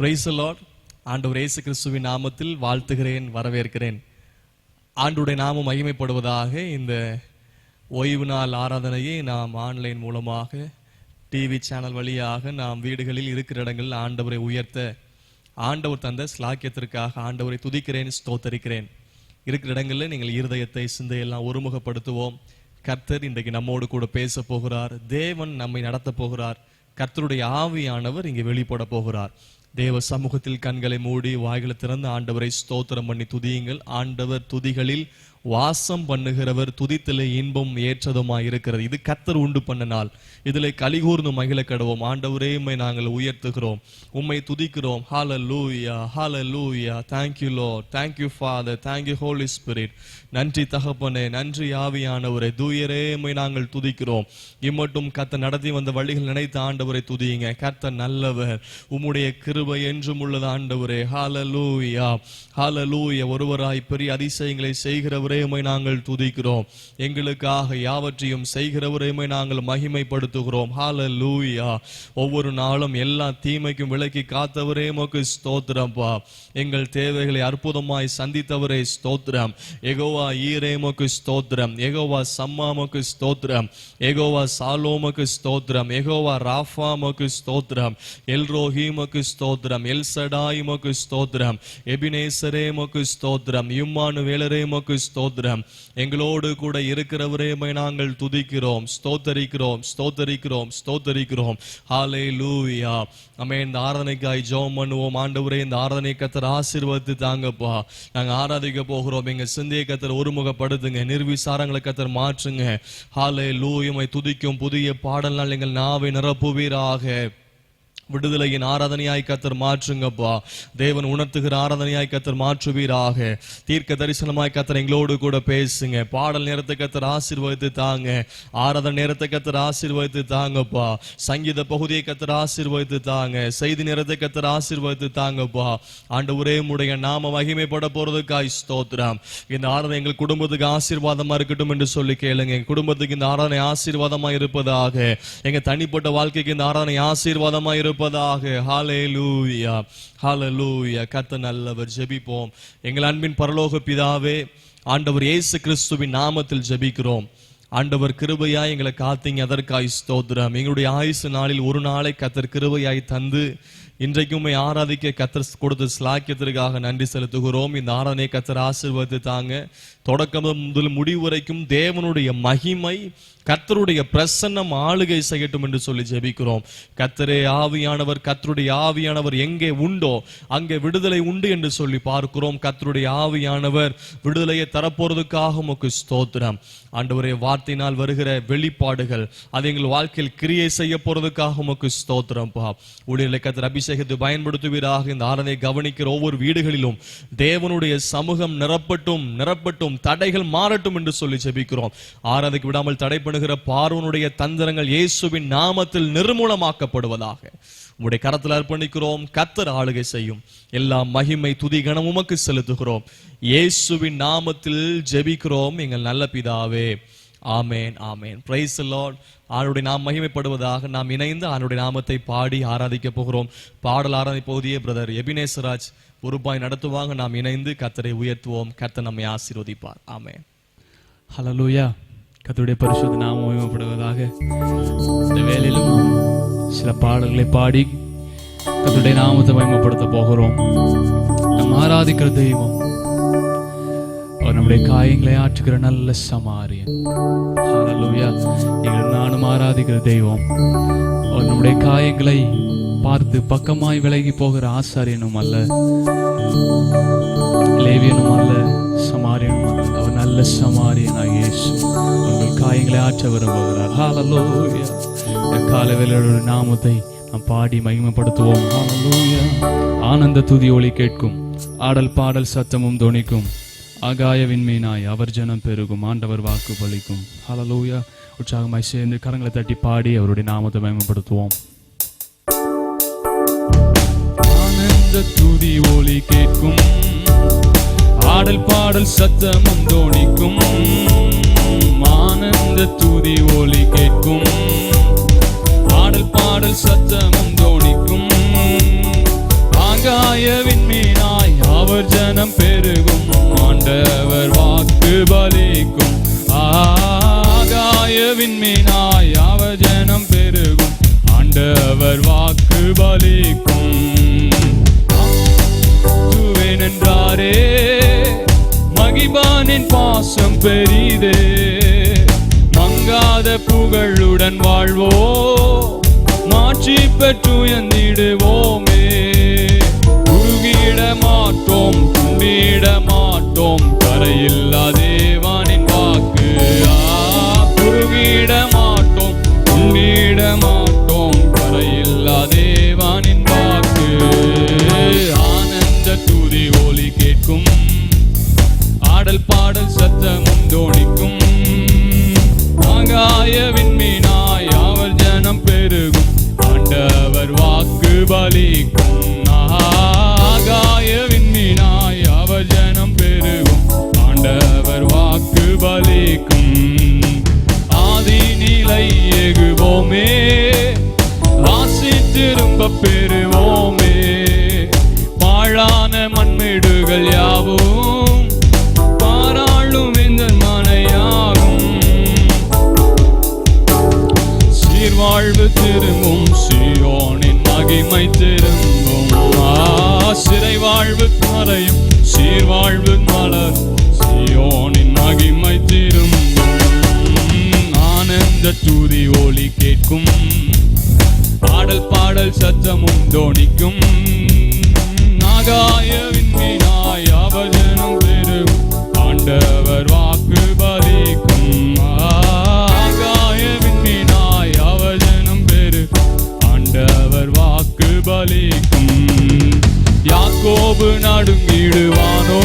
Price the Lord. ஆண்டவர் இயேசு கிறிஸ்துவின் நாமத்தில் வாழ்த்துகிறேன், வரவேற்கிறேன். ஆண்டவருடைய நாமம் மகிமைப்படுவதாக. இந்த ஓய்வு நாள் ஆராதனையை நாம் ஆன்லைன் மூலமாக டிவி சேனல் வழியாக நாம் வீடுகளில் இருக்கிற இடங்களில் ஆண்டவரை உயர்த்த ஆண்டவர் தந்த ஸ்லாக்கியத்திற்காக ஆண்டவரை துதிக்கிறேன், ஸ்தோத்தரிக்கிறேன். இருக்கிற இடங்களில் நீங்கள் இருதயத்தை சிந்தையெல்லாம் ஒருமுகப்படுத்துவோம். கர்த்தர் இன்றைக்கு நம்மோடு கூட பேச போகிறார். தேவன் நம்மை நடத்த போகிறார். கர்த்தருடைய ஆவியானவர் இங்கே வெளிப்பட போகிறார். தேவ சமூகத்தில் கண்களை மூடி வாய்களை திறந்து ஆண்டவரை ஸ்தோத்திரம் பண்ணி துதியுங்கள். ஆண்டவர் துதிகளில் வாசம் பண்ணுகிறவர், துதித்திலே இன்பம் ஏற்றதுமாய் இருக்கிறது. இது கர்த்தர் உண்டு பண்ண நாள். இதிலே கலிகூர்ந்து மகிழ கடவோம். ஆண்டவரே, உம்மை நாங்கள் உயர்த்துகிறோம், உம்மை துதிக்கிறோம். ஹல்லேலூயா, ஹல்லேலூயா. Thank you Lord, thank you Father, thank you Holy Spirit. நன்றி தகப்பனே, நன்றி ஆவியானவரே. தூயரே, உம்மை நாங்கள் துதிக்கிறோம். இம்மட்டும் கர்த்தர் நடத்தி வந்த வழிகள் நினைத்த ஆண்டவரை துதியுங்க. கர்த்தர் நல்லவர், உம்முடைய கிருபை என்றும் உள்ளது ஆண்டவரே. ஹல்லேலூயா, ஹல்லேலூயா. ஒருவராய் பெரிய அதிசயங்களை செய்கிறவரே உம்மை நாங்கள் துதிக்கிறோம். எங்களுக்காக யாவற்றையும் செய்கிறவரே உம்மை நாங்கள் மகிமைப்படுத்துகிறோம். ஹல்லேலூயா. ஒவ்வொரு நாளும் எல்லா தீமைக்கும் விலக்கி காத்தவரே உமக்கு ஸ்தோத்திரம்பா. எங்கள் தேவைகளை அற்புதமாய் சந்தித்தவரே ஸ்தோத்திரம். யெகோவா ஈரே உமக்கு ஸ்தோத்திரம். யெகோவா சம்மா உமக்கு ஸ்தோத்திரம். யெகோவா சாலோமுக்கு ஸ்தோத்திரம். யெகோவா ராஃபா உமக்கு ஸ்தோத்திரம். எல்ரோஹி உமக்கு ஸ்தோத்திரம். எல்சடாய் உமக்கு ஸ்தோத்திரம். எபினேசரே உமக்கு ஸ்தோத்திரம். இம்மானுவேலரே உமக்கு ஸ்தோத்திரம். எங்களோடு கூட இருக்கிறவரே நாங்கள் துதிக்கிறோம், ஸ்தோத்தரிக்கிறோம், ஸ்தோத்தரிக்கிறோம், ஸ்தோத்தரிக்கிறோம். ஹல்லேலூயா. ஆமென். இந்த ஆராதனைக்காய் ஜெபம் பண்ணுவோம். ஆண்டவரே, இந்த ஆராதனை கர்த்தர் ஆசீர்வதித்து தாங்கப்பா. நாங்க ஆராதிக்க போகிறோம். எங்க சிந்தையை கர்த்தர் ஒருமுகப்படுத்துங்க. நிர்விசாரங்களை கர்த்தர் மாற்றுங்க. ஹல்லேலூயா. உம்மை துதிக்கும் புதிய பாடல்கள் எங்கள் நாவை நிரப்புவீராக. விடுதலையின் ஆராதனையாய் கர்த்தர் மாற்றுங்கப்பா. தேவன் உணர்த்துகிற ஆராதனையாய் கர்த்தர் மாற்றுவீராக. தீர்க்க தரிசனமாய் கர்த்தர் எங்களோடு கூட பேசுங்க. பாடல் நேரத்தை கர்த்தர் ஆசீர்வதித்து தாங்க. ஆராதனை நேரத்தை கர்த்தர் ஆசீர்வதித்து தாங்கப்பா. சங்கீத பகுதியை கர்த்தர் ஆசீர்வதித்து தாங்க. செய்தி நேரத்தை கர்த்தர் ஆசீர்வதித்து தாங்கப்பா. ஆண்டவரே, உம்முடைய நாம மகிமைப்பட போறதுக்காய் ஸ்தோத்திரம். இந்த ஆராதனை எங்கள் குடும்பத்துக்கு ஆசீர்வாதமா இருக்கட்டும் என்று சொல்லி கேளுங்க. எங்க குடும்பத்துக்கு இந்த ஆராதனை ஆசீர்வாதமா இருப்பதாக. எங்க தனிப்பட்ட வாழ்க்கைக்கு இந்த ஆராதனை ஆசீர்வாதமா இருப்பதாக. ஹல்லேலூயா, ஹல்லேலூயா. கர்த்தர் நல்லவர். ஜெபிப்போம். எங்கள் அன்பின் பரலோக பிதாவே, ஆண்டவர் இயேசு கிறிஸ்துவின் நாமத்தில் ஜெபிக்கிறோம். ஆண்டவர் கிருபையாய் எங்களை காத்தீங்க, அதற்காய் ஸ்தோத்திரம். எங்களுடைய ஆயுசு நாளில் ஒரு நாளை கர்த்தர் கிருபையாய் தந்து இன்றைக்கு உம்மை ஆராதிக்க கர்த்தர் கொடுத்த ஸ்லாக்கியத்திற்காக நன்றி செலுத்துகிறோம். இந்த ஆராதனை கர்த்தர் ஆசீர்வதித்து தாங்க. தொடக்கம் முதல் முடிவு வரைக்கும் தேவனுடைய மகிமை, கர்த்தருடைய பிரசன்னம் ஆளுகை செய்யட்டும் என்று சொல்லி ஜெபிக்கிறோம். கர்த்தரே ஆவியானவர், கர்த்தருடைய ஆவியானவர் எங்கே உண்டோ அங்கே விடுதலை உண்டு என்று சொல்லி பார்க்கிறோம். கர்த்தருடைய ஆவியானவர் விடுதலையை தரப்போறதுக்காக உமக்கு ஸ்தோத்திரம். ஆண்டவரே, வார்த்தையினால் வருகிற வெளிப்பாடுகள் அது எங்கள் வாழ்க்கையில் கிரியை செய்ய போறதுக்காக உமக்கு ஸ்தோத்திரம். ஊழியர்களை கர்த்தர் அபிஷேகத்தை பயன்படுத்துவீராக. இந்த ஆராதனை கவனிக்கிற ஒவ்வொரு வீடுகளிலும் தேவனுடைய சமூகம் நிரப்பட்டும், நிரப்பட்டும், தடைகள் மாறட்டும் என்று சொல்லி ஜெபிக்கிறோம். ஆராதனைக்கு விடாமல் தடை பண்ணுகிற பார்வோனுடைய தந்திரங்கள் இயேசுவின் நாமத்தில் நிர்மூலமாக்கப்படுவதாக உம்முடைய கரத்தில் அர்ப்பணிக்கிறோம். கர்த்தர் ஆளுகை செய்யும். எல்லா மகிமை துதி கனம் உமக்கு செலுத்துகிறோம். இயேசுவின் நாமத்தில் ஜெபிக்கிறோம் எங்கள் நல்ல பிதாவே. Amen, amen. Praise the Lord. ஆண்டவருடைய நாமம் மகிமைப்படுவதாக. நாம் இணைந்து ஆண்டவருடைய நாமத்தை பாடி ஆராதிக்க போகிறோம். பாடல் ஆராதனை பகுதியை பிரதர் எபினேசராஜ் பொறுப்பாய் நடத்துவாங்க. நாம் இணைந்து கர்த்தரை உயர்த்துவோம். கர்த்தர் நம்மை ஆசீர்வதிப்பார். ஆமென். ஹல்லேலூயா. கர்த்தருடைய பரிசுத்த நாமம் மகிமைப்படுவதாக. இந்த வேளையிலும் சில பாடல்களை பாடி கர்த்தருடைய நாமத்தை மகிமைப்படுத்த போகிறோம். நாம் ஆராதிக்கிற தெய்வம் அவர் நம்முடைய காயங்களை ஆற்றுகிற நல்ல சமாரியன். ஹல்லேலூயா. நீங்கள் நானும் ஆராதிக்கிற தெய்வம் அவர் நம்முடைய காயங்களை பார்த்து பக்கமாய் விலகி போகிற ஆசாரியனும் அல்ல, லேவியனும் அல்ல, சமாரியனும் அல்ல. அவர் நல்ல சமாரியனாய் இயேசு உங்கள் காயங்களை ஆற்ற விரும்புகிறார். ஹல்லேலூயா. காலவேளையோட நாமத்தை நாம் பாடி மகிமைப்படுத்துவோம். ஹல்லேலூயா. ஆனந்த துதி ஒலி கேட்கும், ஆடல் பாடல் சத்தமும் தொனிக்கும், ஆகாய விண்மீனாய் அவர் ஜனம் பெருகும், ஆண்டவர் வாக்கு பலிக்கும். ஹல்லேலூயா. உற்சாகமாய் சேர்ந்து கரங்களை தட்டி பாடி அவருடைய நாமத்தை மகிமைப்படுத்துவோம். ஆனந்த துதி ஒலி கேட்கும், ஆடல் பாடல் சத்தமும் தோணிக்கும், ஆனந்த துதி ஒலி கேட்கும், ஆடல் பாடல் சத்தமும் தோணிக்கும், விண்மீனாய் அவர் ஜனம் பெருகும், ஆண்டவர் வாக்கு பலிக்கும். ஆகாய விண்மீனாய் அவர் ஜனம் பெருகும், ஆண்டவர் வாக்கு பலிக்கும். என்றாரே மகிபானின் பாசம் பெரிதே, மங்காத புகழுடன் வாழ்வோ, மாட்சி பெற்றுயர்ந்திடுவோமே. உருகிட மாட்டோம், துண்டிட மாட்டோம், கரையில்லா தேவனின் வாக்கு. உருகிட மாட்டோம், துண்டிட மாட்டோம், கரையில்லா தேவனின் வாக்கு. ஆனந்த துதி ஒலி கேட்கும், ஆடல் பாடல் சத்தமும் தோணிக்கும். ஆகாய விண்மீனாய் அவர் ஜனம் பெருகும், ஆண்டவர் வாக்கு பலிக்கும். ஆகாய விண்மீனாய் அவர் ஜனம் பெருகும், ஆண்டவர் வாக்கு பலிக்கும். ஆதி நிலை எகுவோமே, ஆசி திரும்ப பெறுவோமே. பாழான மண்மேடுகள் யாவும் பாராளும் இந்த மனையாகும். சீர்வாழ்வு திரும்பும், சீயோனின் மகிமை திரும்பும். சிறை வாழ்வு மறையும், சீர்வாழ்வு மலர், சீயோனின் மகிமை திரும்பும். ஆனந்த துதி ஒலி கேட்கும், பாடல் பாடல் சத்தமும் தோணிக்கும். ஆகாய விண்மீனாய் அவர் ஜனம் பெருகும், ஆண்டவர் வாக்கு பலிக்கும். ஆகாய விண்மீனாய் அவர் ஜனம் பெருகும், ஆண்டவர் வாக்கு பலிக்கும். யாக்கோபு நடுங்கிடுவானோ,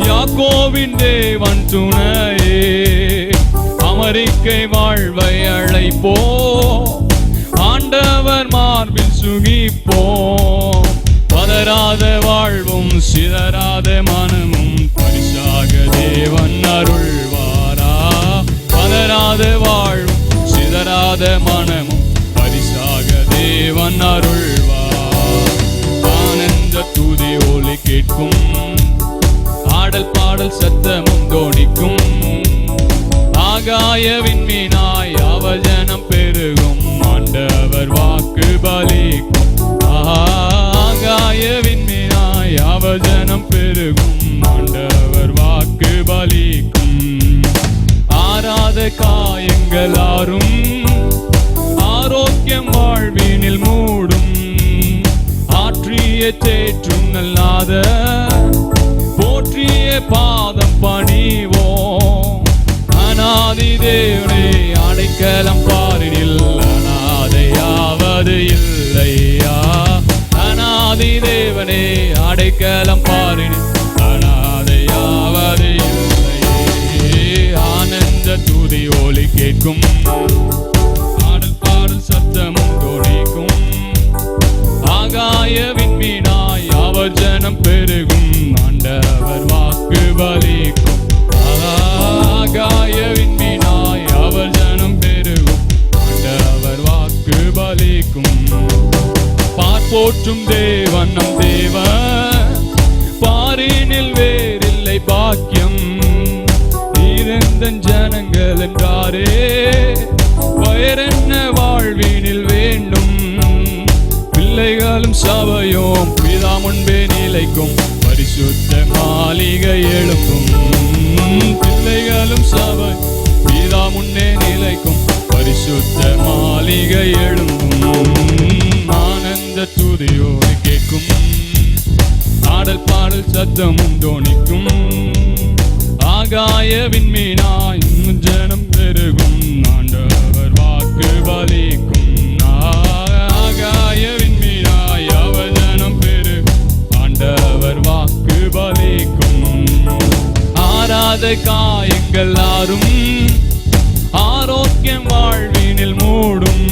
யாக்கோவின் தேவன் துணையே. அமெரிக்கை வாழ்வை அழைப்போ, ஆண்டவர் மார்பில் சுகிப்போம். பதறாத வாழ்வும் சிதறாத மனமும் பரிசாக தேவன் அருள்வாரா. பதறாத வாழ்வும் சிதறாத மனமும் பரிசாக தேவன் அருள்வார். ஆனந்த துதி ஒலி கேட்கும், ஆடல் பாடல் சத்தமும் தோணிக்கும். ஆகாய விண்மீனாய் அவர் ஜனம் பெருகும், ஆண்டவர் வாக்கு பலிக்கும். ஆகாய விண்மீனாய் அவர் ஜனம் பெருகும், ஆண்டவர் வாக்கு பலிக்கும். ஆறாத காயங்கள் ஆறும், ஆரோக்கியம் வாழ்வினில் மூடும். ஆற்றிய தேற்றும் நல்லாத, போற்றிய பாதம் பணிவோம். அநாதி தேவனே அடைக்கலம் பாரினில், அநாதையாவது இல்லையா. அநாதி தேவனே அடைக்கலம் பாரினில், அநாதையாவது இல்லையே. ஆனந்த துதி ஒலி கேட்கும், ஆடல் பாடல் சத்தமும் தோணிக்கும். ஆகாய விண்மீனாய் அவர் ஜனம் பெருகும், ஆண்டவர் வாக்கு பலிக்கும். ஆகாய விண்மீனாய் அவர் ஜனம் பெருகும், ஆண்டவர் வாக்கு பலிக்கும். பார்ப்போற்றும் தேவன் நம் தேவன், பாரினில் வேறில்லை பாக்கியம். இருந்த ஜனங்கள் என்றாரே, வேறென்ன வாழ்வினில் வேண்டும். பிள்ளைகளும் சபையும் பிதா முன்பே நிலைக்கும், பரிசுத்த மாளிகை எழும்பும். பிள்ளைகளும் சபை பிதா முன்னே நிலைக்கும், பரிசுத்த மாளிகை எழும்பும். ஆனந்த துதியோடு கேட்கும், ஆடல் பாடல் சத்தமும் தோணிக்கும். ஆகாய விண்மீனாய் ஜனம் பெருகும், ஆண்டவர் வாக்கு பலிக்கும். ஆகாய விண்மீனாய் அவர் ஜனம் பெருகும், ஆண்டவர் வாக்கு பலிக்கும். ஆறாத காயங்கள் ஆறும், ஆரோக்கியம் வாழ்வினில் மூடும்.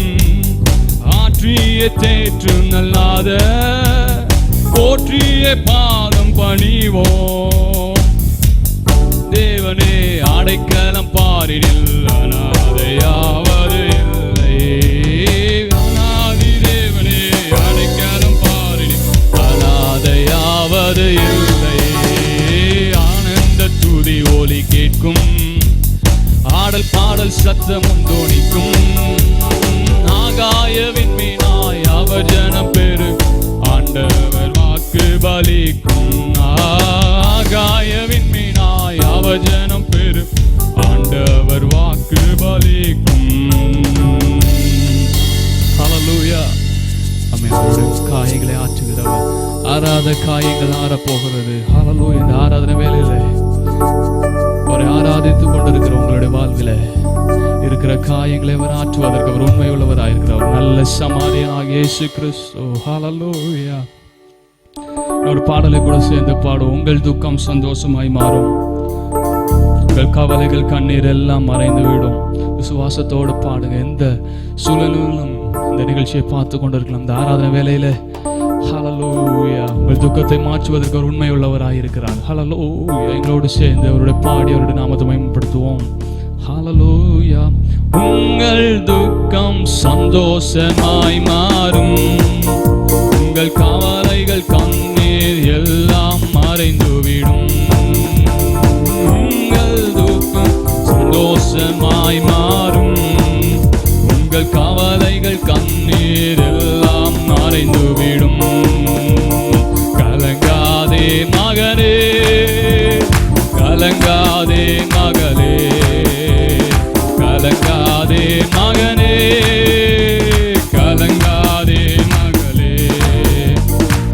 ஆற்றிய தேற்று நல்லாத, போற்றிய பாதம் பணிவோம். தேவனே அடைக்கலம் பாரினில், அநாதையாவது இல்லை. அநாதி தேவனே அடைக்கலம் பாரினில், பலிக்கும். ஆடல் பாடல் சத்தமும் தோணிக்கும். ஆகாய விண்மீனாய் அவர் ஜனம் பெரு ஆண்டவர் வாக்கு பலிக்கும். ஆகாய விண்மீனாய் அவர் ஜனம் பெரு ஆண்டவர் வாக்கு பலிக்கும். ஹல்லேலூயா. அவருடைய காயங்களை ஆற்றுகிறவர். ஆராத காயங்கள் ஆறப்போகிறது. ஹல்லேலூயா. இந்த ஆராதனை வேளையில அவரை ஆராதித்துக் கொண்டிருக்கிற உங்களுடைய வாழ்வில இருக்கிற காயங்களை அவர் ஆற்றுவதற்கு அவர் உண்மை உள்ளவராயிருக்கிறார். நல்ல சமாரியனாகிய இயேசு கிறிஸ்து. ஹல்லேலூயா. ஒரு பாடலை கூட சேர்ந்து பாடும். உங்கள் துக்கம் சந்தோஷமாய் மாறும், உங்கள் கவலைகள் கண்ணீர் எல்லாம் மறைந்து விடும். விசுவாசத்தோடு பாடுங்க. எந்த சூழலிலும் இந்த நிகழ்ச்சியை பார்த்து கொண்டிருக்கலாம். இந்த ஆராதனை வேளையில ஹல்லேலூயா உங்கள் துக்கத்தை மாற்றுவதற்கு ஒரு உண்மை உள்ளவராயிருக்கிறார். ஹல்லேலூயா. எங்களோடு சேர்ந்து அவருடைய பாடி அவருடைய நாமத்தை மகிமைப்படுத்துவோம். ஹல்லேலூயா. உங்கள் துக்கம் சந்தோஷமாய் மாறும், உங்கள் கவலைகள் கண்ணீர் எல்லாம் மறைந்துவிடும். உங்கள் துக்கம் சந்தோஷமாய் மாறும், உங்கள் கவலைகள் கண்ணீர் எல்லாம் மறைந்துவிடும். கலங்காதே மகனே, கலங்காதே மகளே, கலங்காதே மகனே, கலங்காதே மகளே.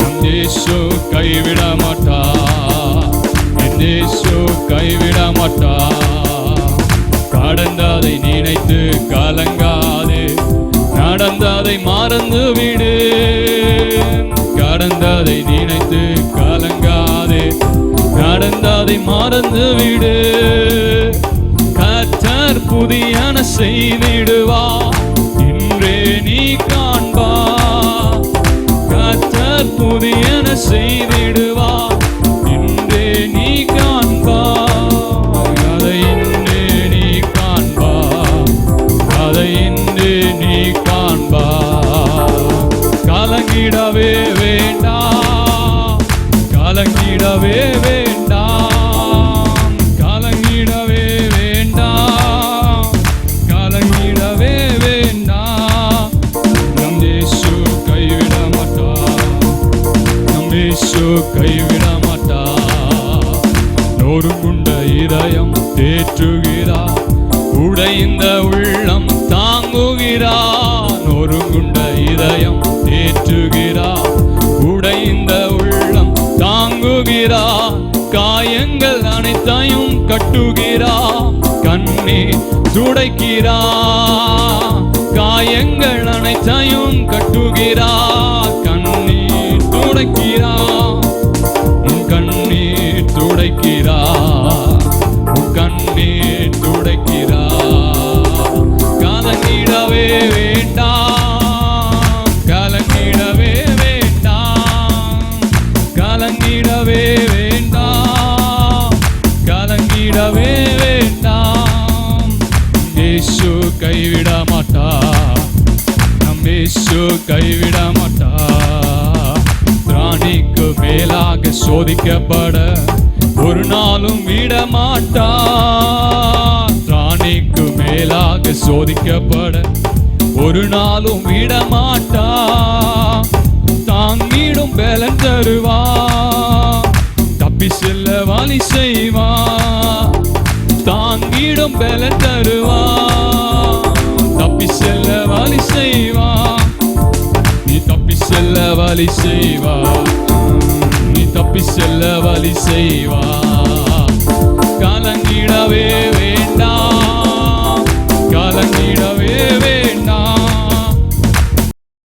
நம் இயேசு கைவிட மாட்டார், என் இயேசு கைவிட மாட்டார். கடந்ததை நினைத்து கலங்காதே, நடந்ததை மறந்து விடு. கடந்ததை நினைத்து கலங்காதே, நடந்ததை மறந்து விடு. கர்த்தர் புதியன செய்திடுவார், இன்றே நீ காண்பார். கர்த்தர் புதியன செய்திடுவார், இன்றே நீ காண்பார். அதை இன்றே நீ காண்பார், அதை இன்றே நீ காண்பார். கலங்கிடவே வேண்டாம், கலங்கிடவே வேண்டாம், கலங்கிடவே வேண்டாம், கலங்கிடவே வேண்டாம். நம் இயேசு கைவிட மாட்டார், நம் இயேசு கைவிட மாட்டார். நொறுங்குண்ட இதயம் தேற்றுகிறார், உடைந்த உள்ளம் தாங்குகிறார். நொறுங்குண்ட இதயம் தேற்றுகிறார், உடைந்த உள்ளம் தாங்குகிறார். காயங்கள் அனைத்தையும் கட்டுகிறார், கண்ணீர் துடைக்கிறார். காயங்கள் அனைத்தையும் கட்டுகிறார், கண்ணீர் துடைக்கிறார். கண்ணீர் துடைக்கிறார், கண்ணீர் துடைக்கிறார். கலங்கிடவே வேண்டாம், கலங்கிடவே வேண்டாம், கலங்கிடவே வேண்டாம், கலங்கிடவே வேண்டாம். இயேசு கைவிட மாட்டார், நம் இயேசு கைவிட மாட்டார். பிராணிக்கு மேலாக சோதிக்கப்பட ஒரு நாளும் விட மாட்டார். பிராணிக்கு மேலாக சோதிக்கப்பட ஒரு நாளும் விட மாட்டார். தாங்கிடும் பலன் தருவார், தப்பி செல்ல வழி செய்வார். தாங்கிடும் பலன் தருவார், தப்பி செல்ல வழி செய்வார். நீ தப்பி செல்ல வழி செய்வார், நீ தப்பி செல்ல வழி செய்வார். கலங்கிடவே வேண்டாம், கலங்கிடவே வேண்டாம்,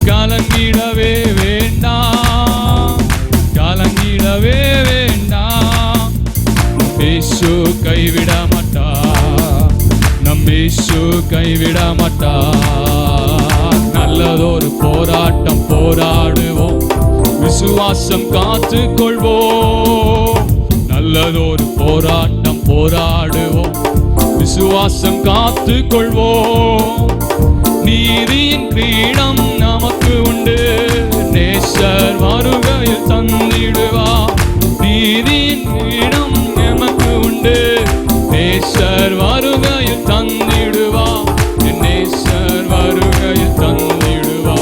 கலங்கிடவே வேண்டாம், கலங்கிடவே வேண்டாம். இயேசு கைவிட மாட்டார், நம் இயேசு கைவிட மாட்டார். நல்லதொரு போராட்டம் போராடுவோம், விசுவாசம் காத்து கொள்வோம். நல்லதொரு போராட்டம் போராடுவோம், விசுவாசம் காத்து கொள்வோம். நீதியின் கிரீடம் நமக்கு உண்டு, நேசர் வருகையில் தந்திடுவார். நீதியின் கிரீடம் நமக்கு உண்டு, நேசர் நேசர் வருகையில் தந்திடுவா, என் நேசர் வருகையில் தந்திடுவா,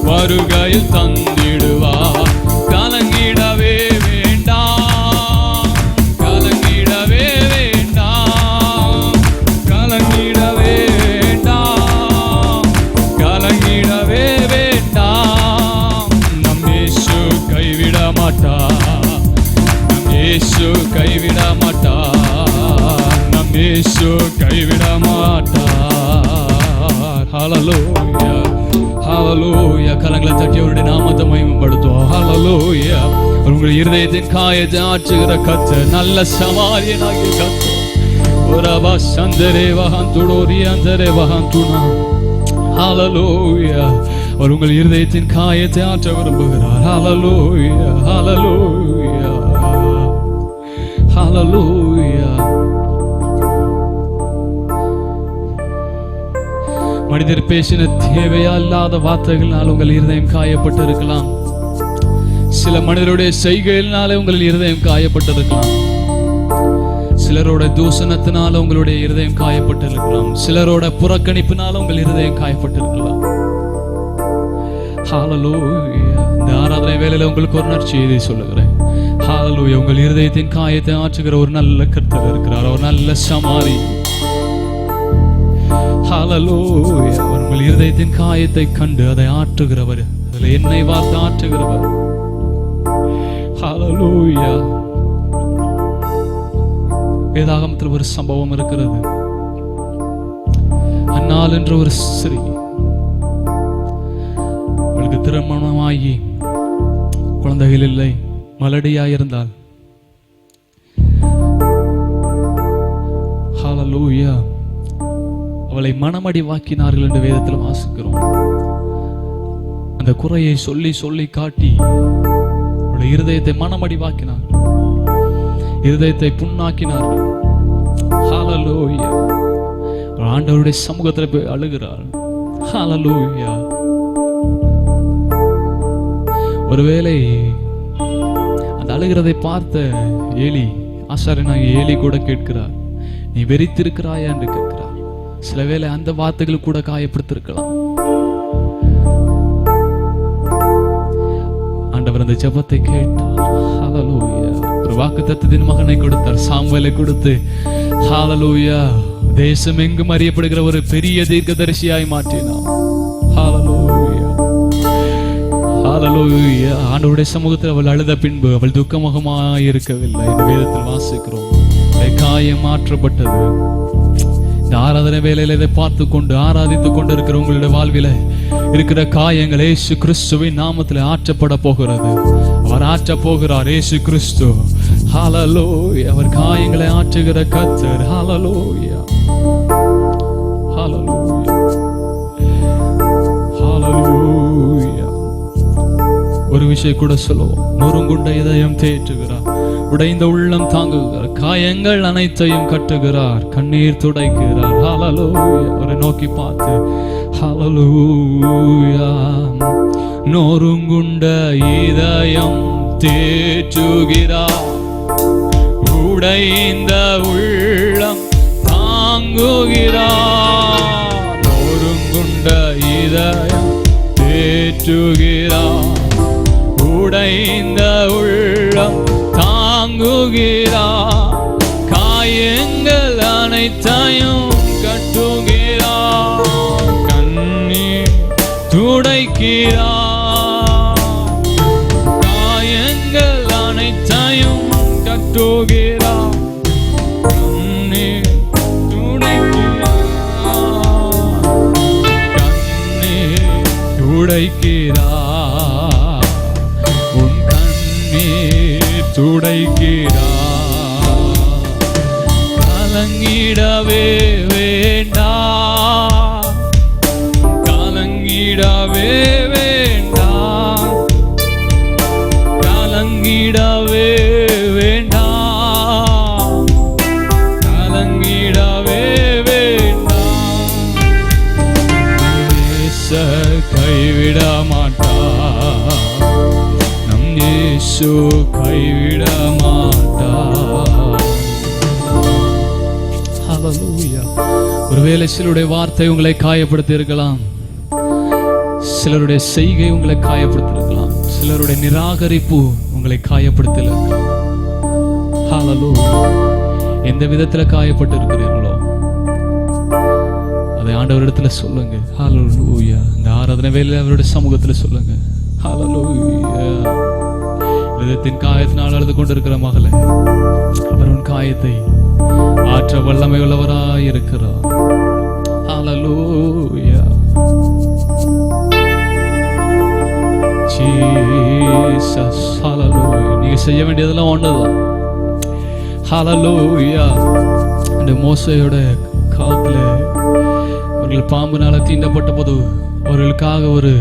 வருகையில் தந்திடுவா. கலங்கிடவே வேண்டாம், கலங்கிடவே வேண்டாம், கலங்கிடவே வேண்டாம், கலங்கிடவே வேண்டாம். நம் இயேசு கைவிட மாட்டார், நம் இயேசு கைவிட மாட்டார், நம் இயேசு கைவிட மாட்டார். ஹல்லேலூயா, ஹல்லேலூயா. கரங்களை தட்டி அவருடைய நாமத்தை மகிமைப்படுத்துவோம். ஹல்லேலூயா. உங்கள் இருதயத்தின் காயத்தை ஆற்றுகிற கர்த்தர், நல்ல சமாரியனாகிய கர்த்தர். ஒரபா சந்தரே வஹந்துடோரி அந்தரே வஹந்துனா. ஹல்லேலூயா. அவர் உங்கள் இருதயத்தின் காயத்தை ஆற்ற விரும்புகிறார். ஹல்லேலூயா, ஹல்லேலூயா, ஹல்லேலூயா. மனிதர் பேசின தேவையா இல்லாத வார்த்தைகளால் உங்கள் இருதயம் காயப்பட்டு இருக்கலாம். சில மனிதருடைய செய்கையினாலே உங்கள் இருதயம் காயப்பட்டு இருக்கலாம். சிலரோட தூஷணத்தினால உங்களுடைய இருதயம் காயப்பட்டு இருக்கலாம். சிலரோட புறக்கணிப்பினால உங்கள் இருதயம் காயப்பட்டு இருக்கலாம். ஹல்லேலூயா. இந்த ஆராதனை வேளையில உங்களுக்கு ஒரு நற்செய்தி சொல்லுகிறேன். ஹல்லேலூயா. உங்கள் இருதயத்தின் காயத்தை ஆற்றுகிற ஒரு நல்ல கர்த்தர் இருக்கிறார், ஒரு நல்ல சமாரி. ஹல்லேலூயா. உங்கள் இருதயத்தின் காயத்தை கண்டு அதை ஆற்றுகிறவர், அதில் என்னை வார்த்து ஆற்றுகிறவர். ஹல்லேலூயா. வேதாகமத்தில் ஒரு சம்பவம் இருக்கிறது. அன்னாள் என்ற ஒரு ஸ்திரீ, அவளுக்கு திருமணமாகி குழந்தைகள் இல்லை, மலடியாயிருந்தாள். ஹல்லேலூயா. அவளை மனமடி வாக்கினார்கள் என்று வேதத்தில் வாசிக்கிறோம். அந்த குறையை சொல்லி சொல்லி காட்டி அவளுடைய இருதயத்தை மனமடி வாக்கினார்கள், இருதயத்தை புண்ணாக்கினார்கள். ஹல்லேலூயா. ஆண்டவருடைய சமூகத்தில் போய் அழுகிறாள். ஹல்லேலூயா. ஒருவேளை அந்த அழுகிறதை பார்த்த ஏலி, ஆசாரியனாகிய ஏலி கூட கேட்கிறார், நீ வெறித்திருக்கிறாயா என்று கேட்கிறார். சில வேளை அந்த வார்த்தைகள் கூட காயப்படுத்திருக்கலாம். ஆண்டவர் அந்த ஜெபத்தை கேட்டார். ஹல்லேலூயா. ஒரு வாக்குத்தத்தத்தின் மகனை கொடுத்தார், சாமுவேலை கொடுத்து. ஹல்லேலூயா. தேசம் எங்கும் அறியப்படுகிற ஒரு பெரிய தீர்க்கதரிசியாய் மாற்றினார். ஹல்லேலூயா, ஹல்லேலூயா. ஆண்டவருடைய சமூகத்தில் அவள் அழுத பின்பு அவள் துக்கமுகமாய் இருக்கவில்லை. இந்த வேதத்தில் வாசிக்கிறோம். காயம் மாற்றப்பட்டது. இந்த ஆராதனை வேளையில இதை பார்த்து கொண்டு ஆராதித்துக் கொண்டு இருக்கிற உங்களுடைய வாழ்வில இருக்கிற காயங்கள் இயேசு கிறிஸ்துவின் நாமத்தில் ஆற்றப்பட போகிறது. அவர் ஆற்ற போகிறார். இயேசு கிறிஸ்து. ஹல்லேலூயா. அவர் காயங்களை ஆற்றுகிற கர்த்தர். ஹல்லேலூயா, ஹல்லேலூயா, ஹல்லேலூயா. ஒரு விஷயம் கூட சொல்லுவோம். நொறுங்குண்ட இதயம் தேற்றுகிறார், உடைந்த உள்ளம் தாங்குகிறார், காயங்கள் அனைத்தையும் கட்டுகிறார், கண்ணீர் துடைக்கிறார். ஹல்லேலூயா. அவரை நோக்கி பார்த்து ஹல்லேலூயா. நொறுங்குண்ட இதயம் தேற்றுகிறார், உடைந்த உள்ளம் தாங்குகிறார். நொறுங்குண்ட இதயம் தேற்றுகிறார், உடைந்த உள்ளம் தாங்குகிறார், காயங்கள் அனைத்தையும் கட்டுகிறார், கண்ணீர் துடைக்கிறார், காயங்கள் அனைத்தையும் கட்டுகிறார், கண்ணீர் துடைக்கிறார், கண்ணீர் துடைக்கிறார், உன் கண்ணீர் துடைக்கிறார். கலங்கிடவே வேண்டாம், கலங்கிடவே வேண்டாம், கலங்கிடவே வேண்டாம், கலங்கிடவே வேண்டாம். நேசர் கைவிட மாட்டார், நம் இயேசு கைவிட மாட்டார். ஒருவேளை சிலருடைய வார்த்தை உங்களை காயப்படுத்தி இருக்கலாம், சிலருடைய செய்கை உங்களை காயப்படுத்தி இருக்கலாம், சிலருடைய நிராகரிப்பு உங்களை காயப்படுத்தி இருக்கலாம். ஹல்லேலூயா. எந்த விதத்துல காயப்பட்டு இருக்கிறீர்களோ அதை ஆண்டவரிடத்துல சொல்லுங்க. ஹல்லேலூயா. இந்த ஆராதனை வேளையில அவருடைய சமூகத்துல சொல்லுங்க. ஹல்லேலூயா. இதயத்தின் காயத்தினால் அழுது கொண்டிருக்கிற மகளே, அவர் உன் காயத்தை ஆற்ற வல்லமை உள்ளவராய் இருக்கிறார். ஹல்லேலூயா. ஜீசஸ். ஹல்லேலூயா. நீங்க செய்ய வேண்டியதெல்லாம் ஒண்ணுதான். ஹல்லேலூயா. அந்த மோசேயோட காலத்துல அவர்கள் பாம்புனால தீண்டப்பட்ட போது அவர்களுக்காக ஒரு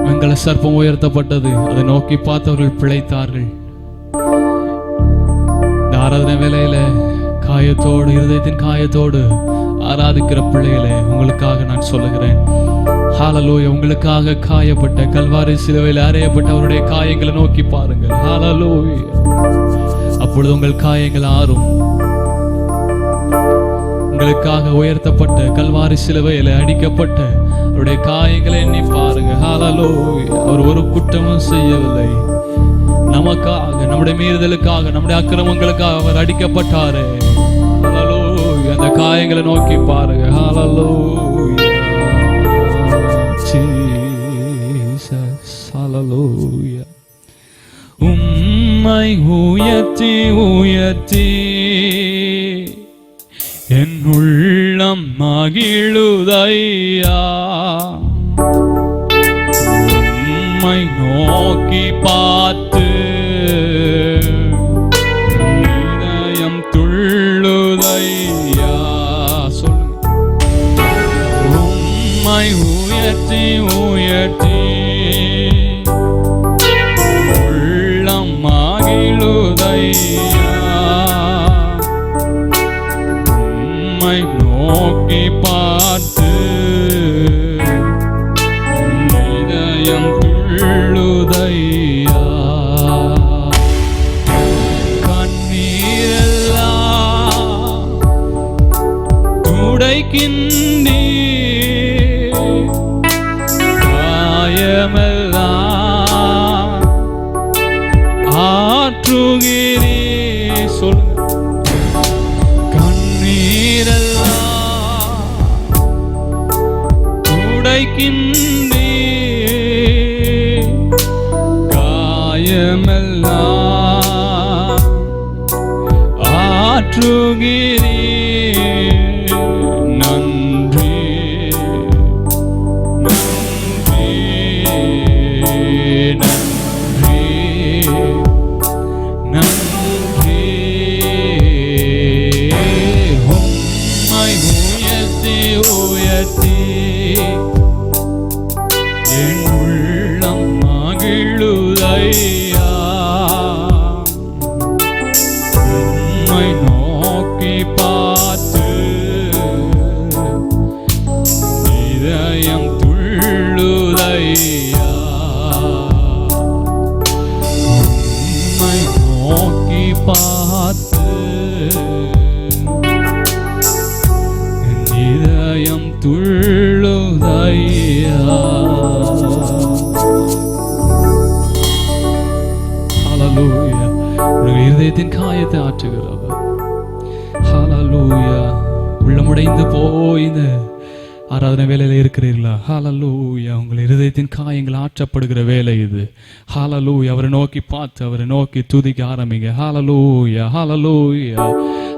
வெங்கல சர்ப்பம் உயர்த்தப்பட்டது. அதை நோக்கி பார்த்தவர்கள் பிழைத்தார்கள். இந்த ஆராதனை வேளையில காயத்தோடு, இருதயத்தின் காயத்தோடு ஆராதிக்கிற பிள்ளைகளே, உங்களுக்காக நான் சொல்லுகிறேன். ஹல்லேலூயா. உங்களுக்காக காயப்பட்ட கல்வாரி சிலுவையில் அறையப்பட்ட அவருடைய காயங்களை நோக்கி பாருங்கள். ஹல்லேலூயா. அப்பொழுது உங்கள் காயங்கள் ஆறும். உங்களுக்காக உயர்த்தப்பட்ட கல்வாரி சிலுவையில் அடிக்கப்பட்ட அவருடைய காயங்களை எண்ணி பாருங்க. ஹல்லேலூயா. அவர் ஒரு குற்றமும் செய்யவில்லை. நமக்காக, நம்முடைய மீறுதலுக்காக, நம்முடைய அக்கிரமங்களுக்காக அவர் அடிக்கப்பட்டாரே. ஹல்லேலூயா. அந்த காயங்களை நோக்கி பாருங்க. ஹல்லேலூயா. ஜீசஸ். ஹல்லேலூயா. உம்மை உயர்த்தி உயர்த்தி என் உள்ளம் மகிழுதையா. உம்மை நோக்கி பார்த்து இதயம் துள்ளுதையா. உம்மை உயர்த்தி உயர்த்தி உள்ளம் மகிழுதையா. உம்மை நோக்கி பார்த்து இதயம் துள்ளுதையா. கண்ணீரெல்லாம் துடைக்கின்றீ, காயமெல்லாம் ஆற்றுகிறீ. சொல். கண்ணீரெல்லாம் துடைக்கின்றீ, காயமெல்லாம் ஆற்றுகிறீ. நன்றி நன்றி நன்றி நன்றி. உம்மை உயர்த்தி உயர்த்தி என் உள்ளம் மகிழுதையா. உம்மை நோக்கி பார்த்து இதயம் துள்ளுதையா. உம்மை நோக்கி பார்த்து என் இதயம் துள்ளுதையா. ஹல்லேலூயா. உங்கள் இருதயத்தின் காயத்தை ஆற்றுகிறவர். ஹல்லேலூயா. உள்ளமுடைந்து போய் இந்த ஆராதனை வேலையில இருக்கிறீர்களா? ஹல்லேலூயா. உங்கள் இருதயத்தின் காயங்கள் ஆற்றப்படுகிற வேலை இது. ஹல்லேலூயா. அவரை நோக்கி பார்த்து அவரை நோக்கி துதிக்க ஆரம்பிங்க. ஹல்லேலூயா. ஹல்லேலூயா.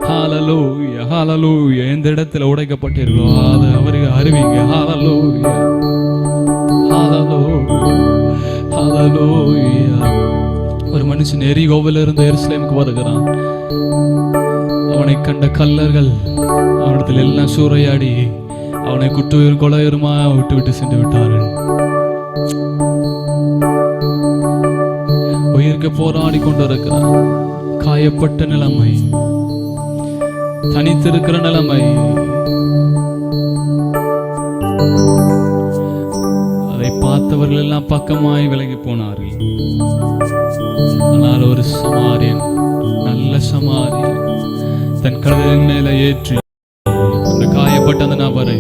ஹல்லேலூயா. ஹல்லேலூயா. எந்த இடத்துல உடைக்கப்பட்டீர்களோ அதை அவருக்கு அறிவிங்க. ஹல்லேலூயா. ஹல்லேலூயா. ஹல்லேலூயா. ஒரு மனுஷன் எரிகோவில் இருந்து எருசலேமுக்கு வருகிறான். அவனை கண்ட கல்லர்கள் அவனிடத்தில் எல்லாம் சூறையாடி அவனை குட்டுயிர் கொலையுமா விட்டு விட்டு சென்று விட்டார்கள். உயிருக்கு போராடி கொண்டிருக்கிறான். காயப்பட்ட நிலைமை, தனித்திருக்கிற நிலைமை, அதை பார்த்தவர்கள் எல்லாம் பக்கமாய் விலகி போனார்கள். ஆனால் ஒரு சமாரியன், நல்ல சமாரியன், தன் கழுதையின் மேல ஏற்றி அந்த காயப்பட்ட அந்த நபரை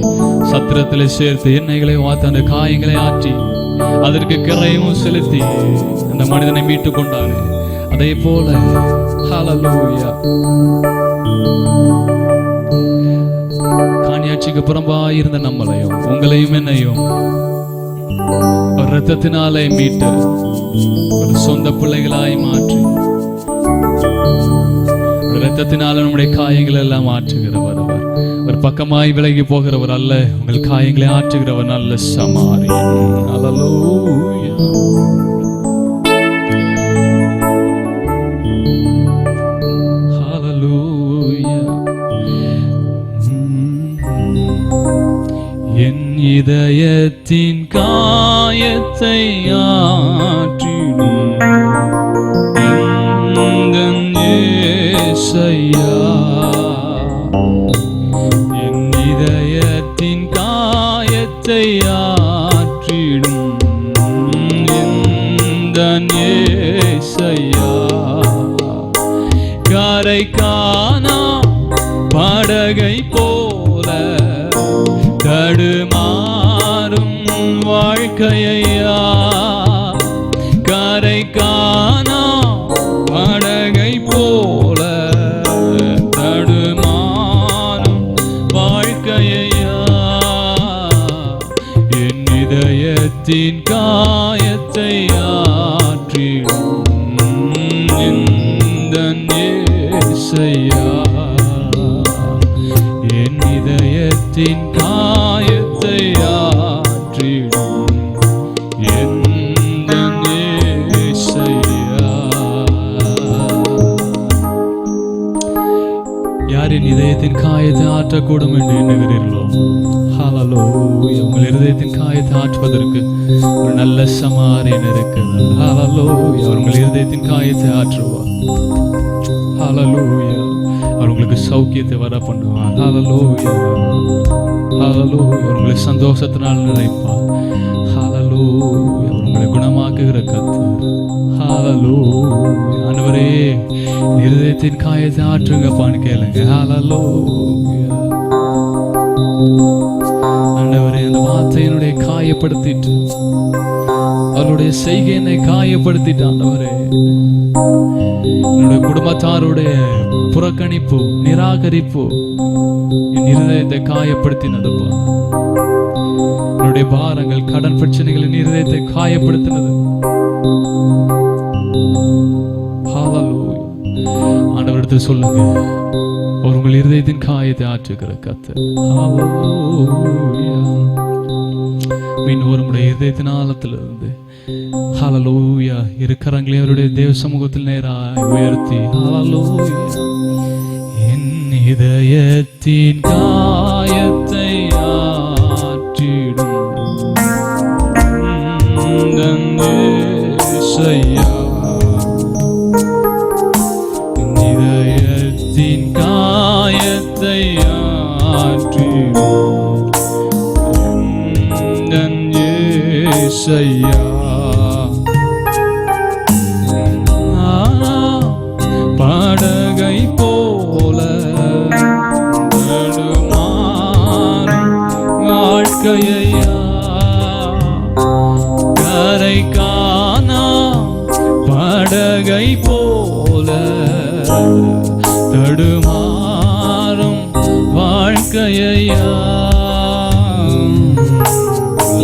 சத்திரத்திலே சேர்த்து எண்ணெய்களை வார்த்து அந்த காயங்களை ஆற்றி அதற்கு கிரையும் செலுத்தி அந்த மனிதனை மீட்டு கொண்டாரு. அதே போல ஹல்லேலூயா, காணியாட்சிக்கு புறம்பாயிருந்த நம்மளையும் உங்களையும் என்னையும் இரத்தத்தினாலே மீட்டு ஒரு சொந்த பிள்ளைகளாய் மாற்றி இரத்தத்தினால நம்முடைய காயங்கள் எல்லாம் ஆற்றுகிறவர் அவர். ஒரு பக்கமாய் விலகி போகிறவர் அல்ல, உங்கள் காயங்களை ஆற்றுகிறவர் நல்ல சமாரியன். ஹல்லேலூயா. என் இதயத்தின் காயத்தை ஆற்றிடும் எந்தன் இயேசையா, என் இதயத்தின் காயத்தை ஆற்றிடும் எந்தன் இயேசையா, கரை காணா படகை போல தடுமாறும் வாழ்க்கையா, கரை காணா படகை போல தடுமாறும் வாழ்க்கையா, என் இதயத்தின் காயத்தை ஆற்றிடும் எந்தன் இயேசையா, என் இதயத்தின் காயத்தை ஆற்றிடும் எந்தன் இயேசையா. யாரின் இதயத்தின் காயத்தை ஆற்றக்கூடும் என்று எண்ணுகிறீர்களோ, ஹல்லேலூயா, உங்கள் இதயத்தின் காயத்தை ஆற்றுவதற்கு ஒரு நல்ல சமாரியன் இருக்கிறார். ஹல்லேலூயா, உங்கள் இதயத்தின் காயத்தை ஆற்றுவார். ஹல்லேலூயா, அவர் உங்களுக்கு சௌக்கியத்தை வர பண்ணுவார். ஹல்லேலூயா, ஹல்லேலூயா, உங்களை சந்தோஷத்தினால் நிறைப்பார். ஹல்லேலூயா, உங்களை குணமாக்குகிற கர்த்தர். ஹல்லேலூயா, ஆண்டவரே இதயத்தின் காயத்தை ஆற்றுங்கப்பான்னு கேளுங்க. ஹல்லேலூயா, ஆண்டவரே அந்த வார்த்தையினுடைய காயப்படுத்திட்டு அவருடைய செய்கையினை காயப்படுத்திட்டு ஆண்டவரே என்னுடைய குடும்பத்தாருடைய புறக்கணிப்பு நிராகரிப்பு என் இருதயத்தை காயப்படுத்தினதுப்பா. என்னுடைய பாரங்கள் கடன் பிரச்சனைகள் என் இருதயத்தை காயப்படுத்தினது. ஆண்டவரிடத்தில் சொல்லுங்க, ஒரு உங்கள் இருதயத்தின் காயத்தை ஆற்றுகிற கர்த்தர். மீன் ஒரு முறை இதயத்தின் ஆழத்திலிருந்து ஹல்லேலூயா இரு கரங்களை அவருடைய தேவ சமூகத்தில் நேராய் உயர்த்தி ஹல்லேலூயா, என் இதயத்தின் காயத்தை ஆற்றிடும் எந்தன் இயேசையா, என் இதயத்தின் காயத்தை ஆற்றிடும் எந்தன் இயேசையா, படகை போல தடுமாறும் வாழ்க்கையா, கரை காணா படகை போல தடுமாறும் வாழ்க்கையா,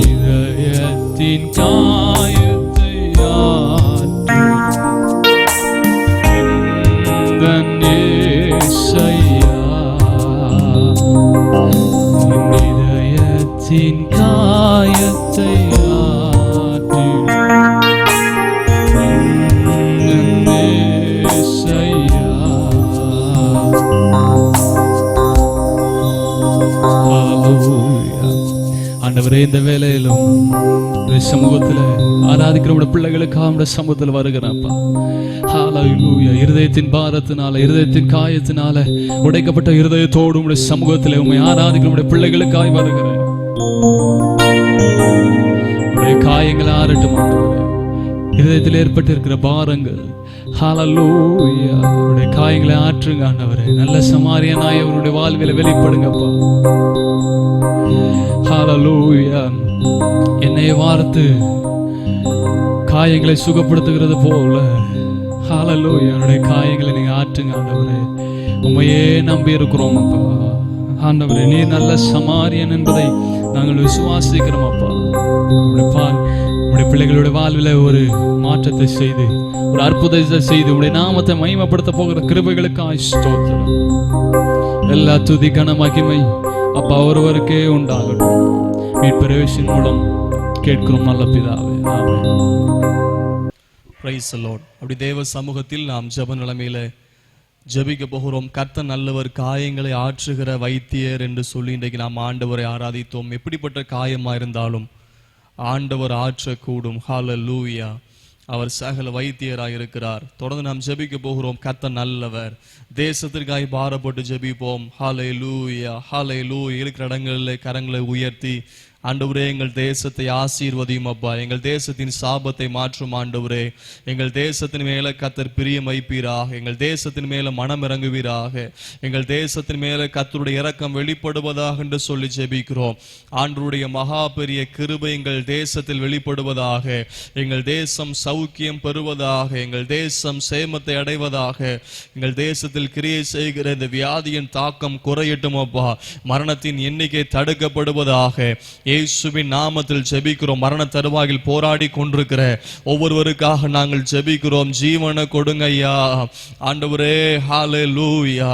இதயத்தின் காயத்தை எந்தன் இயேசையா, என் இதயத்தின் காயத்தை ஆற்றிடும் எந்தன் இயேசையா. ஆண்டவரே, இந்த வேளையிலும் சமூகத்துல ஆராதிக்கிற பிள்ளைகளுக்கு சமூகத்துல வருகிறப்பா. ஹல்லேலூயா, இருதயத்தின் பாரத்தினால இருதயத்தின் காயத்தினால உடைக்கப்பட்ட இருதயத்தோடு உடைய சமூகத்துல உண்மை ஆராதிக்கிற பிள்ளைகளுக்காய் வருகிறேன். உடைய காயங்கள் ஆறட்டும், இருதயத்தில் ஏற்பட்டிருக்கிற பாரங்கள் ஹalleluya. அவருடைய காயங்களை ஆற்றுங்க ஆண்டவரே. நல்ல சமாரியனாய் அவருடைய வாழ்வில வெளிப்படுங்கப்பா. ஹalleluya. என்னை வார்த்து காயங்களை சுகப்படுத்துகிறது போல ஹalleluya அவருடைய காயங்களை நீங்க ஆற்றுங்க ஆண்டவரே. உம்மையே நம்பி இருக்கிறோம் அப்பா. ஆண்டவரே, நீர் நல்ல சமாரியன் என்பதை நாங்கள் விசுவாசிக்கிறோம் அப்பா. உங்களுடைய பிள்ளைகளுடைய வாழ்வில் ஒரு மாற்றத்தை செய்து, ஒரு அற்புதத்தை செய்து, உங்களுடைய நாமத்தை மகிமைப்படுத்த போகிற கிருபைகளுக்காய் ஸ்தோத்திரம். எல்லா துதி கன மகிமை அப்பா ஒருவருக்கே உண்டாகட்டும். மீட்பர் இயேசுவின் மூலம் கேட்கிறோம் நல்ல பிதாவே, ஆமென். Praise the Lord. அப்படி தேவ சமூகத்தில் நாம் ஜெப நிலைமையில ஜெபிக்க போகிறோம். கர்த்தர் நல்லவர், காயங்களை ஆற்றுகிற வைத்தியர் என்று சொல்லி இன்றைக்கு நாம் ஆண்டவரை ஆராதித்தோம். எப்படிப்பட்ட காயமா இருந்தாலும் ஆண்டவர் ஆற்றக்கூடும். ஹalleluya. அவர் சகல வைத்தியராக இருக்கிறார். தொடர்ந்து நாம் ஜெபிக்க போகிறோம். கர்த்தர் நல்லவர். தேசத்திற்காய் பாரப்பட்டு ஜெபிப்போம். ஹalleluya, ஹalleluya. இருக்கிற இடங்களில் கரங்களை உயர்த்தி, ஆண்டவரே, எங்கள் தேசத்தை ஆசீர்வதியும் அப்பா. எங்கள் தேசத்தின் சாபத்தை மாற்றும் ஆண்டவரே. எங்கள் தேசத்தின் மேல கர்த்தர் பிரியம் வைப்பீராக. எங்கள் தேசத்தின் மேல மனம் இறங்குவீராக. எங்கள் தேசத்தின் மேல கர்த்தருடைய இரக்கம் வெளிப்படுவதாக என்று சொல்லி ஜெபிக்கிறோம். ஆண்டவருடைய மகா பெரிய கிருபை எங்கள் தேசத்தில் வெளிப்படுவதாக. எங்கள் தேசம் சௌக்கியம் பெறுவதாக. எங்கள் தேசம் சேமத்தை அடைவதாக. எங்கள் தேசத்தில் கிரியை செய்கிற இந்த வியாதியின் தாக்கம் குறையட்டும் அப்பா. மரணத்தின் எண்ணிக்கை தடுக்கப்படுவதாக. இயேசுவின் நாமத்தில் ஜெபிக்கிறோம். மரண தருவாயில் போராடி கொண்டிருக்கிற ஒவ்வொருவருக்காக நாங்கள் ஜெபிக்கிறோம். ஜீவனை கொடுங்க ஐயா ஆண்டவரே. ஹalleluya,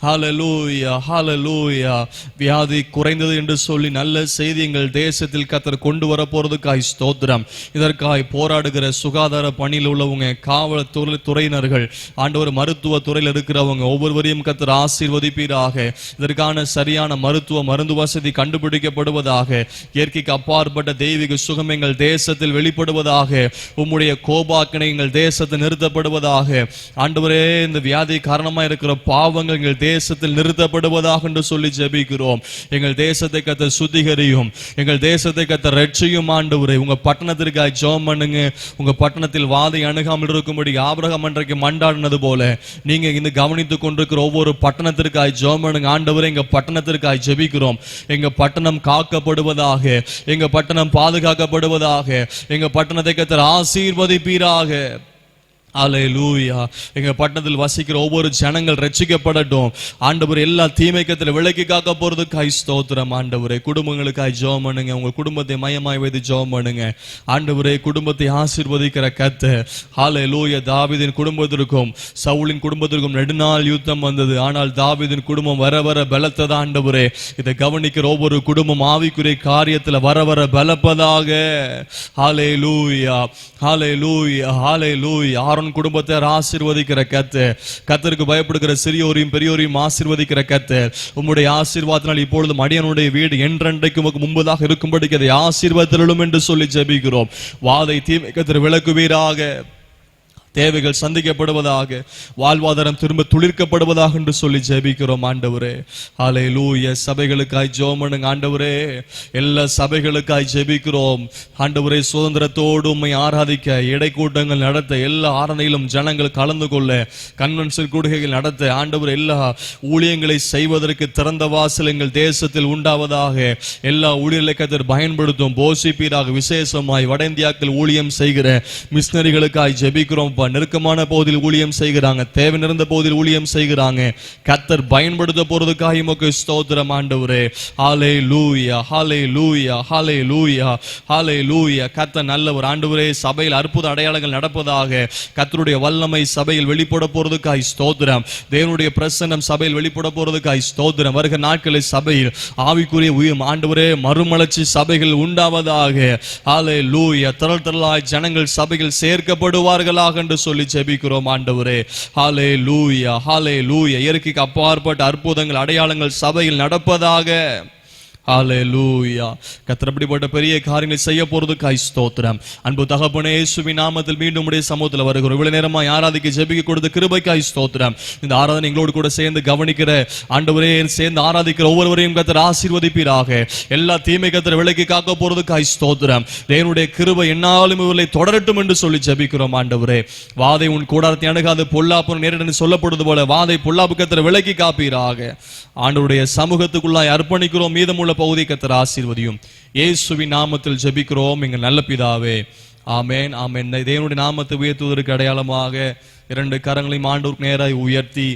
ஹalleluya, ஹalleluya. வியாதி குறைந்தது என்று சொல்லி நல்ல செய்தி எங்கள் தேசத்தில் கர்த்தர் கொண்டு வர போறதுக்காய் ஸ்தோத்திரம். இதற்காய் போராடுகிற சுகாதார பணியில் உள்ளவங்க, காவல் துறையினர்கள், ஆண்டவர் மருத்துவ துறையில் இருக்கிறவங்க ஒவ்வொருவரையும் கர்த்தர் ஆசீர்வதிப்பீராக. இதற்கான சரியான மருந்து வசதி கண்டுபிடிக்கப்படுவதாக. இயற்கைக்கு அப்பாற்பட்ட தெய்வீக சுகம் எங்கள் தேசத்தில் வெளிப்படுவதாக. உம்முடைய கோபாக்கினை எங்கள் தேசத்தில் நிறுத்தப்படுவதாக. ஆண்டவரே, இந்த வியாதி காரணமாக இருக்கிற பாவங்கள் எங்கள் தேசத்தில் நிறுத்தப்படுவதாக என்று சொல்லி ஜெபிக்கிறோம். எங்கள் தேசத்தை கர்த்தர் சுத்திகரியும். எங்கள் தேசத்தை கர்த்தர் ரட்சியும் ஆண்டவரே. உங்க பட்டணத்திற்காக ஜெபம் பண்ணுங்க. உங்க பட்டணத்தில் வாதை அணுகாமல் இருக்கும்படி ஆபிரகாம் அன்றைக்கு மண்டாடினது போல நீங்க இந்த கவனித்துக் கொண்டிருக்கிற ஒவ்வொரு பட்டணத்திற்காக ஜெபம் பண்ணுங்க. ஆண்டவரே, எங்க பட்டணத்திற்காக ஜெபிக்கிறோம். எங்க பட்டணம் காக்கப்படுவதாக. எங்க பட்டணம் பாதுகாக்கப்படுவதாக. எங்க பட்டணத்தை கர்த்தர் ஆசீர்வதிப்பீராக. அல்லேலூயா. எங்க பட்டணத்தில் வசிக்கிற ஒவ்வொரு ஜனங்கள் ரட்சிக்கப்படட்டும் ஆண்டவர். எல்லா தீமைக்கத்தில் விலக்கி காக்க போறதுக்காய் ஸ்தோத்திரம் ஆண்டவரே. குடும்பங்களுக்காய் ஜெபம் பண்ணுங்க. உங்க குடும்பத்தை மையமாய் வைத்து ஜெபம் பண்ணுங்க ஆண்டவரே. குடும்பத்தை ஆசீர்வதிக்கிற கர்த்தர். அல்லேலூயா. தாவீதின் குடும்பத்திற்கும் சவுலின் குடும்பத்திற்கும் நெடுநாள் யுத்தம் வந்தது. ஆனால் தாவீதின் குடும்பம் வர வர பலத்தது ஆண்டவரே. இதை கவனிக்கிற ஒவ்வொரு குடும்பம் ஆவிக்குரிய காரியத்தில் வர வர பலப்பதாக. அல்லேலூயா, அல்லேலூயா, அல்லேலூயா. குடும்பத்தை ஆசீர்வதிக்கிற கர்த்தர். கர்த்தருக்கு பயப்படுகிற சிறியோரையும் பெரியோரையும் ஆசீர்வதிக்கிற கர்த்தர். உம்முடைய ஆசீர்வாதத்தினால் இப்பொழுது அடியானுடைய வீடு என்றென்றைக்கு உமக்கு முன்பதாக இருக்கும்படி அதை ஆசீர்வாதத்திலும் என்று சொல்லி ஜெபிக்கிறோம். வாதை தீமை கர்த்தர் விலக்குவீராக. தேவைகள் சந்திக்கப்படுவதாக. வாழ்வாதாரம் திரும்ப துளிர்க்கப்படுவதாக என்று சொல்லி ஜெபிக்கிறோம் ஆண்டவரே. ஹalleluya. சபைகளுக்காய் ஜெபம் பண்ணுங்க ஆண்டவரே. எல்லா சபைகளுக்காய் ஜெபிக்கிறோம் ஆண்டவரே. சுதந்திரத்தோடு உம்மை ஆராதிக்க எடை கூட்டங்கள் நடத்த, எல்லா ஆராதனையிலும் ஜனங்கள் கலந்து கொள்ள, கன்வென்ஷன் கூடுகைகள் நடத்த ஆண்டவர் எல்லா ஊழியங்களை செய்வதற்கு திறந்த வாசல் எங்கள் தேசத்தில் உண்டாவதாக. எல்லா ஊழியர்களை கர்த்தர் பயன்படுத்தும் போஷிப்பீராக. விசேஷமாய் வட இந்தியாக்கள் ஊழியம் செய்கிற மிஷனரிகளுக்காய் ஜெபிக்கிறோம். நெருக்கமான பகுதியில் ஊழியம் செய்கிறாங்க. தேவை நிறைந்த பகுதியில் ஊழியம் செய்கிறாங்க. கர்த்தர் பயன்படுத்த போறதுக்காக உமக்கு ஸ்தோத்திரம் ஆண்டவரே. ஹalleluya, ஹalleluya, ஹalleluya, ஹalleluya. கர்த்தர் நல்லவர் ஆண்டவரே. சபையில் அற்புத அடையாளங்கள் நடப்பதாக. கர்த்தருடைய வல்லமை சபையில் வெளிப்பட போறதுக்காக ஸ்தோத்திரம். தேவனுடைய பிரசன்னம் சபையில் வெளிப்பட போறதுக்காக ஸ்தோத்திரம். வருகிற நாட்களில் சபையில் ஆவிக்குரிய ஆண்டவரே மறுமலர்ச்சி சபைகள் உண்டாவதாக. ஹalleluya. திரளாய் ஜனங்கள் சபையில் சேர்க்கப்படுவார்களாக என்று சொல்லி ஜெபிக்கிறோம் ஆண்டவரே. ஹalleluya, ஹalleluya. இயற்கைக்கு அப்பாற்பட்ட அற்புதங்கள் அடையாளங்கள் சபையில் நடப்பதாக. ஹல்லேலூயா. கர்த்தர் அப்படிப்பட்ட பெரிய காரியங்களை செய்ய போறதுக்காய் ஸ்தோத்திரம். அன்பு தகப்பனே, இயேசுவின் நாமத்தில் மீண்டும் உடைய சமூகத்தில் வருகிறோம். இவ்வளவு நேரமா ஆராதிக்க ஜெபிக்க கொடுத்த கிருபைக்காய் ஸ்தோத்திரம். இந்த ஆராதனை எங்களோடு கூட சேர்ந்து கவனிக்கிற ஆண்டவரே, சேர்ந்து ஆராதிக்கிற ஒவ்வொருவரையும் கர்த்தர் ஆசீர்வதிப்பீராக. எல்லா தீமை கர்த்தர் விலக்கி காக்க போறதுக்காய் ஸ்தோத்திரம். தேவனுடைய கிருபை என்னாலும் இவர்களை தொடரட்டும் என்று சொல்லி ஜெபிக்கிறோம். ஆண்டவரே, வாதை உன் கூடாரத்தை அணுகாது, பொல்லாப்பு நேரிட சொல்லப்படுவது போல வாதை பொல்லாப்பு கர்த்தர் விலக்கி காப்பீராக. ஆண்டவருடைய சமூகத்துக்குள்ளாய் அர்ப்பணிக்கிறோம். மீதமுள்ள பகுதி கர்த்தர் ஆசீர்வதியும். இயேசுவின் நாமத்தில் ஜெபிக்கிறோம் எங்கள் நல்ல பிதாவே, ஆமென், ஆமென். தேவனுடைய நாமத்தை உயர்த்துவதற்கு அடையாளமாக 2 கரங்களையும் ஆண்டவருக்கு நேராய் உயர்த்தி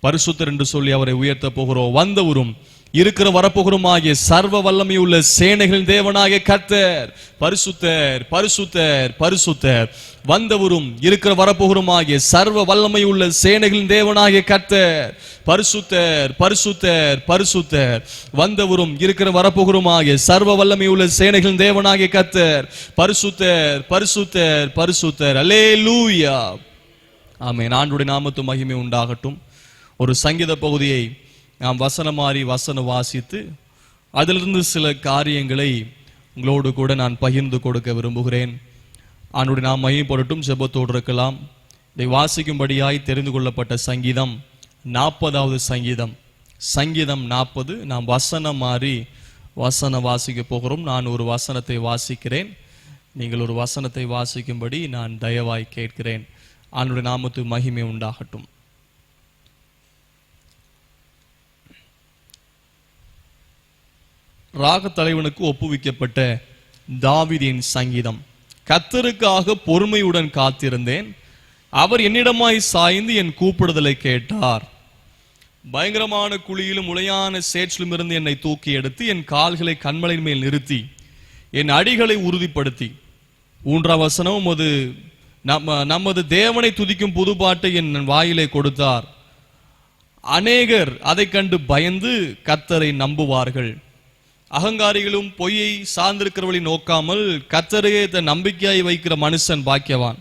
பரிசுத்தர் என்று சொல்லி அவரை உயர்த்த போகிறோம். வந்தவரும் இருக்கிற வரப்போகிறோம் ஆகிய சர்வ வல்லமை உள்ள சேனைகளின் தேவனாகிய கர்த்தர் பரிசுத்தர், பரிசுத்தர், பரிசுத்தர். வந்தவரும் இருக்கிற வரப்போகிறோம் ஆகிய சர்வ வல்லமை உள்ள சேனைகளின் தேவனாகிய கர்த்தர் பரிசுத்தர், பரிசுத்தர், பரிசுத்தர். வந்தவரும் இருக்கிற வரப்போகிறோம் ஆகிய சர்வ வல்லமை உள்ள சேனைகளின் தேவனாகிய கர்த்தர் பரிசுத்தர், பரிசுத்தர், பரிசுத்தர். அல்லேலூயா, ஆமென். ஆண்டவருடைய நாமத்துக்கு மகிமை உண்டாகட்டும். ஒரு சங்கீத பகுதியை நாம் வசனம் மாறி வசனம் வாசித்து அதிலிருந்து சில காரியங்களை உங்களோடு கூட நான் பகிர்ந்து கொடுக்க விரும்புகிறேன். ஆண்டவருடைய நாம் மகிமைப்படட்டும். ஜெபத்தோடு இருக்கலாம். இதை வாசிக்கும்படியாய் தெரிந்து கொள்ளப்பட்ட சங்கீதம் 40வது சங்கீதம், சங்கீதம் 40. நாம் வசனம் மாறி வசனம் வாசிக்க போகிறோம். நான் ஒரு வசனத்தை வாசிக்கிறேன், நீங்கள் ஒரு வசனத்தை வாசிக்கும்படி நான் தயவாய் கேட்கிறேன். ஆண்டவருடைய நாமத்துக்கு மகிமை உண்டாகட்டும். ராக தலைவனுக்கு ஒப்புவிக்கப்பட்ட தாவீதின் சங்கீதம். கர்த்தருக்காக பொறுமையுடன் காத்திருந்தேன், அவர் என்னிடமாய் சாய்ந்து என் கூப்பிடுதலை கேட்டார். பயங்கரமான குழியிலும் உளையான சேற்றிலும் இருந்து என்னை தூக்கி எடுத்து என் கால்களை கண்மலையின் மேல் நிறுத்தி என் அடிகளை உறுதிப்படுத்தி. 3ஆம் வசனம், நமது தேவனை துதிக்கும் புதுப்பாட்டை என் வாயிலை கொடுத்தார். அநேகர் அதை கண்டு பயந்து கர்த்தரை நம்புவார்கள். அகங்காரிகளும் பொய்யை சார்ந்திருக்கிறவர்களை நோக்காமல் கர்த்தரையே தன் நம்பிக்கையாய் வைக்கிற மனுஷன் பாக்கியவான்.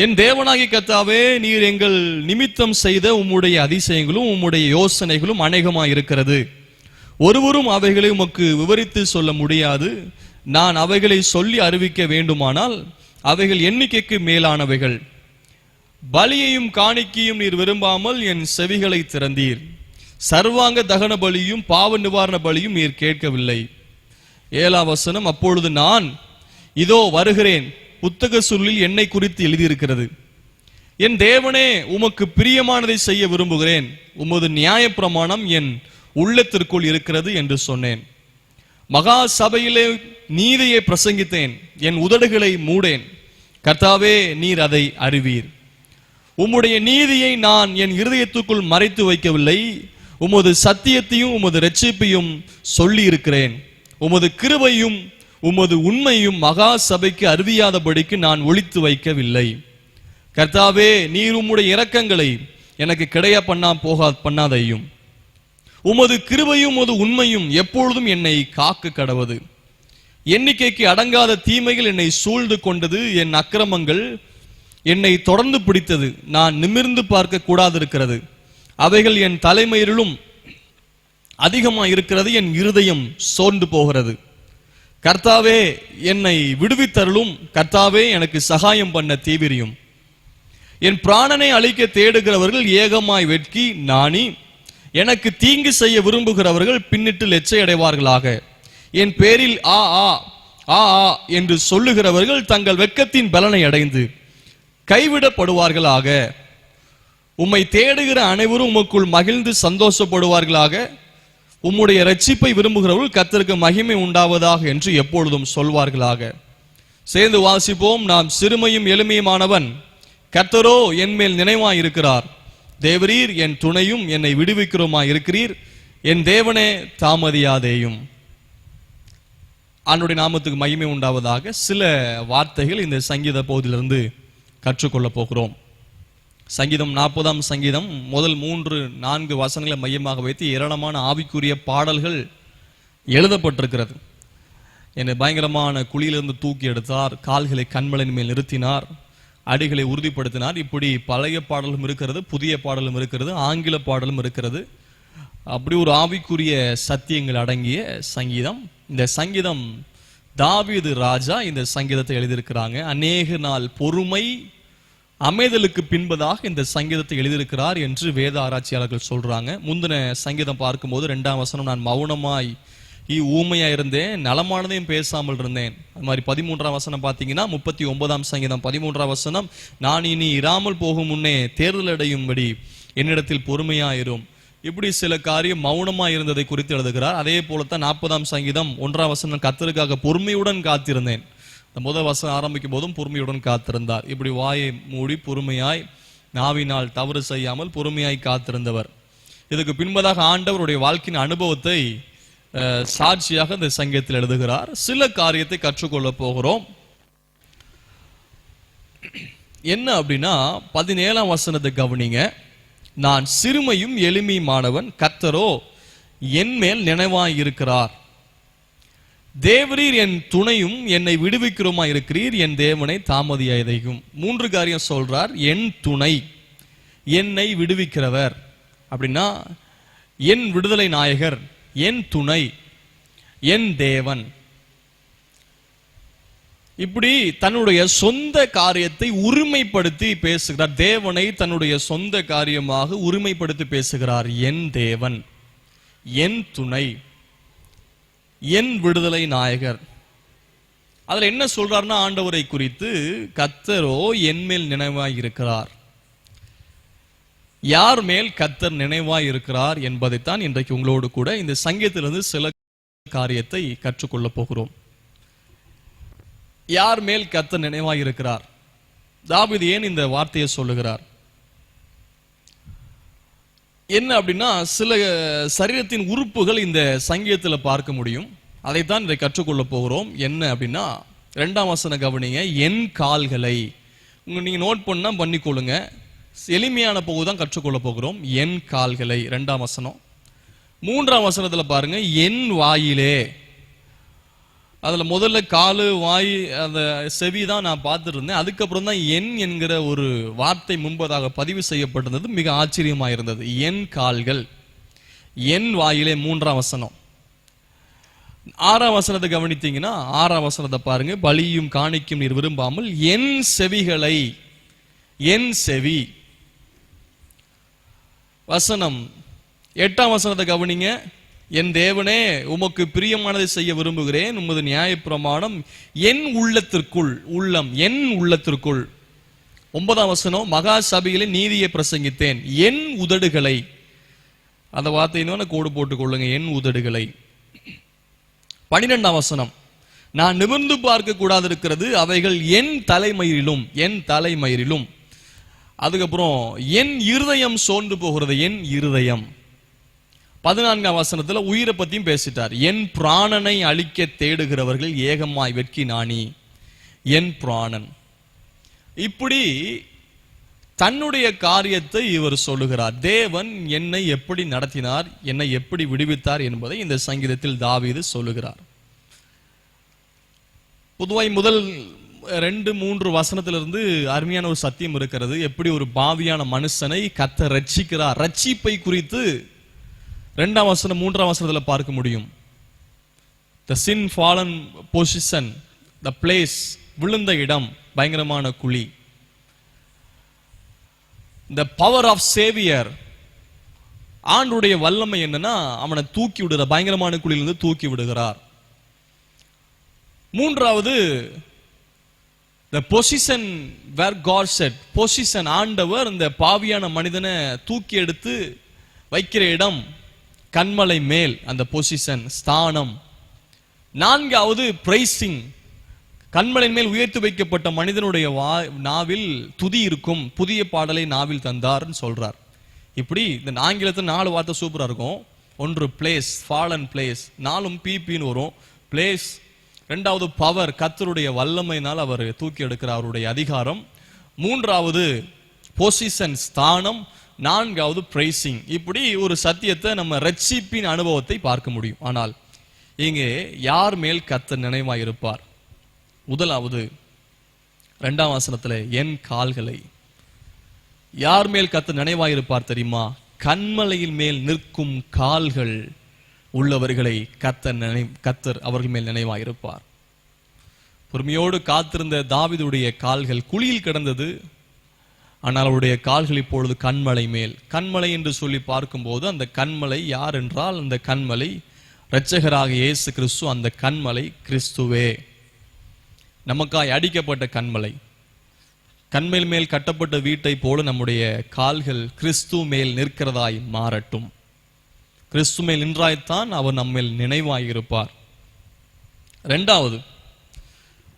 என் தேவனாகிய கர்த்தாவே, நீர் எங்கள் நிமித்தம் செய்த உம்முடைய அதிசயங்களும் உம்முடைய யோசனைகளும் அநேகமாய் இருக்கிறது. ஒருவரும் அவைகளை உமக்கு விவரித்து சொல்ல முடியாது. நான் அவைகளை சொல்லி அறிவிக்க வேண்டுமானால் அவைகள் எண்ணிக்கைக்கு மேலானவைகள். பலியையும் காணிக்கையும் நீர் விரும்பாமல் என் செவிகளை திறந்தீர். சர்வாங்க தகன பலியும் பாவ நிவாரண பலியும் நீர் கேட்கவில்லை. 7ஆம் வசனம், அப்பொழுது நான் இதோ வருகிறேன், புத்தக சொல்லில் என்னை குறித்து எழுதியிருக்கிறது. என் தேவனே, உமக்கு பிரியமானதை செய்ய விரும்புகிறேன், உமது நியாயப்பிரமாணம் என் உள்ளத்திற்குள் இருக்கிறது என்று சொன்னேன். மகா சபையிலே நீதியை பிரசங்கித்தேன், என் உதடுகளை மூடேன். கர்த்தாவே, நீர் அதை அறிவீர். உம்முடைய நீதியை நான் என் இருதயத்துக்குள் மறைத்து வைக்கவில்லை. உமது சத்தியத்தையும் உமது இரட்சிப்பையும் சொல்லி இருக்கிறேன். உமது கிருபையும் உமது உண்மையும் மகா சபைக்கு அறிவியாதபடிக்கு நான் ஒளித்து வைக்கவில்லை. கர்த்தாவே, நீர் உம்முடைய இரக்கங்களை எனக்கு கிடையா பண்ணாதையும். உமது கிருபையும் உமது உண்மையும் எப்பொழுதும் என்னை காக்க கடவது. எண்ணிக்கைக்கு அடங்காத தீமைகள் என்னை சூழ்ந்து கொண்டது. என் அக்கிரமங்கள் என்னை தொடர்ந்து பிடித்தது. நான் நிமிர்ந்து பார்க்க கூடாது இருக்கிறது. அவைகள் என் தலைமயிரிலும் அதிகமாக இருக்கிறது. என் இருதயம் சோர்ந்து போகிறது. கர்த்தாவே, என்னை விடுவித்தருளும். கர்த்தாவே, எனக்கு சகாயம் பண்ண தீவிரியும். என் பிராணனை அழிக்க தேடுகிறவர்கள் ஏகமாய் வெட்கி நாணி எனக்கு தீங்கு செய்ய விரும்புகிறவர்கள் பின்னிட்டு லெச்சை அடைவார்களாக. என் பேரில் ஆ ஆ ஆ ஆ என்று சொல்லுகிறவர்கள் தங்கள் வெட்கத்தின் பலனை அடைந்து கைவிடப்படுவார்களாக. உம்மை தேடுகிற அனைவரும் உமக்குள் மகிழ்ந்து சந்தோஷப்படுவார்களாக. உம்முடைய இரட்சிப்பை விரும்புகிறவர்கள் கர்த்தருக்கு மகிமை உண்டாவதாக என்று எப்பொழுதும் சொல்வார்களாக. சேர்ந்து வாசிப்போம். நாம் சிறுமையும் எளிமையுமானவன், கர்த்தரோ என் மேல் நினைவாய் இருக்கிறார். தேவரீர் என் துணையும் என்னை விடுவிக்கிறோமாய் இருக்கிறீர். என் தேவனே, தாமதியாதேயும். ஆண்டவருடைய நாமத்துக்கு மகிமை உண்டாவதாக. சில வார்த்தைகள் இந்த சங்கீத பகுதியிலிருந்து கற்றுக்கொள்ள போகிறோம். சங்கீதம் 40ஆம் சங்கீதம் முதல் 3-4 வசனங்களை மையமாக வைத்து ஏராளமான ஆவிக்குரிய பாடல்கள் எழுதப்பட்டிருக்கிறது. என்னை பயங்கரமான குழியிலிருந்து தூக்கி எடுத்தார், கால்களை கண்மலையின் மேல் நிறுத்தினார், அடிகளை உறுதிப்படுத்தினார். இப்படி பழைய பாடலும் இருக்கிறது, புதிய பாடலும் இருக்கிறது, ஆங்கில பாடலும் இருக்கிறது. அப்படி ஒரு ஆவிக்குரிய சத்தியங்கள் அடங்கிய சங்கீதம். இந்த சங்கீதம் தாவீது ராஜா இந்த சங்கீதத்தை எழுதியிருக்கிறாங்க. அநேக நாள் பொறுமை அமைதலுக்கு பின்பதாக இந்த சங்கீதத்தை எழுதியிருக்கிறார் என்று வேத ஆராய்ச்சியாளர்கள் சொல்றாங்க. முந்தின சங்கீதம் பார்க்கும்போது 2ஆம் வசனம், நான் மௌனமாய் ஊமையா இருந்தேன், நலமானதையும் பேசாமல் இருந்தேன். அது மாதிரி 13ஆம் வசனம் பார்த்தீங்கன்னா 39ஆம் சங்கீதம் 13ஆம் வசனம், நான் இனி இராமல் போகும் முன்னே தேர்தல் அடையும்படி என்னிடத்தில் பொறுமையாயிரும். இப்படி சில காரியம் மௌனமா இருந்ததை குறித்து எழுதுகிறார். அதே போலத்தான் 40ஆம் சங்கீதம் 1ஆம் வசனம், கர்த்தருக்காக பொறுமையுடன் காத்திருந்தேன். இந்த முதல் வசனம் ஆரம்பிக்கும் போதும் பொறுமையுடன் காத்திருந்தார். இப்படி வாயை மூடி பொறுமையாய் நாவினால் தவறு செய்யாமல் பொறுமையாய் காத்திருந்தவர். இதுக்கு பின்பதாக ஆண்டவருடைய வாழ்க்கையின் அனுபவத்தை சாட்சியாக இந்த சங்கீதத்தில் எழுதுகிறார். சில காரியத்தை கற்றுக்கொள்ள போகிறோம். என்ன அப்படின்னா 17ஆம் வசனத்தை கவனிங்க. நான் சிறுமையும் எளிமையுமானவன், கர்த்தரோ என் மேல் நினைவாய் இருக்கிறார். தேவரீர் என் துணையும் என்னை விடுவிக்கிறோமா இருக்கிறீர், என் தேவனை தாமதியாதையும். 3 காரியம் சொல்றார். என் துணை, என்னை விடுவிக்கிறவர் அப்படின்னா என் விடுதலை நாயகர், என் துணை, என் தேவன். இப்படி தன்னுடைய சொந்த காரியத்தை உரிமைப்படுத்தி பேசுகிறார். தேவனை தன்னுடைய சொந்த காரியமாக உரிமைப்படுத்தி பேசுகிறார். என் தேவன், என் துணை, என் விடுதலை நாயகர். அதுல என்ன சொல்றாருன்னா, ஆண்டவரை குறித்து கர்த்தரோ என் மேல் நினைவாய் இருக்கிறார். யார் மேல் கர்த்தர் நினைவாய் இருக்கிறார் என்பதைத்தான் இன்றைக்கு உங்களோடு கூட இந்த சங்கீதத்திலிருந்து சில காரியத்தை கற்றுக்கொள்ள போகிறோம். யார் மேல் கர்த்தர் நினைவாய் இருக்கிறார்? தாவீது ஏன் இந்த வார்த்தையை சொல்லுகிறார்? என்ன அப்படின்னா, சில சரீரத்தின் உறுப்புகள் இந்த சங்கீதத்தில் பார்க்க முடியும். அதைத்தான் இதை கற்றுக்கொள்ள போகிறோம். என்ன அப்படின்னா, 2ஆம் வசனம் கவனிங்க. என் கால்களை நீங்க நோட் பண்ணா பண்ணிக்கொள்ளுங்க. எளிமையான போகுதான் கற்றுக்கொள்ள போகிறோம். என் கால்களை 2ஆம் வசனம். 3ஆம் வசனத்துல பாருங்க, என் வாயிலே. அதுல முதல்ல காலு வாய் அந்த செவி தான் நான் பார்த்துட்டு இருந்தேன். அதுக்கப்புறம் தான் என் என்கிற ஒரு வார்த்தை முன்பதாக பதிவு செய்யப்பட்டிருந்தது. மிக ஆச்சரியமா இருந்தது. என் கால்கள், என் வாயிலே. 3ஆம் வசனம். 6ஆம் வசனத்தை கவனித்தீங்கன்னா 6ஆம் வசனத்தை பாருங்க. பலியும் காணிக்கும் நீர் விரும்பாமல் என் செவிகளை, என் செவி. வசனம் 8ஆம் வசனத்தை கவனிங்க. என் தேவனே, உமக்கு பிரியமானதை செய்ய விரும்புகிறேன், உமது நியாயப்பிரமாணம் என் உள்ளத்திற்குள், உள்ளம் என் உள்ளத்திற்குள். 9ஆம் வசனம், மகா சபையிலே நீதியை பிரசங்கித்தேன், என் உதடுகளை. அந்த வார்த்தையினோட கோடு போட்டுக் கொள்ளுங்க, என் உதடுகளை. 12ஆம் வசனம், நான் நிமிர்ந்து பார்க்க கூடாது இருக்கிறது, அவைகள் என் தலைமயிரிலும், என் தலைமயிரிலும். அதுக்கப்புறம் என் இருதயம் சோர்ந்து போகிறது, என் இருதயம். 14ஆம் வசனத்துல உயிரை பத்தியும் பேசிட்டார். என் பிராணனை அழிக்க தேடுகிறவர்கள் ஏகமாய் வெட்கி நாணி, என் பிராணன். இப்படி தன்னுடைய காரியத்தை இவர் சொல்லுகிறார். தேவன் என்னை எப்படி நடத்தினார், என்னை எப்படி விடுவித்தார் என்பதை இந்த சங்கீதத்தில் தாவீது சொல்லுகிறார். பொதுவாய் முதல் 2-3 வசனத்திலிருந்து அருமையான ஒரு சத்தியம் இருக்கிறது. எப்படி ஒரு பாவியான மனுஷனை கர்த்தர் ரட்சிக்கிறார். ரட்சிப்பை குறித்து 2ஆம் வசனம் 3ஆம் வசனத்துல பார்க்க முடியும். the sin fallen position, the place, விழுந்த இடம், பயங்கரமான குழி. the power of savior, ஆண்டுடைய வல்லமை என்னன்னா அவனை தூக்கி விடுற, பயங்கரமான குழியிலிருந்து தூக்கி விடுகிறார். 3வது the position where God said, position, ஆண்டவர் இந்த பாவியான மனிதனை தூக்கி எடுத்து வைக்கிற இடம், கண்மலை மேல், அந்த பொசிஷன், ஸ்தானம். 4வது பிரைசிங், கண்மலை மேல் உயர்த்தி வைக்கப்பட்ட மனிதனுடைய நாவில் துதி இருக்கும், புதிய பாடலை நாவில் தந்தார்னு சொல்றார். இப்படி இந்த ஆங்கிலத்தில் 4 வார்த்தை சூப்பரா இருக்கும். ஒன்று பிளேஸ், ஃபாலன் பிளேஸ், 4ம் பிபின்னு வரும். பிளேஸ். 2வது பவர், கர்த்தருடைய வல்லமையினால் அவர் தூக்கி எடுக்கிறார் அவருடைய அதிகாரம். 3வது பொசிஷன், ஸ்தானம். 4வது பிரைசிங். இப்படி ஒரு சத்தியத்தை நம்ம ரட்சிப்பின் அனுபவத்தை பார்க்க முடியும். ஆனால் இங்கே யார் மேல் கர்த்தர் நினைவாய் இருப்பார்? முதலாவது 2ஆம் வசனத்துல என் கால்களை. யார் மேல் கர்த்தர் நினைவாய் இருப்பார் தெரியுமா? கன்மலையின் மேல் நிற்கும் கால்கள் உள்ளவர்களை கர்த்தர் அவர்கள் மேல் நினைவாயிருப்பார். பொறுமையோடு காத்திருந்த தாவீதுடைய கால்கள் குழியில் கிடந்தது. ஆனால் அவருடைய கால்கள் இப்பொழுது கன்மலை மேல். கன்மலை என்று சொல்லி பார்க்கும்போது அந்த கன்மலை யார் என்றால், அந்த கன்மலை இரட்சகராக இயேசு கிறிஸ்து. அந்த கன்மலை கிறிஸ்துவே, நமக்காய் அடிக்கப்பட்ட கன்மலை. கன்மேல் மேல் கட்டப்பட்ட வீட்டை போல நம்முடைய கால்கள் கிறிஸ்து மேல் நிற்கிறதாய் மாறட்டும். கிறிஸ்து மேல் நின்றாய்த்தான் அவர் நம்மேல் நினைவாயிருப்பார். இரண்டாவது,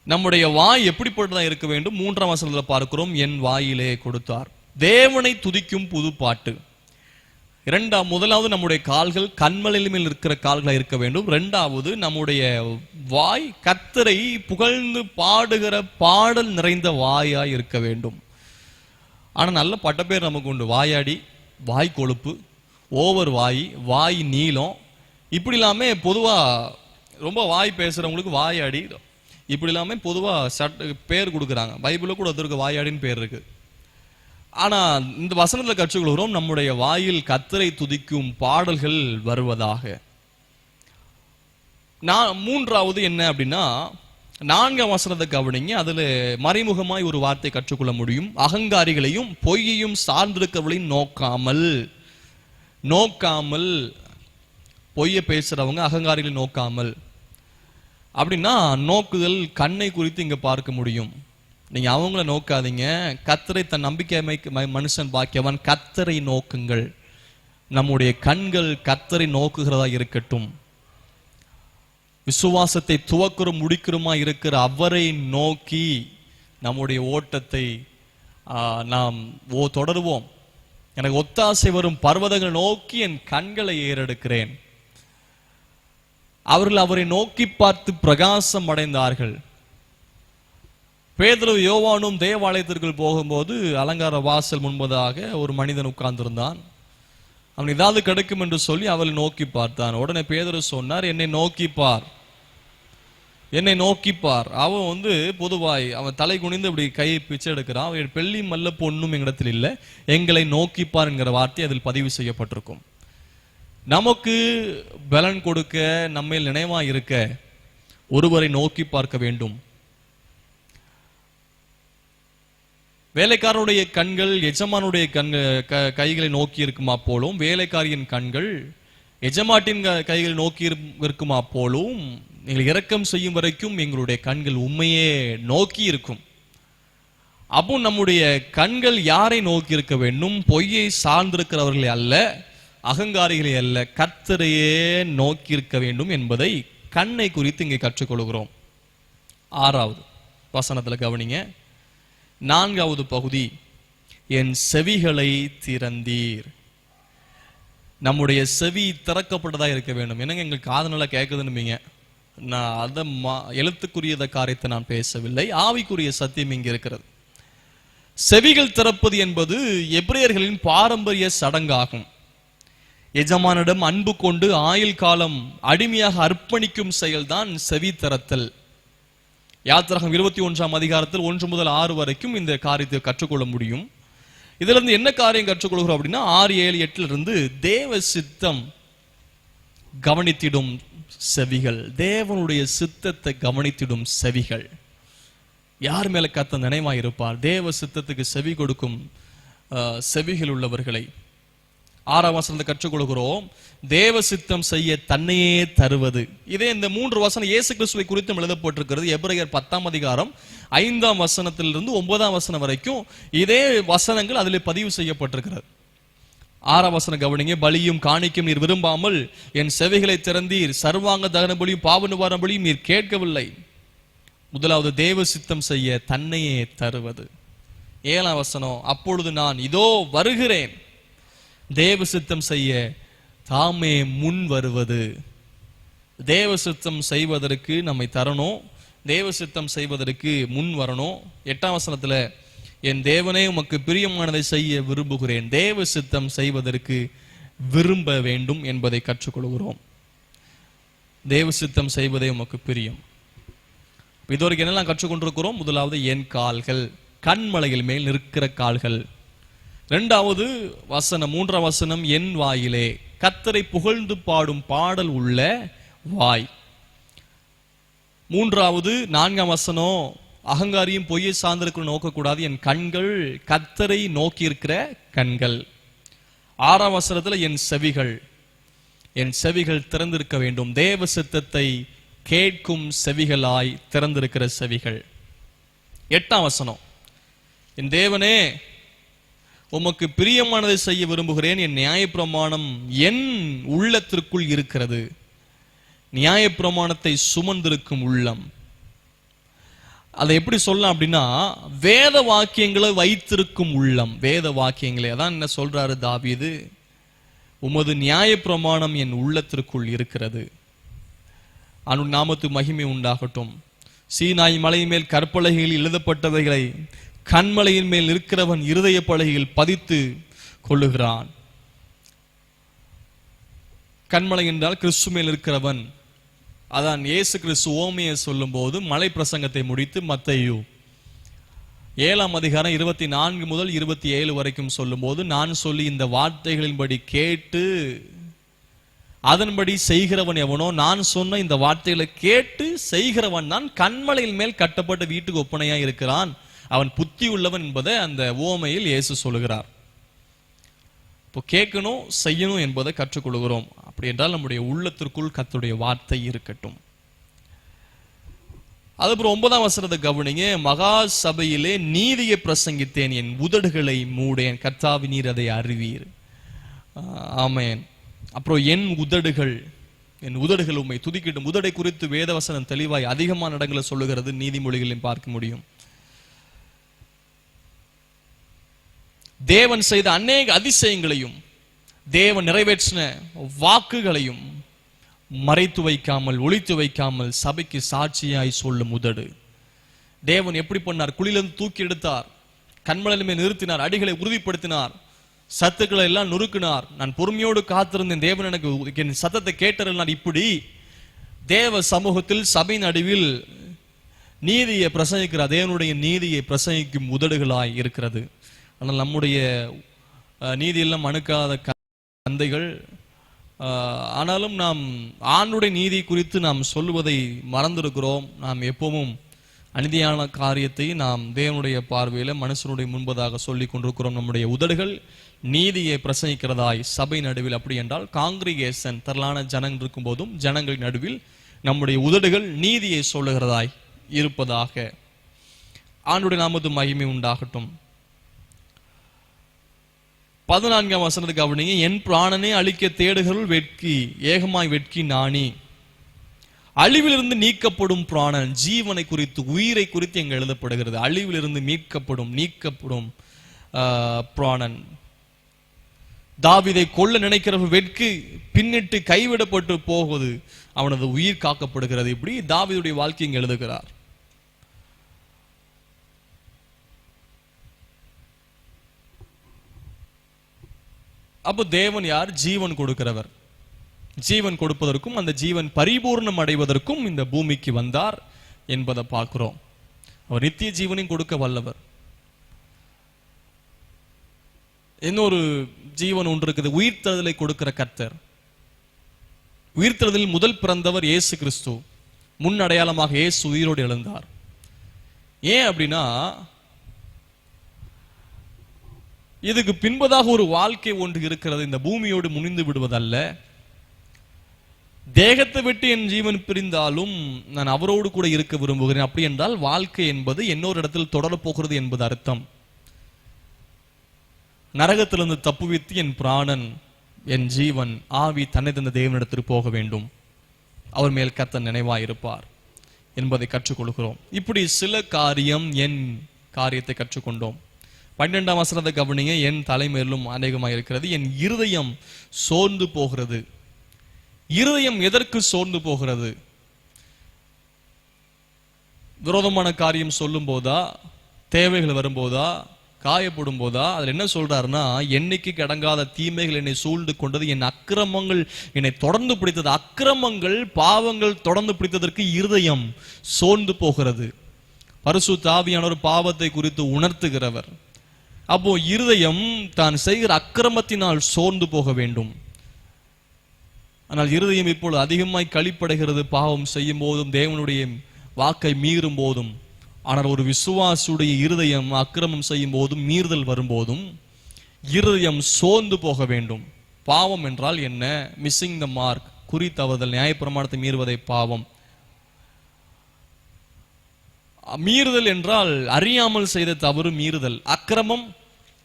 நம்முடைய வாய் எப்படிப்பட்டதா இருக்க வேண்டும்? 3ஆம் வசனத்தில் பார்க்கிறோம், என் வாயிலே கொடுத்தார். தேவனை துதிக்கும் புது பாட்டு. முதலாவது நம்முடைய கால்கள் கன்மலையின் மேல் இருக்கிற கால்களாக இருக்க வேண்டும். இரண்டாவது, நம்முடைய வாய் கர்த்தரை புகழ்ந்து பாடுகிற பாடல் நிறைந்த வாயாய் இருக்க வேண்டும். ஆனா நல்ல பட்டப்பேர் நமக்கு உண்டு. வாயாடி, வாய் கொழுப்பு, ஓவர் வாய் நீளம், இப்படி இல்லாம பொதுவா ரொம்ப வாய் பேசுறவங்களுக்கு வாயாடி, இப்படி இல்லாம பொதுவா பேர் கொடுக்குறாங்க. பைபிளில் கூட ஒருத்தருக்கு வாயாடின்னு பேர் இருக்கு. ஆனா இந்த வசனத்துல கற்றுக்கொள்கிறோம், நம்முடைய வாயில் கர்த்தரை துதிக்கும் பாடல்கள் வருவதாக. மூன்றாவது என்ன அப்படின்னா, 4ஆம் வசனத்தை கவனிங்க. அதுல மறைமுகமாய் ஒரு வார்த்தை கற்றுக்கொள்ள முடியும். அகங்காரிகளையும் பொய்யையும் சார்ந்திருக்கிறவர்களையும் நோக்காமல் பொய்ய பேசுறவங்க அகங்காரிகளை நோக்காமல். அப்படின்னா நோக்குதல் கண்ணை குறித்து இங்க பார்க்க முடியும். நீங்க அவங்கள நோக்காதீங்க. கர்த்தரை தன் நம்பிக்கை மனுஷன் பாக்கியவன். கர்த்தரை நோக்குங்கள். நம்முடைய கண்கள் கர்த்தரை நோக்குகிறதா இருக்கட்டும். விசுவாசத்தை துவக்கிறோம் முடிக்கிறோமா இருக்கிற அவரை நோக்கி நம்முடைய ஓட்டத்தை நாம் தொடருவோம். எனக்கு ஒத்தாசை வரும் பர்வதங்களை நோக்கி என் கண்களை ஏறெடுக்கிறேன். அவர்கள் அவரை நோக்கி பார்த்து பிரகாசம் அடைந்தார்கள். பேதுரு யோவானும் தேவாலயத்திற்குள் போகும்போது அலங்கார வாசல் முன்பதாக ஒரு மனிதன் உட்கார்ந்திருந்தான். அவன் ஏதாவது கிடைக்கும் என்று சொல்லி அவளை நோக்கி பார்த்தான். உடனே பேதுரு சொன்னார், என்னை நோக்கிப்பார். அவன் பொதுவாய் அவன் தலை குனிந்து இப்படி கையை பிச்சை எடுக்கிறான். அவன் பெள்ளி மல்ல பொண்ணும் எங்களிடத்தில் இல்லை, எங்களை நோக்கிப்பார் என்கிற வார்த்தை அதில் பதிவு செய்யப்பட்டிருக்கும். நமக்கு பலன் கொடுக்க, நம்மேல் நினைவா இருக்க ஒருவரை நோக்கி பார்க்க வேண்டும். வேலைக்காரனுடைய கண்கள் எஜமானுடைய கைகளை நோக்கி இருக்குமா போலும், வேலைக்காரியின் கண்கள் எஜமாட்டின் கைகளை நோக்கி இருக்குமா போலும், நீங்கள் இரக்கம் செய்யும் வரைக்கும் எங்களுடைய கண்கள் உண்மையே நோக்கி இருக்கும். அப்போ நம்முடைய கண்கள் யாரை நோக்கி இருக்க வேண்டும்? பொய்யை சார்ந்திருக்கிறவர்களை அல்ல, அகங்காரிகளை அல்ல, கர்த்தரையே நோக்கி இருக்க வேண்டும் என்பதை கண்ணை குறித்து இங்கே கற்றுக்கொள்கிறோம். 6வது வசனத்துல கவனிங்க. 4வது பகுதி, என் செவிகளை திறந்தீர். நம்முடைய செவி திறக்கப்பட்டதா இருக்க வேண்டும். என்னங்க எங்களுக்கு காது நல்லா கேட்குதுன்னு, நான் அதை எழுத்துக்குரிய காரியத்தை நான் பேசவில்லை, ஆவிக்குரிய சத்தியம் இங்கே இருக்கிறது. செவிகள் திறப்பது என்பது எபிரேயர்களின் பாரம்பரிய சடங்காகும். எஜமானிடம் அன்பு கொண்டு ஆயுள் காலம் அடிமையாக அர்ப்பணிக்கும் செயல்தான் செவி திறத்தல். யாத்திராகமம் 21ஆம் அதிகாரத்தில் 1 முதல் 6 வரைக்கும் இந்த காரியத்தை கற்றுக்கொள்ள முடியும். இதுல இருந்து என்ன காரியம் கற்றுக்கொள்கிறோம் அப்படின்னா, 6, 7, 8 இருந்து தேவ சித்தம் கவனித்திடும் செவிகள், தேவனுடைய சித்தத்தை கவனித்திடும் செவிகள். யார் மேல கர்த்தர் நினைவாய் இருப்பார்? தேவ சித்தத்துக்கு செவி கொடுக்கும் செவிகள் உள்ளவர்களை. 6ஆம் வசனத்தை கற்றுக்கொள்கிறோம், தேவ சித்தம் செய்ய தன்னையே தருவது. இதே இந்த 3 வசனம் இயேசு கிறிஸ்துவை குறித்து எழுதப்பட்டிருக்கிறது. எபிரேயர் 10ஆம் அதிகாரம் 5ஆம் வசனத்திலிருந்து 9ஆம் வசனம் வரைக்கும் இதே வசனங்கள் அதிலே பதிவு செய்யப்பட்டிருக்கிறது. 6ஆம் வசனம் கவனிங்க. பலியும் காணிக்கும் நீர் விரும்பாமல் என் செவிகளை திறந்தீர், சர்வாங்க தகன பலியும் பாவ நிவாரண பலியும் நீர் கேட்கவில்லை. முதலாவது தேவ சித்தம் செய்ய தன்னையே தருவது. 7ஆம் வசனம், அப்பொழுது நான் இதோ வருகிறேன். தேவ சித்தம் செய்ய தாமே முன் வருவது. தேவ சித்தம் செய்வதற்கு நம்மை தரணும், தேவ சித்தம் செய்வதற்கு முன் வரணும். 8ஆம் வசனத்துல, என் தேவனே உமக்கு பிரியமானதை செய்ய விரும்புகிறேன். தேவ சித்தம் செய்வதற்கு விரும்ப வேண்டும் என்பதை கற்றுக்கொள்கிறோம். தேவ சித்தம் செய்வதே உமக்கு பிரியம். இதுவரைக்கும் என்னெல்லாம் கற்றுக்கொண்டிருக்கிறோம்? முதலாவது, என் கால்கள் கண்மலையில் மேல் நிற்கிற கால்கள். இரண்டாவது வசனம், 3ஆம் வசனம், என் வாயிலே கர்த்தரை புகழ்ந்து பாடும் பாடல் உள்ள வாய். 3வது 4ஆம் வசனம், அகங்காரியும் பொய்யை சார்ந்திருக்கிற நோக்கக்கூடாது, என் கண்கள் கர்த்தரை நோக்கி இருக்கிற கண்கள். 6ஆம் வசனத்துல என் செவிகள் திறந்திருக்க வேண்டும், தேவ சித்தத்தை கேட்கும் செவிகளாய் திறந்திருக்கிற செவிகள். 8ஆம் வசனம், என் தேவனே உமக்கு பிரியமானதை செய்ய விரும்புகிறேன், என் நியாயப்பிரமாணம் என் உள்ளத்திற்குள் இருக்கிறது. நியாயப்பிரமாணத்தை சுமந்திருக்கும் உள்ளம். அதை எப்படி சொல்லலாம் அப்படின்னா, வேத வாக்கியங்களை வைத்திருக்கும் உள்ளம். வேத வாக்கியங்களை அதான் என்ன சொல்றாரு தாவீது, உமது நியாயப்பிரமாணம் என் உள்ளத்திற்குள் இருக்கிறது. அவனுடைய நாமத்துக்கு மகிமை உண்டாகட்டும். சீனாய் மலை மேல் கற்பலகையில் எழுதப்பட்டவைகளை கண்மலையின் மேல் இருக்கிறவன் இருதய பலகையில் பதித்து கொள்ளுகிறான். கண்மலை என்றால் கிறிஸ்து மேல் இருக்கிறவன். அதான் இயேசு கிறிஸ்து ஓமையை சொல்லும் போது மலை பிரசங்கத்தை முடித்து மத்தேயு 7ஆம் அதிகாரம் 24 முதல் 27 வரைக்கும் சொல்லும் போது, நான் சொல்லி இந்த வார்த்தைகளின்படி கேட்டு அதன்படி செய்கிறவன் எவனோ, நான் சொன்ன இந்த வார்த்தைகளை கேட்டு செய்கிறவன் தான் கண்மலையின் மேல் கட்டப்பட்ட வீட்டுக்கு ஒப்பனையா இருக்கிறான், அவன் புத்தி உள்ளவன் என்பதை அந்த ஓமையில் இயேசு சொல்லுகிறார். இப்போ கேட்கணும் செய்யணும் என்பதை கற்றுக்கொள்கிறோம். அப்படி என்றால் நம்முடைய உள்ளத்திற்குள் கர்த்தருடைய வார்த்தை இருக்கட்டும். அதுக்கப்புறம் 9ஆம் வசனத்தை கவனிங்க, மகா சபையிலே நீதியை பிரசங்கித்தேன், என் உதடுகளை மூடேன், கர்த்தாவே நீர் அதை அறிவீர். ஆமென். அப்புறம் என் உதடுகள் உம்மை துதிக்கட்டும். உதடை குறித்து வேதவசனம் தெளிவாய் அதிகமான இடங்களை சொல்லுகிறது, நீதிமொழிகளையும் பார்க்க முடியும். தேவன் செய்த அநேக அதிசயங்களையும் தேவன் நிறைவேற்றின வாக்குகளையும் மறைத்து வைக்காமல் ஒளித்து வைக்காமல் சபைக்கு சாட்சியாய் சொல்லும் உதடு. தேவன் எப்படி பண்ணார்? குழியிலிருந்து தூக்கி எடுத்தார், கண்மலையின் மேல் நிறுத்தினார், அடிகளை உறுதிப்படுத்தினார், சத்துக்களை எல்லாம் நொறுக்கினார். நான் பொறுமையோடு காத்திருந்தேன், தேவன் எனக்கு என் சத்தத்தை கேட்டறினார். இப்படி தேவ சமூகத்தில் சபை நடுவில் நீதியை பிரசங்கிக்கிறார். தேவனுடைய நீதியை பிரசங்கிக்கும் உதடுகளாய் இருக்கிறது. ஆனால் நம்முடைய நீதியெல்லாம் அணுக்காத கந்தைகள். ஆனாலும் நாம் ஆண்டுடைய நீதி குறித்து நாம் சொல்லுவதை மறந்திருக்கிறோம். நாம் எப்பவும் அநீதியான காரியத்தை நாம் தேவனுடைய பார்வையில மனுஷனுடைய முன்பதாக சொல்லி கொண்டிருக்கிறோம். நம்முடைய உதடுகள் நீதியை பிரசங்கிக்கிறதாய் சபை நடுவில், அப்படி என்றால் காங்கிரிகேஷன் திரளான ஜனங்கள் இருக்கும் போதும் ஜனங்களின் நடுவில் நம்முடைய உதடுகள் நீதியை சொல்லுகிறதாய் இருப்பதாக. ஆண்டுடைய நாமத்து மகிமை உண்டாகட்டும். 14ஆம் வசனத்தை கவனிங்க, என் பிராணனை அழிக்க தேடுகிறவர்கள் வெட்கி ஏகமாய் வெட்கி நாணி. அழிவிலிருந்து நீக்கப்படும் பிராணன், ஜீவனை குறித்து உயிரை குறித்து எங்க எழுதப்படுகிறது. அழிவிலிருந்து நீக்கப்படும் பிராணன். தாவீதை கொல்ல நினைக்கிறவர்கள் வெட்கி பின்னிட்டு கைவிடப்பட்டு போகுது, அவனது உயிர் காக்கப்படுகிறது. இப்படி தாவீதுடைய வாழ்க்கை இங்க எழுதுகிறார். அப்போ தேவன் யார்? ஜீவன் கொடுக்கிறவர். ஜீவன் கொடுப்பதற்கும் அந்த ஜீவன் பரிபூர்ணம் அடைவதற்கும் இந்த பூமிக்கு வந்தார் என்பதை பார்க்கிறோம். அவர் நித்திய ஜீவனையும் கொடுக்க வல்லவர். இன்னொரு ஜீவன் ஒன்று இருக்குது, உயிர்த்தெழுதலை கொடுக்கிற கர்த்தர். உயிர்த்தெழுதலில் முதல் பிறந்தவர் இயேசு கிறிஸ்து. முன் அடையாளமாக இயேசு உயிரோடு எழுந்தார். ஏன் அப்படின்னா, இதுக்கு பின்பதாக ஒரு வாழ்க்கை ஒன்று இருக்கிறது. இந்த பூமியோடு முனிந்து விடுவதல்ல. தேகத்தை விட்டு என் ஜீவன் பிரிந்தாலும் நான் அவரோடு கூட இருக்க விரும்புகிறேன். அப்படி என்றால் வாழ்க்கை என்பது இன்னொரு இடத்தில் தொடரப் போகிறது என்பது அர்த்தம். நரகத்திலிருந்து தப்புவித்து என் பிராணன், என் ஜீவன், ஆவி தன்னை தந்த தேவனிடத்திற்கு போக வேண்டும். அவர் மேல் கர்த்தர் நினைவாயிருப்பார் என்பதை கற்றுக்கொள்கிறோம். இப்படி சில என் காரியத்தை கற்றுக்கொண்டோம். 12ஆம் வசனத்தை கவனிங்க, என் தலைமையிலும் அநேகமாக இருக்கிறது, என் இருதயம் சோர்ந்து போகிறது. இருதயம் எதற்கு சோர்ந்து போகிறது? விரோதமான காரியம் சொல்லும் போதா, தேவைகள் வரும்போதா, காயப்படும் போதா? அதில் என்ன சொல்றாருன்னா, எண்ணிக்கைக்கு அடங்காத தீமைகள் என்னை சூழ்ந்து கொண்டது, என் அக்கிரமங்கள் என்னை தொடர்ந்து பிடித்தது. அக்கிரமங்கள், பாவங்கள் தொடர்ந்து பிடித்ததற்கு இருதயம் சோர்ந்து போகிறது. பரிசுத்த ஆவியானவர் பாவத்தை குறித்து உணர்த்துகிறவர். அப்போ இருதயம் தான் செய்கிற அக்கிரமத்தினால் சோர்ந்து போக வேண்டும். ஆனால் இருதயம் இப்பொழுது அதிகமாய் களிப்படைகிறது பாவம் செய்யும் போதும், தேவனுடைய வாக்கை மீறும் போதும். ஆனால் ஒரு விசுவாசுடைய இருதயம் அக்கிரமம் செய்யும் போதும், மீறுதல் வரும்போதும் இருதயம் சோர்ந்து போக வேண்டும். பாவம் என்றால் என்ன? மிஸ்ஸிங் த மார்க், குறி தவறுதல், நியாயப்பிரமாணத்தை மீறுவதை பாவம். மீறுதல் என்றால் அறியாமல் செய்த தவறு மீறுதல். அக்கிரமம்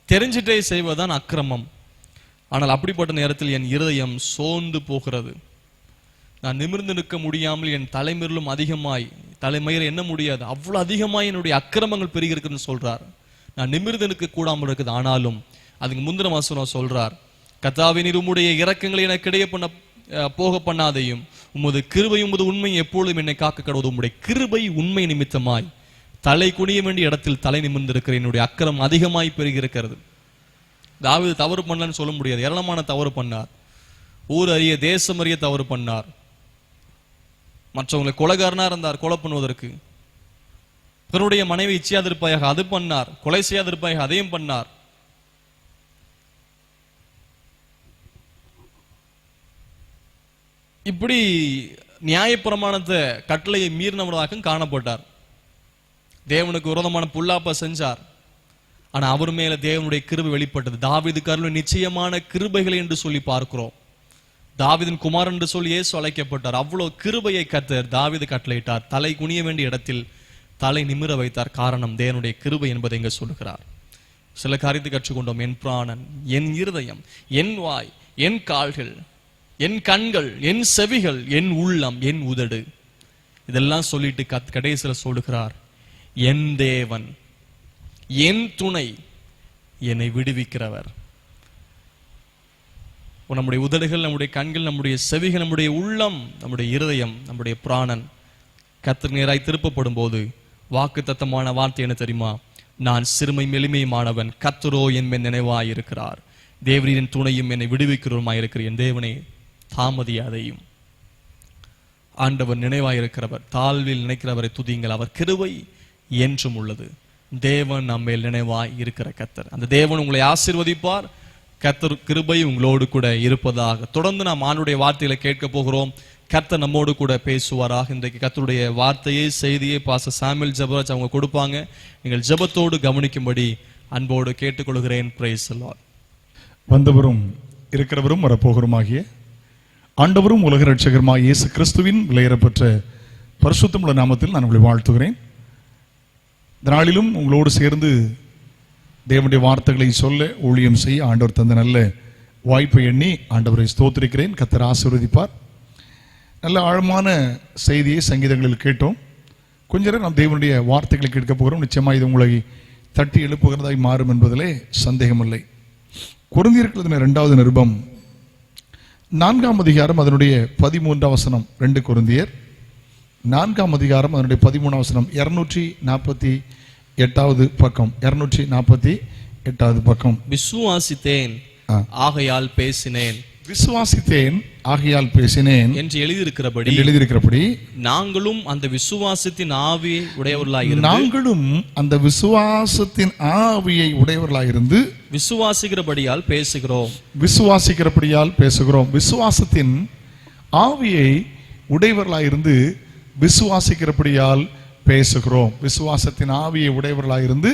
தெரிஞ்சிட்டே செய்வதுதான் அக்கிரமம். ஆனால் அப்படிப்பட்ட நேரத்தில் என் இருதயம் சோர்ந்து போகிறது. நான் நிமிர்ந்து நிற்க முடியாமல் என் தலைமையிலும் அதிகமாய், தலைமையில என்ன முடியாது, அவ்வளவு அதிகமாய் என்னுடைய அக்கிரமங்கள் பெருகி இருக்குன்னு சொல்றார். நான் நிமிர்ந்து நிற்க கூடாமல் இருக்குது. ஆனாலும் அதுக்கு முந்தின வசனம் சொல்றார், கர்த்தாவே நீர் உம்முடைய இரக்கங்களை எனக்கு இடைய பண்ண போக பண்ணாதையும், உமது கிருபை உமது உண்மை எப்பொழுதும் என்னை காக்க கடவுது. உம்முடைய கிருபை உண்மை நிமித்தமாய் தலை குனிய வேண்டிய இடத்தில் தலை நிமிர்ந்திருக்கிறேன். என்னுடைய அக்கிரம் அதிகமாய் பெருகி இருக்கிறது. தாவீது தவறு பண்ணலன்னு சொல்ல முடியாது. ஏராளமான தவறு பண்ணார். ஊர் அறிய தேசம் அறிய தவறு பண்ணார். மற்றவங்களை கொலைகாரனா இருந்தார், கொலை பண்ணுவதற்கு. பிறருடைய மனைவி இச்சையாதிருப்பாயாக அது பண்ணார், கொலை செய்யாதிருப்பாயாக அதையும் பண்ணார். இப்படி நியாயப்பிரமாணத்தை கட்டளையை மீறினவராக காணப்பட்டார். தேவனுக்கு விரோதமான புல்லாப்ப செஞ்சார். ஆனா அவர் மேல தேவனுடைய கிருபை வெளிப்பட்டது. தாவீதுக்கு அருளின நிச்சயமான கிருபைகளை என்று சொல்லி பார்க்கிறோம். தாவீதின் குமாரன் என்று சொல்லி இயேசு அழைக்கப்பட்டார். அவ்வளவு கிருபையை கர்த்தர் தாவீது கட்டளையிட்டார். தலை குனிய வேண்டிய இடத்தில் தலை நிமிர வைத்தார். காரணம் தேவனுடைய கிருபை என்பதை இங்க சொல்லுகிறார். சில காரியத்தை கற்றுக்கொண்டோம். என் பிராணன், என் இருதயம், என் வாய், என் கால்கள், என் கண்கள், என் செவிகள், என் உள்ளம், என் உதடு, இதெல்லாம் சொல்லிட்டு கடைசியில் சொல்லுகிறார், என் தேவன், என் துணை, என்னை விடுவிக்கிறவர். நம்முடைய உதடுகள், நம்முடைய கண்கள், நம்முடைய செவிகள், நம்முடைய உள்ளம், நம்முடைய இருதயம், நம்முடைய பிராணன் கர்த்தர் நேராய் திருப்பப்படும் போது வாக்கு தத்தமான வார்த்தை என்ன தெரியுமா? நான் சிறுமை எளிமையுமானவன், கர்த்தரோ என் மேல் நினைவாய் இருக்கிறார். தேவரின் துணையும் என்னை விடுவிக்கிறவருமாய் இருக்கிற என் தேவனே தாமதியாதையும். ஆண்டவர் நினைவாயிருக்கிறவர், தாழ்வில் நினைக்கிறவரை துதியுங்கள், அவர் கிருபை என்றும் உள்ளது. தேவன் நம்மேல் நினைவாய் இருக்கிற கர்த்தர். அந்த தேவன் உங்களை ஆசீர்வதிப்பார். கர்த்தர் கிருபை உங்களோடு கூட இருப்பதாக. தொடர்ந்து நாம் ஆண்டுடைய வார்த்தையில கேட்க போகிறோம். கர்த்தர் நம்மோடு கூட பேசுவாராக. இன்றைக்கு கர்த்தருடைய வார்த்தையை, செய்தியை பாஸ்டர் சாமுவேல் ஜெபராஜ் அவங்க கொடுப்பாங்க. நீங்கள் ஜெபத்தோடு கவனிக்கும்படி அன்போடு கேட்டுக்கொள்கிறேன். Price the Lord. வந்தவரும் இருக்கிறவரும் வரப்போகிறோமாகிய ஆண்டவரும் உலக ரட்சகருமாய் இயேசு கிறிஸ்துவின் விலையேறப்பெற்ற பரிசுத்தமுள்ள நாமத்தில் நான் உங்களை வாழ்த்துகிறேன். இந்த நாளிலும் உங்களோடு சேர்ந்து தேவனுடைய வார்த்தைகளை சொல்ல ஊழியம் செய்ய ஆண்டவர் தந்த நல்ல வாய்ப்பை எண்ணி ஆண்டவரை ஸ்தோத்திரிக்கிறேன். கர்த்தர் ஆசீர்வதிப்பார். நல்ல ஆழமான செய்தியை சங்கீதங்களில் கேட்டோம். கொஞ்ச நேரம் நாம் தேவனுடைய வார்த்தைகளை கேட்க போகிறோம். நிச்சயமாக இது உங்களை தட்டி எழுப்புகிறதாய் மாறும் என்பதிலே சந்தேகமில்லை. கொரிந்தியருக்கு 2வது நிருபம் 4ஆம் அதிகாரம் அதனுடைய 13ஆம் வசனம். 2 கொரிந்தியர் 4ஆம் அதிகாரம் அதனுடைய 13ஆம் வசனம். 248வது பக்கம். 248வது பக்கம். விசுவாசித்தேன் ஆகையால் பேசினேன், விசுவாசித்தேன் ஆகையால் பேசினேன் என்று எழுதியிருக்கிறபடி நாங்களும் அந்த விசுவாசத்தின் ஆவியை உடையவர்களாயிருந்து விசுவாசிக்கிறபடியால் பேசுகிறோம். விசுவாசத்தின் ஆவியை உடையவர்களாயிருந்து விசுவாசிக்கிறபடியால் பேசுகிறோம். விசுவாசத்தின் ஆவியை உடையவர்களாயிருந்து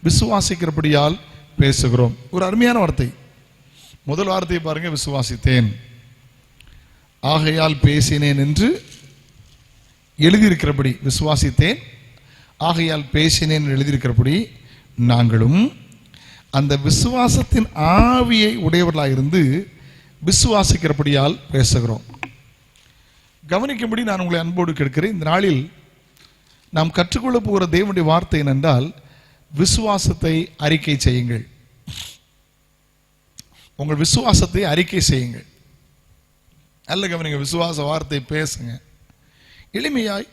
விசுவாசிக்கிறபடியால் பேசுகிறோம். ஒரு அருமையான வார்த்தை. முதல் வார்த்தையை பாருங்க, விசுவாசித்தேன் ஆகையால் பேசினேன் என்று எழுதியிருக்கிறபடி. விசுவாசித்தேன் ஆகையால் பேசினேன் என்று எழுதியிருக்கிறபடி நாங்களும் அந்த விசுவாசத்தின் ஆவியை உடையவர்களாயிருந்து விசுவாசிக்கிறபடியால் பேசுகிறோம். கவனிக்கும்படி நான் உங்களை அன்போடு கேட்கிறேன். இந்த நாளில் நாம் கற்றுக்கொள்ள போகிற தேவனுடைய வார்த்தை என்னென்றால், விசுவாசத்தை அறிக்கை செய்யுங்கள். உங்கள் விசுவாசத்தை அறிக்கை செய்யுங்கள். நல்ல கவனிங்க, விசுவாச வார்த்தை பேசுங்க. எளிமையாய்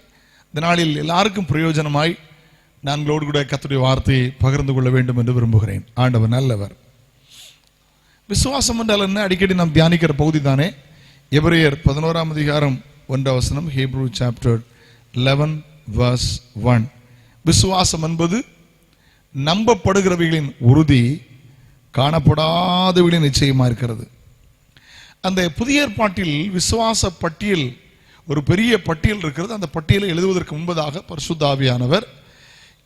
இந்த நாளில் எல்லாருக்கும் பிரயோஜனமாய் நான் உங்களோடு கூட கர்த்தருடைய வார்த்தையை பகிர்ந்து கொள்ள வேண்டும் என்று விரும்புகிறேன். ஆண்டவர் நல்லவர். விசுவாசம் என்றால் என்ன? அடிக்கடி நாம் தியானிக்கிற பகுதி தானே. எபிரேயர் 11ஆம் அதிகாரம் 1ஆம் வசனம். Hebrew chapter 11 verse 1. விசுவாசம் என்பது நம்பப்படுகிறவைகளின் உறுதி காணப்படாதவைகளின் நிச்சயமா இருக்கிறது. அந்த புதிய ஏற்பாட்டில் விசுவாச பட்டியல், ஒரு பெரிய பட்டியல் இருக்கிறது. அந்த பட்டியலை எழுதுவதற்கு முன்பதாக பரிசுத்த ஆவியானவர்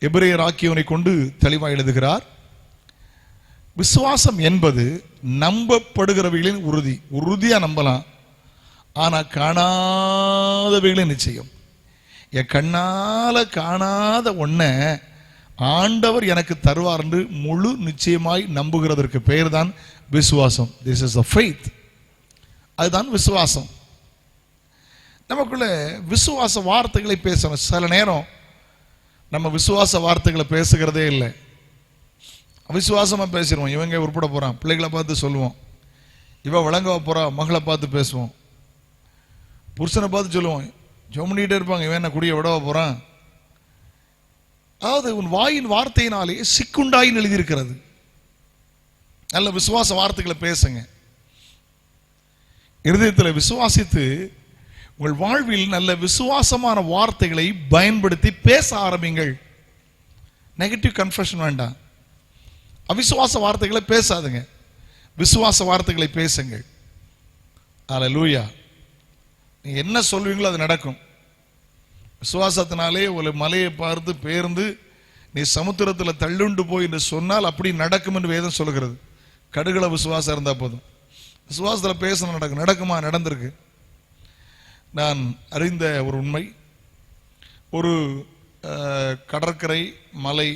எபிரேயர் ஆக்கியவனை கொண்டு தெளிவாக எழுதுகிறார். விசுவாசம் என்பது நம்பப்படுகிறவைகளின் உறுதி. உறுதியா நம்பலாம், ஆனா காணாதவைகளின் நிச்சயம். என் கண்ணால காணாத ஒன்ன ஆண்டவர் எனக்கு தருவார் என்று முழு நிச்சயமாய் நம்புகிறதற்கு பெயர் தான் விசுவாசம். This is a faith. அதுதான் விசுவாசம். நமக்குள்ள விசுவாச வார்த்தைகளை பேசணும். சில நேரம் நம்ம விசுவாச வார்த்தைகளை பேசுகிறதே இல்லை, அவிசுவாசமா பேசிடுவோம். இவங்க உருப்பட போறான், பிள்ளைகளை பார்த்து சொல்லுவோம். இவ விளங்க போறா, மகளை பார்த்து பேசுவோம். புருஷனை பார்த்து சொல்லுவோம், ஜோமனிட்டே இருப்பாங்க, இவன் என்ன குடிய விடவா போறான். அதாவது உன் வாயின் வார்த்தையினாலே சிக்குண்டாயின்னு எழுதியிருக்கிறது. நல்ல விசுவாச வார்த்தைகளை பேசுங்க. இருதயத்தில் விசுவாசித்து உங்கள் வாழ்வில் நல்ல விசுவாசமான வார்த்தைகளை பயன்படுத்தி பேச ஆரம்பிங்கள். நெகட்டிவ் கன்ஃபெஷன் வேண்டாம். அவிசுவாச வார்த்தைகளை பேசாதுங்க, விசுவாச வார்த்தைகளை பேசுங்கள். அல்லேலூயா. நீ என்ன சொல்வீங்களோ அது நடக்கும். விசுவாசத்தினாலே ஒரு மலையை பார்த்து பெயர்ந்து நீ சமுத்திரத்தில் தள்ளுண்டு போய் என்று சொன்னால் அப்படி நடக்கும் என்று வேதம் சொல்கிறது. கடுகள விசுவாசம் இருந்தா போதும். விசுவாசத்தில் பேசணும், நடக்கும். நடக்குமா? நடந்திருக்கு. நான் அறிந்த ஒரு உண்மை, ஒரு கடற்கரை மலை,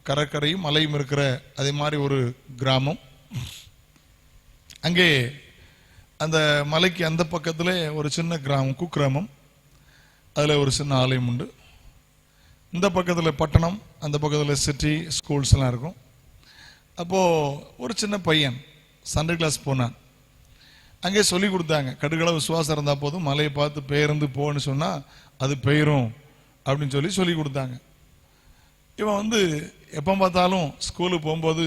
கடற்கரையும் மலையும் இருக்கிற அதே மாதிரி ஒரு கிராமம். அங்கே அந்த மலைக்கு அந்த பக்கத்தில் ஒரு சின்ன கிராமம், குக்கிராமம். அதில் ஒரு சின்ன ஆலயம் உண்டு. இந்த பக்கத்தில் பட்டணம், அந்த பக்கத்தில் சிட்டி, ஸ்கூல்ஸ்லாம் இருக்கும். அப்போது ஒரு சின்ன பையன் சண்டே கிளாஸ் போனான். அங்கே சொல்லி கொடுத்தாங்க, கடுகள விசுவாசம் இருந்தால் போதும், மலையை பார்த்து பெயர்ந்து போன்னு சொன்னால் அது பெயரும் அப்படின்னு சொல்லி கொடுத்தாங்க. இவன் எப்போ பார்த்தாலும் ஸ்கூலுக்கு போகும்போது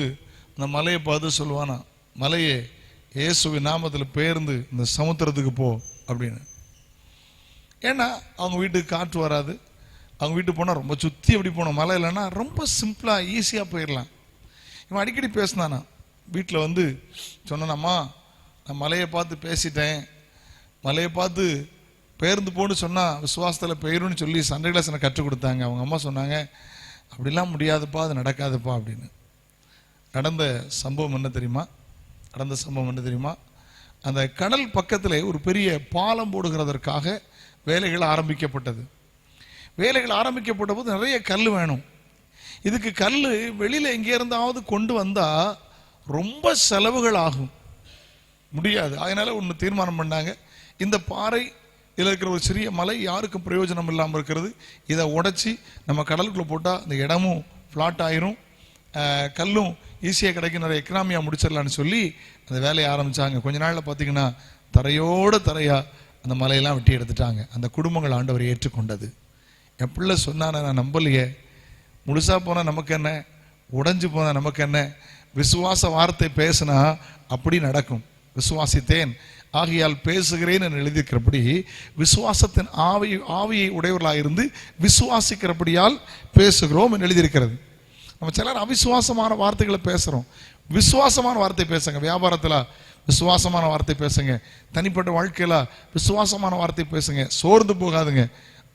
அந்த மலையை பார்த்து சொல்லுவானா, மலையே இயேசுவின் நாமத்தில் பெயர்ந்து இந்த சமுத்திரத்துக்கு போ அப்படின்னு. ஏன்னா அவங்க வீட்டுக்கு காற்று வராது. அவங்க வீட்டுக்கு போனால் ரொம்ப சுற்றி அப்படி போனோம். மலை இல்லைன்னா ரொம்ப சிம்பிளாக ஈஸியாக போயிடலாம். இவன் அடிக்கடி பேசினானா, வீட்டில் சொன்னானம்மா, நான் மலையை பார்த்து பேசிட்டேன், மலையை பார்த்து பெயர்ந்து போன்னு சொன்னால் விசுவாசத்தில் பெயருன்னு சொல்லி சண்டே கிளாஸ் எனக்கு கற்றுக் கொடுத்தாங்க. அவங்க அம்மா சொன்னாங்க, அப்படிலாம் முடியாதுப்பா, அது நடக்காதுப்பா அப்படின்னு. நடந்த சம்பவம் என்ன தெரியுமா? அந்த கடல் பக்கத்தில் ஒரு பெரிய பாலம் போடுகிறதற்காக வேலைகள் ஆரம்பிக்கப்பட்டது. வேலைகள் ஆரம்பிக்கப்பட்ட போது நிறைய கல் வேணும். இதுக்கு கல் வெளியில் எங்கே இருந்தாவது கொண்டு வந்தால் ரொம்ப செலவுகள் ஆகும், முடியாது. அதனால ஒன்று தீர்மானம் பண்ணாங்க, இந்த பாறை இதில் இருக்கிற ஒரு சிறிய மலை யாருக்கும் பிரயோஜனம் இல்லாமல் இருக்கிறது, இதை உடைச்சி நம்ம கடலுக்குள்ளே போட்டால் அந்த இடமும் ஃப்ளாட் ஆயிரும், கல்லும் ஈஸியாக கிடைக்கும், நிறைய எக்கனாமியாக முடிச்சிடலான்னு சொல்லி அந்த வேலையை ஆரம்பித்தாங்க. கொஞ்ச நாளில் பார்த்தீங்கன்னா தரையோடு தரையாக அந்த மலையெல்லாம் வெட்டி எடுத்துட்டாங்க. அந்த குடும்பங்கள் ஆண்டவர் ஏற்றுக்கொண்டது. என் பிள்ளை சொன்னானே, நான் நம்பலையே, முழுசாக போனால் நமக்கு என்ன, உடைஞ்சு போனால் நமக்கு என்ன, விசுவாச வார்த்தை பேசினா அப்படி நடக்கும். விசுவாசித்தேன் ஆகையால் பேசுகிறேன் என்று எழுதியிருக்கிறபடி விசுவாசத்தின் ஆவியை உடையவர்களாக இருந்து விசுவாசிக்கிறபடியால் பேசுகிறோம் என்று எழுதியிருக்கிறது. நம்ம சிலர் அவிசுவாசமான வார்த்தைகளை பேசுகிறோம். விசுவாசமான வார்த்தை பேசுங்க. வியாபாரத்தில் விசுவாசமான வார்த்தை பேசுங்க. தனிப்பட்ட வாழ்க்கையில் விசுவாசமான வார்த்தை பேசுங்க. சோர்ந்து போகாதுங்க.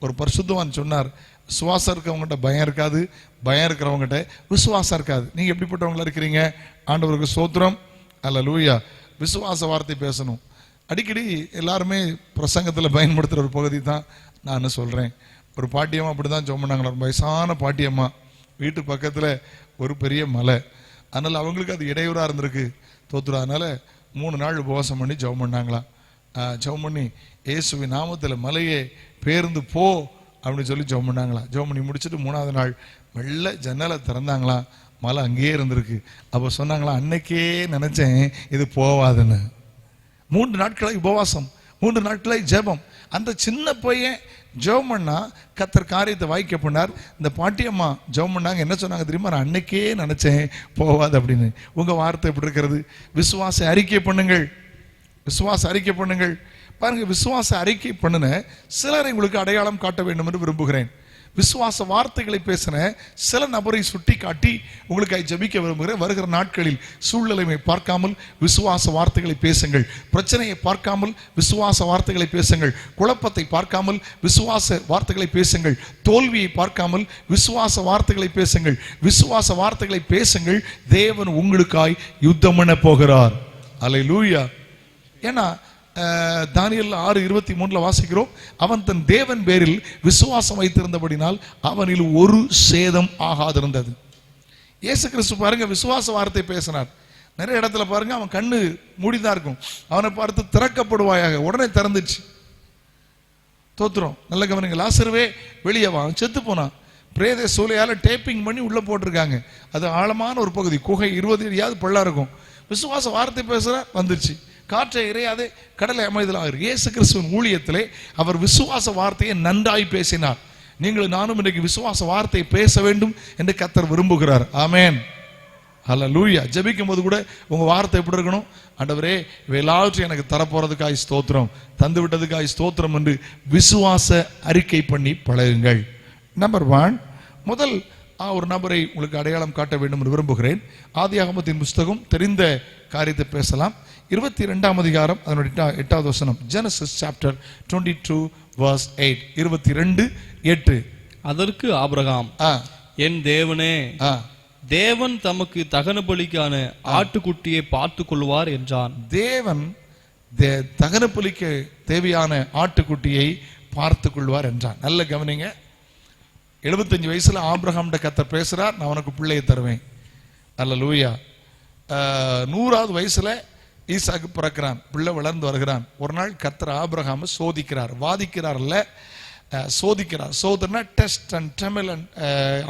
ஒரு பரிசுத்தவான் சொன்னார், விசுவாசம் இருக்கிறவங்ககிட்ட பயம் இருக்காது, பயம் இருக்கிறவங்ககிட்ட விசுவாசம் இருக்காது. நீங்கள் எப்படிப்பட்டவங்களா இருக்கிறீங்க? ஆண்டவருக்கு ஸ்தோத்திரம், அல்லேலூயா. விசுவாச வார்த்தை பேசணும். அடிக்கடி எல்லாருமே பிரசங்கத்தில் பயன்படுத்துகிற ஒரு பகுதி தான் நான் சொல்கிறேன். ஒரு பாட்டியம்மா அப்படி தான் ஜெபம் பண்ணாங்களா, ஒரு வயசான பாட்டியம்மா. வீட்டு பக்கத்தில் ஒரு பெரிய மலை, அதனால் அவங்களுக்கு அது இடையூறாக இருந்திருக்கு தோத்துறா. அதனால் 3 நாள் உபவாசம் பண்ணி ஜெபம் பண்ணாங்களாம். ஜெபம் பண்ணி இயேசுவின் நாமத்தில் மலையே பேர்ந்து போ அப்படின்னு சொல்லி ஜெபம் பண்ணாங்களாம். ஜெபம் பண்ணி முடிச்சுட்டு 3ஆவது நாள் மெல்ல ஜன்னலை திறந்தாங்களாம், மலை அங்கேயே இருந்திருக்கு. அப்போ சொன்னாங்களாம், அன்னைக்கே நினச்சேன் இது போவாதுன்னு. 3 நாட்களாய் உபவாசம், 3 நாட்களாய் ஜெபம். அந்த சின்ன பையன் ஜெபம் பண்ணா கர்த்தர் காரியத்தை வாய்க்க பண்ணார். இந்த பாட்டியம்மா ஜெபம் பண்ணாங்க, என்ன சொன்னாங்க தெரியுமா? நான் அன்னைக்கே நினைச்சேன் போவாது அப்படின்னு. உங்க வார்த்தை எப்படி இருக்கிறது? விசுவாச அறிக்கை பண்ணுங்கள், விசுவாச அறிக்கை பண்ணுங்கள். பாருங்க, விசுவாச அறிக்கை பண்ணின சிலரை உங்களுக்கு அடையாளம் காட்ட வேண்டும் என்று விரும்புகிறேன். விசுவாச வார்த்தைகளை பேசின சில நபரை சுட்டி காட்டி உங்களுக்காக ஜெபிக்க விரும்புகிறேன். வருகிற நாட்களில் சூழ்நிலையை பார்க்காமல் விசுவாச வார்த்தைகளை பேசுங்கள். பிரச்சனையை பார்க்காமல் விசுவாச வார்த்தைகளை பேசுங்கள். குழப்பத்தை பார்க்காமல் விசுவாச வார்த்தைகளை பேசுங்கள். தோல்வியை பார்க்காமல் விசுவாச வார்த்தைகளை பேசுங்கள். விசுவாச வார்த்தைகளை பேசுங்கள். தேவன் உங்களுக்காய் யுத்தம் பண்ண போகிறார். அல்லேலூயா. ஏன்னா தானியேல் 6:23 வாசிக்கிறோம், அவன் தன் தேவன் பேரில் விசுவாசம் வைத்திருந்தபடினால் அவனில் ஒரு சேதம் ஆகாதிருந்தது. இயேசு கிறிஸ்து பாருங்க விசுவாச வார்த்தை பேசினார். நிறைய இடத்துல பாருங்க அவன் கண்ணு மூடிதான் இருக்கும், அவனை பார்த்து திறக்கப்படுவாயாக, உடனே திறந்துச்சு. தோத்துறோம். நல்ல கவனிங்க. லாசருவே வெளியே வா, செத்து போனான். பிரேத சூளையால டேப்பிங் பண்ணி உள்ள போட்டிருக்காங்க. அது ஆழமான ஒரு பகுதி, குகை 20 அடியாவது பள்ளா இருக்கும். விசுவாச வார்த்தை பேசுற வந்துருச்சு. காற்றை இறையாதே கடலை அமைதலாக. இயேசு கிறிஸ்துவின் ஊழியத்திலே அவர் விசுவாச வார்த்தையை நன்றாய் பேசினார். நீங்களும் நானும் இன்றைக்கு விசுவாச வார்த்தையை பேச வேண்டும் என்று கர்த்தர் விரும்புகிறார். ஆமென். ஹல்லேலூயா. ஜெபிக்கும் போது கூட உங்க வார்த்தை எப்படி இருக்கணும்? ஆண்டவரே இவை எல்லாவற்றையும் எனக்கு தரப்போறதுக்காய் ஸ்தோத்திரம், தந்து விட்டதுக்காய் ஸ்தோத்திரம் என்று விசுவாச அறிக்கை பண்ணி பழகுங்கள். நம்பர் 1, முதல் ஒரு நபரை உங்களுக்கு அடையாளம் காட்ட வேண்டும் என்று விரும்புகிறேன். ஆதியாகமத்தின் புஸ்தகம், தெரிந்த காரியத்தை பேசலாம். 22ஆம் அதிகாரம் அதனுடைய 8வது வசனம். Genesis chapter 22 verse 8. 22:8. அதற்கு ஆபிரகாம், என் தேவனே, தேவன் தமக்கு தகன பலிக்கான ஆட்டுக்குட்டியை பார்த்துக் கொள்வார் என்றான். தேவன் தகன பலிக்கு தேவையான ஆட்டுக்குட்டியை பார்த்துக் கொள்வார் என்றான். நல்ல கவனிங்க. 75 வயசுல ஆபிரகாம்கிட்ட கர்த்தர் பேசுறார், நான் உனக்கு பிள்ளையை தருவேன். அல்லேலூயா. 100வது வயசுல ஈசாக்கு பிறக்கிறான், பிள்ளை வளர்ந்து வருகிறான். ஒரு நாள் கர்த்தர் ஆபிரகாமை சோதிக்கிறார். வாதிக்கிறார் இல்ல, சோதிக்கிறார். சோதனை டெஸ்ட் அண்ட் ட்ரையல்.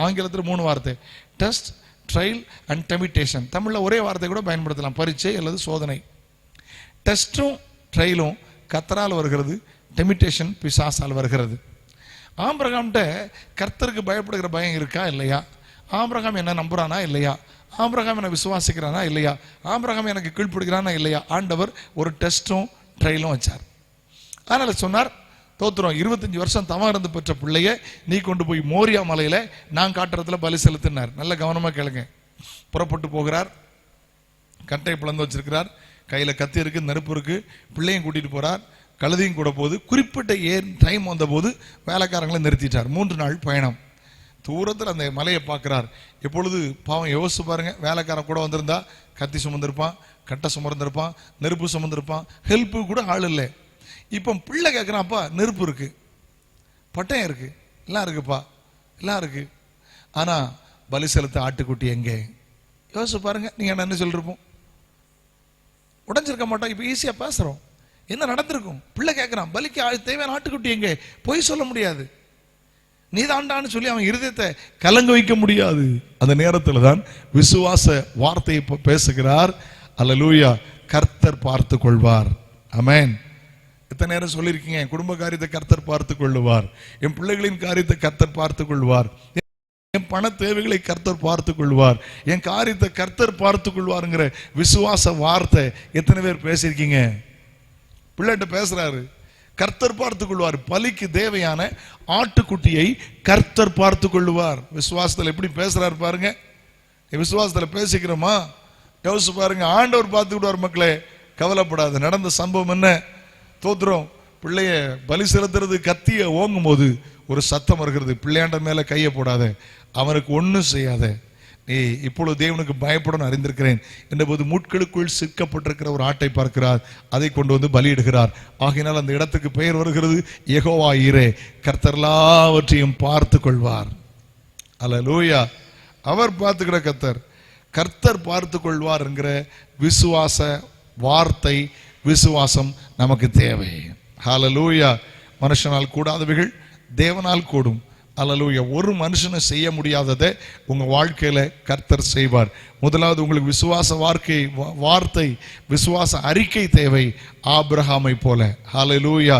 ஆங்கிலத்தில் 3 வார்த்தை, டெஸ்ட், ட்ரையல் அண்ட் டெமிட்டேஷன். தமிழ்ல ஒரே வார்த்தை கூட பயன்படுத்தலாம், பரீட்சை அல்லது சோதனை. டெஸ்டும் ட்ரையலும் கர்த்தரால் வருகிறது, டெமிட்டேஷன் பிசாசால் வருகிறது. ஆபிரகாம்கிட்ட கர்த்தருக்கு பயப்படுகிற பயம் இருக்கா இல்லையா? ஆபிரகாம் என்ன நம்புறானா இல்லையா? ஆபிரகாம் என்ன விசுவாசிக்கிறானா இல்லையா? ஆபிரகாம் எனக்கு கீழ்ப்படுகிறானா இல்லையா? ஆண்டவர் ஒரு டெஸ்டும் ட்ரையலும் வச்சார். அதனால சொன்னார், தோத்துறோம், 25 வருஷம் தவம் இருந்து பெற்ற பிள்ளைய நீ கொண்டு போய் மோரியா மலையில நான் காட்டுறதுல பலி செலுத்தினார். நல்ல கவனமா கேளுங்க. புறப்பட்டு போகிறார், கட்டையை பிளந்து வச்சிருக்கிறார், கையில கத்தி இருக்கு, நெருப்பு இருக்கு, பிள்ளையும் கூட்டிட்டு போறார், கழுதையும் கூட போது. குறிப்பிட்ட டைம் வந்த போது வேலைக்காரங்களை நிறுத்திட்டார். 3 நாள் பயணம். தூரத்தில் அந்த மலையை பார்க்கிறார். எப்பொழுது பாவம் யோசிச்சு பாருங்க, வேலைக்காரன் கூட வந்திருந்தா கத்தி சுமந்திருப்பான், கட்டை சுமந்திருப்பான், நெருப்பு சுமந்திருப்பான், ஹெல்ப்பு கூட ஆள் இல்லை. இப்போ பிள்ளை கேட்குறான், அப்பா நெருப்பு இருக்கு, பட்டயம் இருக்கு, எல்லாம் இருக்குப்பா, எல்லாம் இருக்கு, ஆனா பலி செலுத்த ஆட்டுக்குட்டி எங்கே? யோசிச்சு பாருங்க. நீங்க என்ன சொல்லிருப்போம்? உடஞ்சிருக்க மாட்டோம். இப்போ ஈஸியா பேசுறோம். என்ன நடந்திருக்கும்? பிள்ளை கேட்கிறான், பலிக்கு தேவையான ஆட்டுக்குட்டி எங்கே? பொய் சொல்ல முடியாது, நீதாண்டான்னு சொல்லி அவன் இருதயத்தை கலங்க வைக்க முடியாது. அந்த நேரத்தில் தான் விசுவாச வார்த்தையை பேசுகிறார். அல்லேலூயா. கர்த்தர் பார்த்து கொள்வார். ஆமென். எத்தனை நேரம் சொல்லியிருக்கீங்க, என் குடும்ப காரியத்தை கர்த்தர் பார்த்து கொள்ளுவார், என் பிள்ளைகளின் காரியத்தை கர்த்தர் பார்த்து கொள்வார், என் பண தேவைகளை கர்த்தர் பார்த்து கொள்வார், என் காரியத்தை கர்த்தர் பார்த்து கொள்வாருங்கிற விசுவாச வார்த்தை எத்தனை பேர் பேசியிருக்கீங்க? பிள்ளைகிட்ட பேசுறாரு, கர்த்தர் பார்த்து கொள்வார். பலிக்கு தேவையான ஆட்டுக்குட்டியை கர்த்தர் பார்த்து கொள்ளுவார். விசுவாசத்தில் எப்படி பேசுறாரு பாருங்க. விசுவாசத்தில் பேசிக்கிறோமா? யோசிச்சு பாருங்க. ஆண்டவர் பார்த்து விடுவார். மக்களே கவலைப்படாது. நடந்த சம்பவம் என்ன? தோத்துறோம். பிள்ளைய பலி செலுத்துறது கத்திய ஓங்கும் போது ஒரு சத்தம் வருகிறது, பிள்ளையாண்ட மேல கையை போடாத, அவனுக்கு ஒன்னும் செய்யாத, நீ இப்பொழுது தேவனுக்கு பயப்படணும் அறிந்திருக்கிறேன் என்றபோது முட்களுக்குள் சிக்கப்பட்டிருக்கிற ஒரு ஆட்டை பார்க்கிறார், அதை கொண்டு வந்து பலியிடுகிறார். ஆகையினால் அந்த இடத்துக்கு பெயர் வருகிறது யெகோவா ஈரே, கர்த்தர் எல்லாவற்றையும் பார்த்து கொள்வார். அல்லேலூயா. அவர் பார்த்துக்கிற கர்த்தர் பார்த்து கொள்வார் என்கிற விசுவாச வார்த்தை, விசுவாசம் நமக்கு தேவை. ஹல்லேலூயா. மனுஷனால் கூடாதவைகள் தேவனால் கூடும். அல்லேலூயா. ஒரு மனுஷனை செய்ய முடியாததை உங்க வாழ்க்கையில கர்த்தர் செய்வார். முதலாவது உங்களுக்கு விசுவாச வார்த்தை, விசுவாச அறிக்கை தேவை. ஆபிரகாமை போல. ஹல்லேலூயா.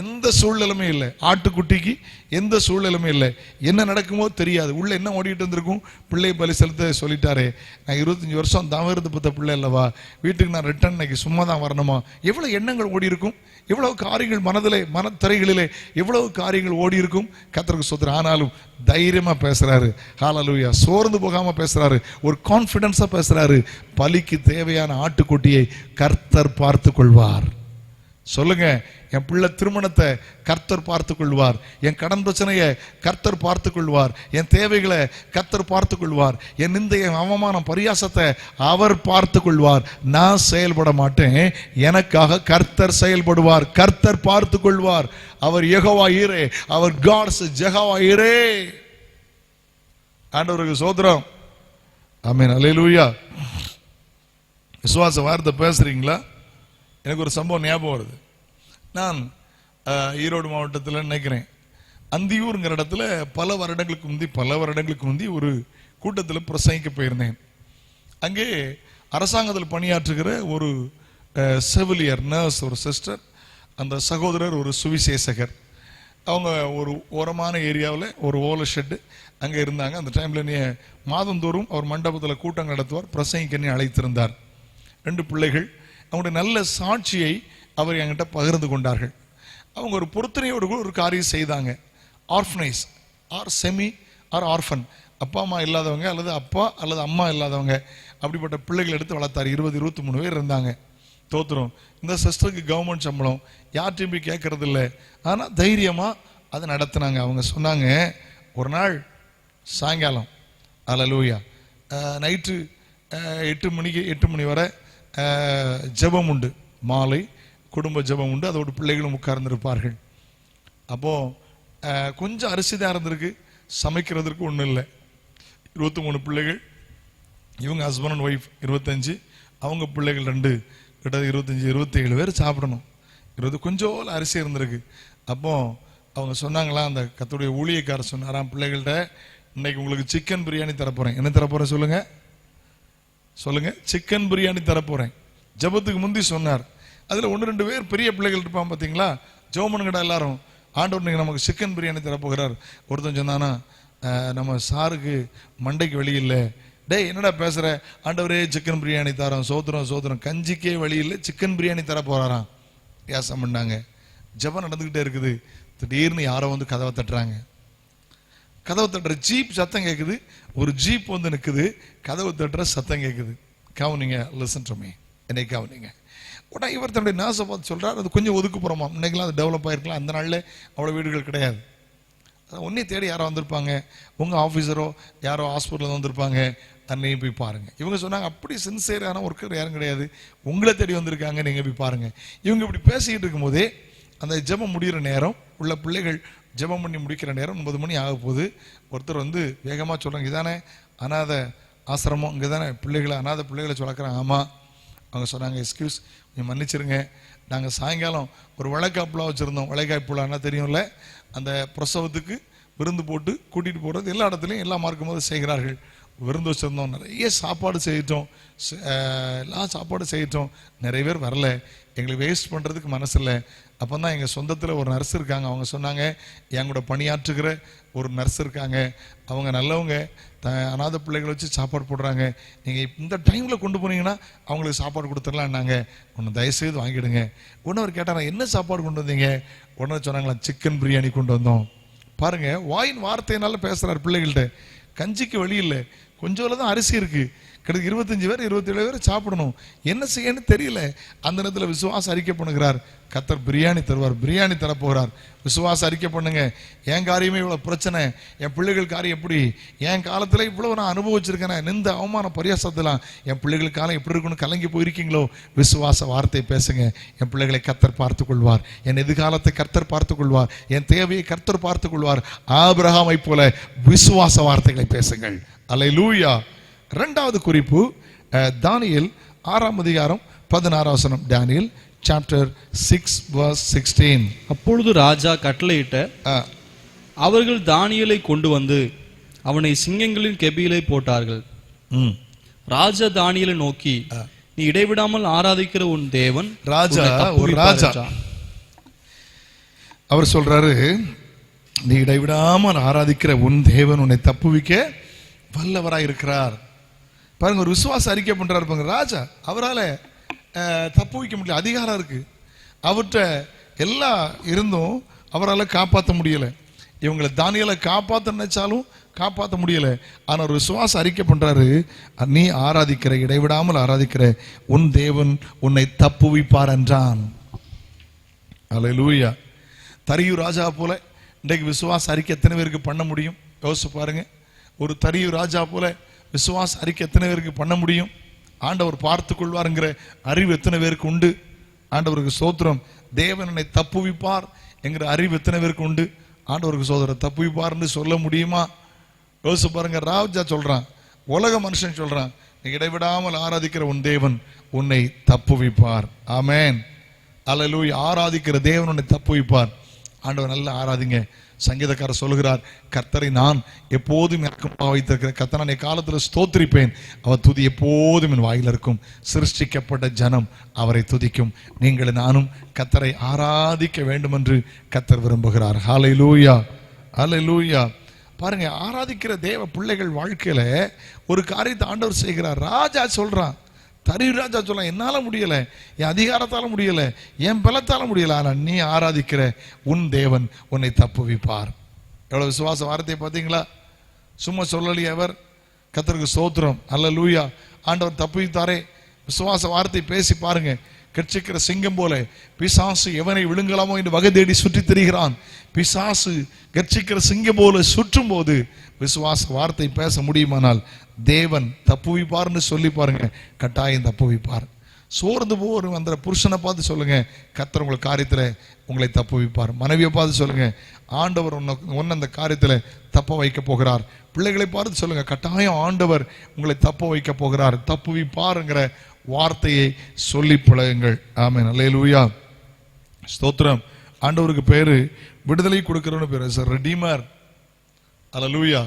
எந்த சூழ்நிலையுமே இல்லை. ஆட்டுக்குட்டிக்கு எந்த சூழ்நிலையுமே இல்லை. என்ன நடக்குமோ தெரியாது. உள்ள என்ன ஓடிட்டு இருந்திருக்கும்? பிள்ளை பலி செலுத்த சொல்லிட்டாரே, நான் 25 வருஷம் தாமிரத்து பத்த பிள்ளை அல்லவா, வீட்டுக்கு நான் ரிட்டர்ன் இன்னைக்கு சும்மா தான் வரணுமா, எவ்வளவு எண்ணங்கள் ஓடி இருக்கும், எவ்வளவு காரியங்கள் மனதிலே மனத்திரைகளிலே எவ்வளவு காரியங்கள் ஓடி இருக்கும். கர்த்தருக்கு ஸ்தோத்திரம். ஆனாலும் தைரியமா பேசுறாரு. ஹல்லேலூயா. சோர்ந்து போகாம பேசுறாரு, ஒரு கான்ஃபிடன்ஸா பேசுறாரு. பலிக்கு தேவையான ஆட்டுக்குட்டியை கர்த்தர் பார்த்து கொள்வார். சொல்லுங்க, என் பிள்ளை திருமணத்தை கர்த்தர் பார்த்து கொள்வார், என் கடன் பிரச்சனையை கர்த்தர் பார்த்து கொள்வார், என் தேவைகளை கர்த்தர் பார்த்து கொள்வார், என் நிந்தைய அவமானம் பரியாசத்தை அவர் பார்த்து கொள்வார். நான் செயல்பட மாட்டேன், எனக்காக கர்த்தர் செயல்படுவார், கர்த்தர் பார்த்து கொள்வார். அவர் யெகோவா ஈரே, அவர் காட்ஸ் யெகோவா ஈரே. ஆண்டவருக்கு ஸ்தோத்திரம். ஆமென். அல்லேலூயா. விசுவாச வார்த்தை பேசுறீங்களா? எனக்கு ஒரு சம்பவம் ஞாபகம் வருது. நான் ஈரோடு மாவட்டத்தில் நினைக்கிறேன், அந்தியூருங்கிற இடத்துல பல வருடங்களுக்கு முந்தி ஒரு கூட்டத்தில் பிரசங்கிக்க போயிருந்தேன். அங்கே அரசாங்கத்தில் பணியாற்றுகிற ஒரு செவிலியர், நர்ஸ், ஒரு சிஸ்டர், அந்த சகோதரர் ஒரு சுவிசேஷகர். அவங்க ஒரு ஓரமான ஏரியாவில் ஒரு ஓலை ஷெட்டு அங்கே இருந்தாங்க. அந்த டைமில் நீ மாதந்தோறும் அவர் மண்டபத்தில் கூட்டம் நடத்துவார், பிரசங்கிக்க அழைத்திருந்தார். 2 பிள்ளைகள், அவங்களுடைய நல்ல சாட்சியை அவர் என்கிட்ட பகிர்ந்து கொண்டார்கள். அவங்க ஒரு பொருத்தனையோடு ஒரு காரியம் செய்தாங்க. ஆர்ஃபனைஸ் ஆர் செமி ஆர் ஆர்ஃபன், அப்பா அம்மா இல்லாதவங்க அல்லது அப்பா அல்லது அம்மா இல்லாதவங்க, அப்படிப்பட்ட பிள்ளைகள் எடுத்து வளர்த்தார். 20-23 பேர் இருந்தாங்க. தோத்துரும். இந்த சிஸ்டருக்கு கவர்மெண்ட் சம்பளம், யார்ட்டையும் போய் கேட்கறது இல்லை. ஆனால் தைரியமாக அதை நடத்தினாங்க. அவங்க சொன்னாங்க, ஒரு நாள் சாயங்காலம் அல்லேலூயா நைட்டு 8 மணி வரை ஜெபம் உண்டு, மாலை குடும்ப ஜெபம் உண்டு. அதோட பிள்ளைகளும் உட்கார்ந்துருப்பார்கள். அப்போது கொஞ்சம் அரிசி தான் இருந்திருக்கு, சமைக்கிறதுக்கு ஒன்றும் இல்லை. 23 பிள்ளைகள், இவங்க ஹஸ்பண்ட் அண்ட் ஒய்ஃப் 25, அவங்க பிள்ளைகள் 2, கிட்ட 25-27 பேர் சாப்பிடணும். கொஞ்சம் அரிசி இருந்திருக்கு. அப்போ அவங்க சொன்னாங்களா, அந்த கர்த்தருடைய ஊழியக்காரர் சொன்னாராம் பிள்ளைகள்கிட்ட, இன்னைக்கு உங்களுக்கு சிக்கன் பிரியாணி தரப்போறேன். என்ன தரப்போறேன் சொல்லுங்க, சொல்லுங்க, சிக்கன் பிரியாணி தரப்போறேன். ஜெபத்துக்கு முந்தி சொன்னார். அதுல 1-2 பேர் பெரிய பிள்ளைகள் இருப்பான் பார்த்தீங்களா, ஜோமனுங்கடா எல்லாரும், ஆண்டவர் நமக்கு சிக்கன் பிரியாணி தரப்போகிறார். ஒருத்தன் சொன்னானா, நம்ம சாருக்கு மண்டைக்கு வழி இல்லை. டேய் என்னடா பேசுற, ஆண்டவரே சிக்கன் பிரியாணி தரோம், சோத்திரம், கஞ்சிக்கே வழி இல்லை, சிக்கன் பிரியாணி தர போறாராம். வியாசம் பண்ணாங்க. ஜெபம் நடந்துகிட்டே இருக்குது. திடீர்னு யாரோ வந்து கதவை தட்டுறாங்க. கதவை தட்டுற ஜீப் சத்தம் கேட்குது. ஒரு ஜீப் வந்து நிற்குது, கதவை தட்டுற சத்தம் கேட்குது. கவனிங்க, லிசன் டு மீ, என்னை கவனிங்க. உடனே இவர் தன்னுடைய நாசை பார்த்து சொல்றார், அது கொஞ்சம் ஒதுக்குப்புறமா, இன்னைக்கெல்லாம் அது டெவலப் ஆயிருக்கலாம், அந்த நாளில் அவ்வளோ வீடுகள் கிடையாது. உன்னை தேடி யாரோ வந்திருப்பாங்க, உங்கள் ஆஃபீஸரோ யாரோ ஹாஸ்பிட்டலில் வந்திருப்பாங்க, அன்னையும் போய் பாருங்க. இவங்க சொன்னாங்க, அப்படி சின்சியரான ஒர்க்கர் யாரும் கிடையாது, உங்களை தேடி வந்திருக்காங்க, நீங்கள் போய் பாருங்க. இவங்க இப்படி பேசிக்கிட்டு இருக்கும் போதே அந்த ஜெபம் முடிகிற நேரம், உள்ள பிள்ளைகள் ஜெபம் பண்ணி முடிக்கிற நேரம் 9 மணி ஆக போகுது. ஒருத்தர் வந்து வேகமாக சொல்கிறாங்க, இதானே அநாத ஆசிரமம், இங்கே தானே பிள்ளைகளை அநாத பிள்ளைகளை வளர்க்குறாங்க. ஆமாம். அவங்க சொன்னாங்க, எக்ஸ்கியூஸ், கொஞ்சம் மன்னிச்சிருங்க, நாங்கள் சாயங்காலம் ஒரு வளைகாப்புலாம் வச்சுருந்தோம். வளைகாப்புலான்னா தெரியும்ல, அந்த பிரசவத்துக்கு விருந்து போட்டு கூட்டிகிட்டு போகிறது எல்லா இடத்துலையும் எல்லா மார்க்கும் போது செய்கிறார்கள். விருந்து வச்சுருந்தோம், நிறைய சாப்பாடு செய்யிட்டோம், எல்லா சாப்பாடு செய்யிட்டோம், நிறைய பேர் வரல, எங்களுக்கு வேஸ்ட் பண்ணுறதுக்கு மனசு இல்லை. அப்போ தான் எங்கள் சொந்தத்தில் ஒரு நர்ஸ் இருக்காங்க. அவங்க சொன்னாங்க, என் கூட பணியாற்றுகிற ஒரு நர்ஸ் இருக்காங்க, அவங்க நல்லவங்க, அநாத பிள்ளைகளை வச்சு சாப்பாடு போடுறாங்க, நீங்கள் இந்த டைமில் கொண்டு போனீங்கன்னா அவங்களுக்கு சாப்பாடு கொடுத்துடலான்னாங்க. ஒன்று தயவுசெய்து வாங்கிடுங்க. ஒன்று அவர் கேட்டாங்க, என்ன சாப்பாடு கொண்டு வந்தீங்க? உடனே சொன்னாங்களா, சிக்கன் பிரியாணி கொண்டு வந்தோம். பாருங்க, வாயின் வார்த்தையினால பேசுகிறார் பிள்ளைகள்கிட்ட. கஞ்சிக்கு வழி இல்லை, கொஞ்சோல தான் அரிசி இருக்கு, கிட்ட 25 பேர் 27 பேர் சாப்பிடணும், என்ன செய்யன்னு தெரியல. அந்த நேரத்தில் விசுவாசம் அறிக்கை பண்ணுகிறார், கர்த்தர் பிரியாணி தருவார், பிரியாணி தரப்போகிறார். விசுவாசம் அறிக்கை பண்ணுங்க. என் காரியமே இவ்வளோ பிரச்சனை, என் பிள்ளைகள் காரியம் எப்படி, என் காலத்தில் இவ்வளவு நான் அனுபவிச்சிருக்கேன், இந்த அவமான பரியாசத்தெல்லாம் என் பிள்ளைகள் காலம் எப்படி இருக்குன்னு கலங்கி போயிருக்கீங்களோ, விசுவாச வார்த்தை பேசுங்க. என் பிள்ளைகளை கர்த்தர் பார்த்து கொள்வார், என் எதிர்காலத்தை கர்த்தர் பார்த்து கொள்வார், என் தேவையை கர்த்தர் பார்த்து கொள்வார். ஆபிரகாமை போல விசுவாச வார்த்தைகளை பேசுங்கள். அல்லேலூயா. 2வது குறிப்பு, தானியேல் 6ஆம் அதிகாரம் 16ஆம் வசனம். தானியேல் சாப்டர் 6:16. அப்பொழுது ராஜா கட்டளையிட்ட அவர்கள் தானியேலை கொண்டு வந்து அவனை சிங்கங்களின் கெபியிலே போட்டார்கள். ராஜா தானியேலை நோக்கி, நீ இடைவிடாமல் ஆராதிக்கிற உன் தேவன் ராஜா ஒரு ராஜா அவர் சொல்றாரு, நீ இடைவிடாமல் ஆராதிக்கிற உன் தேவன் உன்னை தப்புவிக்க வல்லவராய் இருக்கிறார். பாருங்க, ஒரு விசுவாச அறிக்கை பண்றாரு பாருங்க ராஜா. அவரால் தப்புவிக்க முடியல, அதிகாரம் இருக்கு அவர்கிட்ட எல்லாம் இருந்தும் அவரால் காப்பாற்ற முடியல. இவங்களை தானியேலை காப்பாற்ற நினைச்சாலும் காப்பாற்ற முடியல. ஆனால் ஒரு விசுவாச அறிக்கை பண்றாரு, நீ ஆராதிக்கிற, இடைவிடாமல் ஆராதிக்கிற உன் தேவன் உன்னை தப்புவிப்பார் என்றான். அல்லேலூயா. தரியூர் ராஜா போல இன்றைக்கு விசுவாச அறிக்கை எத்தனை பேருக்கு பண்ண முடியும்? யோசிச்சு பாருங்க. ஒரு தரியூர் ராஜா போல விசுவாச அறிக்கை எத்தனை பேருக்கு பண்ண முடியும்? ஆண்டவர் பார்த்து கொள்வாருங்கிற அறிவு எத்தனை பேருக்கு உண்டு? ஆண்டவருக்கு ஸ்தோத்திரம். தேவன் என்னை தப்புவிப்பார் என்கிற அறிவு எத்தனை பேருக்கு உண்டு? ஆண்டவருக்கு சோதரர் தப்புவிப்பார்னு சொல்ல முடியுமா? யோசிச்சு பாருங்க. ராஜா சொல்றான், உலக மனுஷன் சொல்றான், நீ இடைவிடாமல் ஆராதிக்கிற உன் தேவன் உன்னை தப்புவிப்பார். ஆமென். அல்லேலூயா. ஆராதிக்கிற தேவன் உன்னை தப்புவிப்பார். ஆண்டவர் நல்லா ஆராதிங்க. சங்கீதக்காரர் சொல்கிறார், கர்த்தரை நான் எப்போதும் எனக்கு வைத்திருக்கிற கர்த்தர் நான் காலத்தில் ஸ்தோத்திரிப்பேன், அவர் துதி எப்போதும் என் வாயில் இருக்கும். சிருஷ்டிக்கப்பட்ட ஜனம் அவரை துதிக்கும். நீங்கள் நானும் கர்த்தரை ஆராதிக்க வேண்டும் என்று கர்த்தர் விரும்புகிறார். ஹல்லேலூயா, ஹல்லேலூயா. பாருங்க, ஆராதிக்கிற தேவ பிள்ளைகள் வாழ்க்கையில ஒரு காரியத்தை ஆண்டவர் செய்கிறார். ராஜா சொல்றான், தரியூர் ராஜா சொல்ல, என்னால முடியல, என் அதிகாரத்தால முடியல, என் பலத்தால முடியல, ஆனா நீ ஆராதிக்கிற உன் தேவன் உன்னை தப்புவிப்பார். எவ்வளவு விசுவாச வார்த்தையை பார்த்தீங்களா? சும்மா சொல்லலையே அவர். கர்த்தருக்கு ஸ்தோத்திரம். அல்லேலூயா. ஆண்டவர் தப்புவித்தாரே. விசுவாச வார்த்தை பேசி பாருங்க. கட்சிக்கிற சிங்கம் போல பிசாசு எவனை விழுங்கலாமோ என்று வகை தேடி சுற்றி திரிகிறான். பிசாசு கட்சிக்கிற சிங்கம் போல சுற்றும் போது விசுவாச வார்த்தை பேச முடியுமானால் தேவன் தப்புவிப்பார்னு சொல்லி பாருங்க, கட்டாயம் தப்புவிப்பார். சோர்ந்து போற அந்த புருஷனை பார்த்து சொல்லுங்க, கர்த்தர் உங்கள் காரியத்துல உங்களை தப்புவிப்பார். மனைவியை பார்த்து சொல்லுங்க, ஆண்டவர் உன்னை அந்த காரியத்துல தப்ப வைக்க போகிறார். பிள்ளைகளை பார்த்து சொல்லுங்க, கட்டாயம் ஆண்டவர் உங்களை தப்ப வைக்க போகிறார். தப்புவிப்பாருங்கிற வார்த்தையை சொல்லி பழகுங்கள். ஆமென். அல்லேலூயா. ஸ்தோத்திரம். ஆண்டவருக்கு பேரு விடுதலை கொடுக்கிறவனு பேரு ரெடீமர். அல்லேலூயா.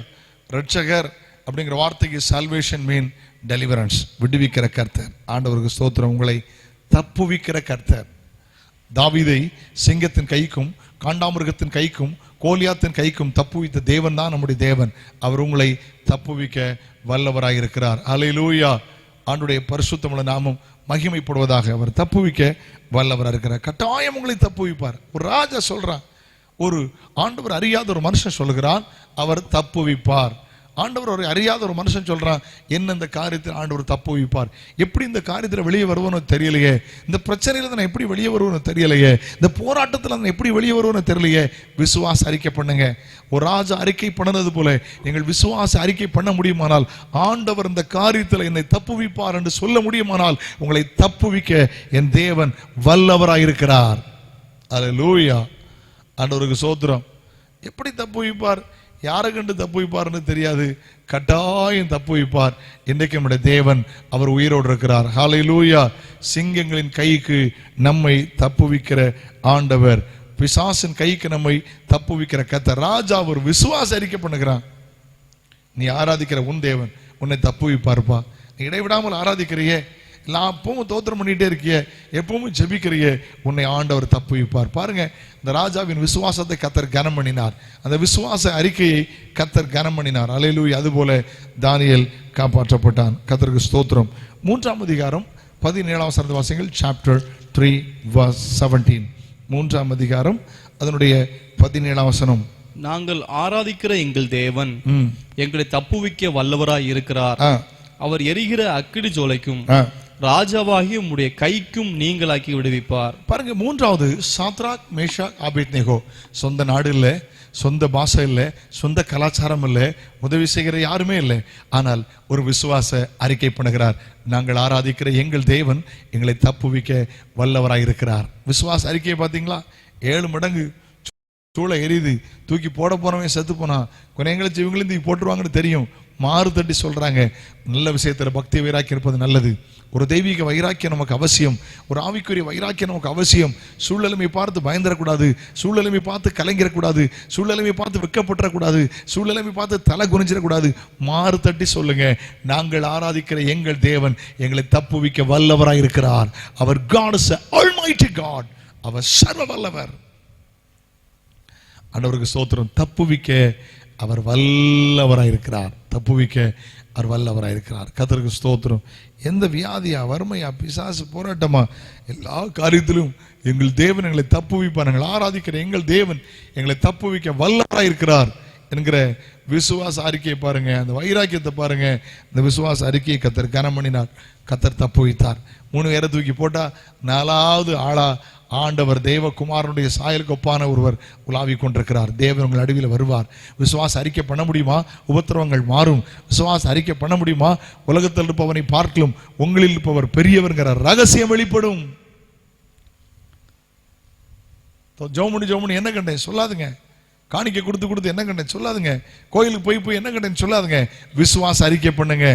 ரட்சகர் அப்படிங்கிற வார்த்தைக்கு சால்வேஷன் மீன் டெலிவரன்ஸ், விடுவிக்கிற கர்த்தர். ஆண்டவருக்கு ஸ்தோத்திரம். உங்களை தப்புவிக்கிற கர்த்தர். தாவீதை சிங்கத்தின் கைக்கும் காண்டாமிருகத்தின் கைக்கும் கோலியாத்தின் கைக்கும் தப்புவித்த தேவன் தான் நம்முடைய தேவன். அவர் உங்களை தப்புவிக்க வல்லவராய் இருக்கிறார். அல்லேலூயா. ஆண்டுடைய பரிசுத்தமுள்ள நாமம் மகிமைப்படுவதாக. அவர் தப்புவிக்க வல்லவராக இருக்கிறார். கட்டாயம் உங்களை தப்புவிப்பார். ஒரு ராஜா சொல்றான், ஒரு ஆண்டவர் அறியாத ஒரு மனுஷன் சொல்லுகிறான், அவர் தப்புவிப்பார். ஆண்டவர் ஒரு அறியாத ஒரு மனுஷன் சொல்றான், என்ன இந்த காரியத்தில் ஆண்டவர் தப்புவிப்பார். எப்படி இந்த காரியத்தில் வெளியே வருவோன்னு தெரியலையே, இந்த பிரச்சனையில நான் எப்படி வெளியே வருவோன்னு தெரியலையே, இந்த போராட்டத்தில் நான் எப்படி வெளியே வருவோன்னு தெரியலையே. விசுவாச அறிக்கை பண்ணுங்க. ஒரு ராஜா அறிக்கை பண்ணது போல நீங்கள் விசுவாச அறிக்கை பண்ண முடியுமானால், ஆண்டவர் இந்த காரியத்தில் என்னை தப்புவிப்பார் என்று சொல்ல முடியுமானால், உங்களை தப்புவிக்க என் தேவன் வல்லவராயிருக்கிறார். அல்லேலூயா. ஆண்டவருக்கு ஸ்தோத்திரம். எப்படி தப்புவிப்பார்? யாரை கண்டு தப்புவிப்பார்னு தெரியாது, கட்டாயம் தப்புவிப்பார். இன்றைக்கு நம்முடைய தேவன் அவர் உயிரோடு இருக்கிறார். ஹல்லேலூயா. சிங்கங்களின் கைக்கு நம்மை தப்புவிக்கிற ஆண்டவர், பிசாசின் கைக்கு நம்மை தப்புவிக்கிற கர்த்தர். ராஜா ஒரு விசுவாச அறிக்கை பண்ணுகிறான், நீ ஆராதிக்கிற உன் தேவன் உன்னை தப்புவிப்பார்ப்பா. நீ இடைவிடாமல் ஆராதிக்கிறியே, எல்லாம் அப்பவும் தோத்திரம் பண்ணிட்டே இருக்கிய, எப்பவும் ஜெபிக்கிறிய, உன்னை ஆண்டவர் தப்புவிப்பார். பாருங்க, இந்த ராஜாவின் விசுவாசத்தை கர்த்தர் கனம் பண்ணினார். அந்த விசுவாச அறிக்கையை கர்த்தர் கனம் பண்ணினார். அல்லேலூயா. அதுபோல தானியேல் காப்பாற்றப்பட்டான். கர்த்தருக்கு ஸ்தோத்திரம். 3ஆம் அதிகாரம் 17ஆம் வசனத்தை வாசிங்கள். Chapter 3 verse 17. 3ஆம் அதிகாரம் அதனுடைய 17ஆம் வசனம். நாங்கள் ஆராதிக்கிற எங்கள் தேவன் எங்களை தப்புவிக்க வல்லவராய் இருக்கிறார். அவர் எரிகிற அக்கினி ஜோலைக்கும் ராஜாவாகி உம்முடைய கைக்கும் நீங்களாக்கி விடுவிப்பார். பாருங்க, 3வது சாத்ராக் மேஷாக் ஆபேத்நேகோ. சொந்த நாடு இல்லை, சொந்த பாஷை இல்லை, சொந்த கலாச்சாரம் இல்லை, உதவி செய்கிற யாருமே இல்லை. ஆனால் ஒரு விசுவாச அறிக்கை பண்ணுகிறார், நாங்கள் ஆராதிக்கிற எங்கள் தேவன் எங்களை தப்புவிக்க வல்லவராயிருக்கிறார். விசுவாச அறிக்கையை பார்த்தீங்களா? 7 மடங்கு சூளை எரியுது, தூக்கி போட போனவன் செத்து போனா, கொனையங்களுக்கு இவங்களையும் தூக்கி போட்டுருவாங்கன்னு தெரியும். மாறு தட்டி சொல்றாங்க. நல்ல விஷயத்துல பக்தி வைராக்கியம் இருப்பது நல்லது. ஒரு தெய்வீக வைராக்கியம் நமக்கு அவசியம், ஒரு ஆவிக்குரிய வைராக்கியம் நமக்கு அவசியம். சூழ்நிலைமை பார்த்து பயந்துடக்கூடாது, சூழ்நிலைமை பார்த்து கலங்கிடக்கூடாது, சூழ்நிலைமை பார்த்து வெக்கப்பட்டுறக்கூடாது, சூழ்நிலைமை பார்த்து தலை குனிஞ்சிடக்கூடாது. மாறு தட்டி சொல்லுங்க, நாங்கள் ஆராதிக்கிற எங்கள் தேவன் எங்களை தப்புவிக்க வல்லவராய் இருக்கிறார். அவர் God is an almighty God. அவர் சர்வ வல்லவர். ஆண்டவருக்கு ஸ்தோத்திரம். தப்புவிக்க அவர் வல்லவராய் இருக்கிறார். தப்புவிக்க அவர் வல்லவராய் இருக்கிறார். கர்த்தருக்கு ஸ்தோத்திரம். எந்த வியாதியா, வறுமையா, பிசாசு, போராட்டமா, எல்லா காரியத்திலும் எங்கள் தேவன் எங்களை தப்புவிப்பார். நாங்கள் ஆராதிக்கிற எங்கள் தேவன் எங்களை தப்புவிக்க வல்லவராய் இருக்கிறார் என்கிற விசுவாச அறிக்கையை பாருங்க, அந்த வைராக்கியத்தை பாருங்க. இந்த விசுவாச அறிக்கையை கர்த்தர் கனம் பண்ணினார். கர்த்தர் தப்புவித்தார். 3 பேரை தூக்கி போட்டா 4வது ஆளா ஆண்டவர் தேவகுமாரனுடைய சாயலுக்கு ஒப்பான ஒருவர் உலாவி கொண்டிருக்கிறார். தேவன் உங்கள் நடுவில் வருவார். விசுவாச அறிக்கை பண்ண முடியுமா? உபத்திரவங்கள் மாறும். விசுவாச அறிக்கை பண்ண முடியுமா? உலகத்தில் இருப்பவனை பார்க்கலும் உங்களில் இருப்பவர் பெரியவர்கிற ரகசியம் வெளிப்படும். ஜோமுனி என்ன கண்டேன் சொல்லாதுங்க. காணிக்கை கொடுத்து என்ன கண்டேன் சொல்லாதுங்க. கோயிலுக்கு போய் என்ன கண்டேன் சொல்லாதுங்க. விசுவாச அறிக்கை பண்ணுங்க.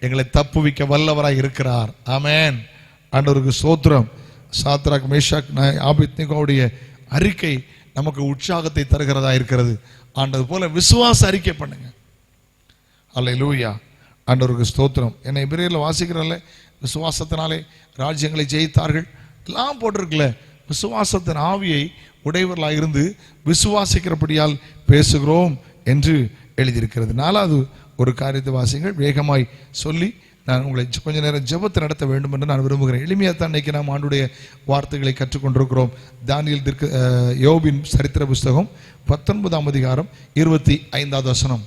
எங்களை தப்புவிக்க வல்லவராய் இருக்கிறார். ஆமென். ஆண்டவருக்கு ஸ்தோத்திரம். சாத்ராக், மேஷாக், ஆபேத்நேகோவுடைய அறிக்கை நமக்கு உற்சாகத்தை தருகிறதா இருக்கிறது. ஆண்டது போல விசுவாச அறிக்கை பண்ணுங்க. அல்லேலூயா. ஆண்டவருக்கு ஸ்தோத்திரம். என்னை எபிரேயர்ல வாசிக்கிறல்ல, விசுவாசத்தினாலே ராஜ்யங்களை ஜெயித்தார்கள் எல்லாம் போட்டிருக்குல்ல. விசுவாசத்தின் ஆவியை உடையவர்களாக இருந்து விசுவாசிக்கிறபடியால் பேசுகிறோம் என்று எழுதியிருக்கிறது. 4வது ஒரு காரியத்தை வாசிங்கள். வேகமாய் சொல்லி நான் உங்களை கொஞ்ச நேரம் ஜெபத்தை நடத்த வேண்டும் என்று நான் விரும்புகிறேன். எளிமையாக தான் இன்னைக்கு நாம் ஆண்டுடைய வார்த்தைகளை கற்றுக்கொண்டிருக்கிறோம். தானியேல் யோபின் சரித்திர புஸ்தகம் 19ஆம் அதிகாரம் 25வது வசனம்.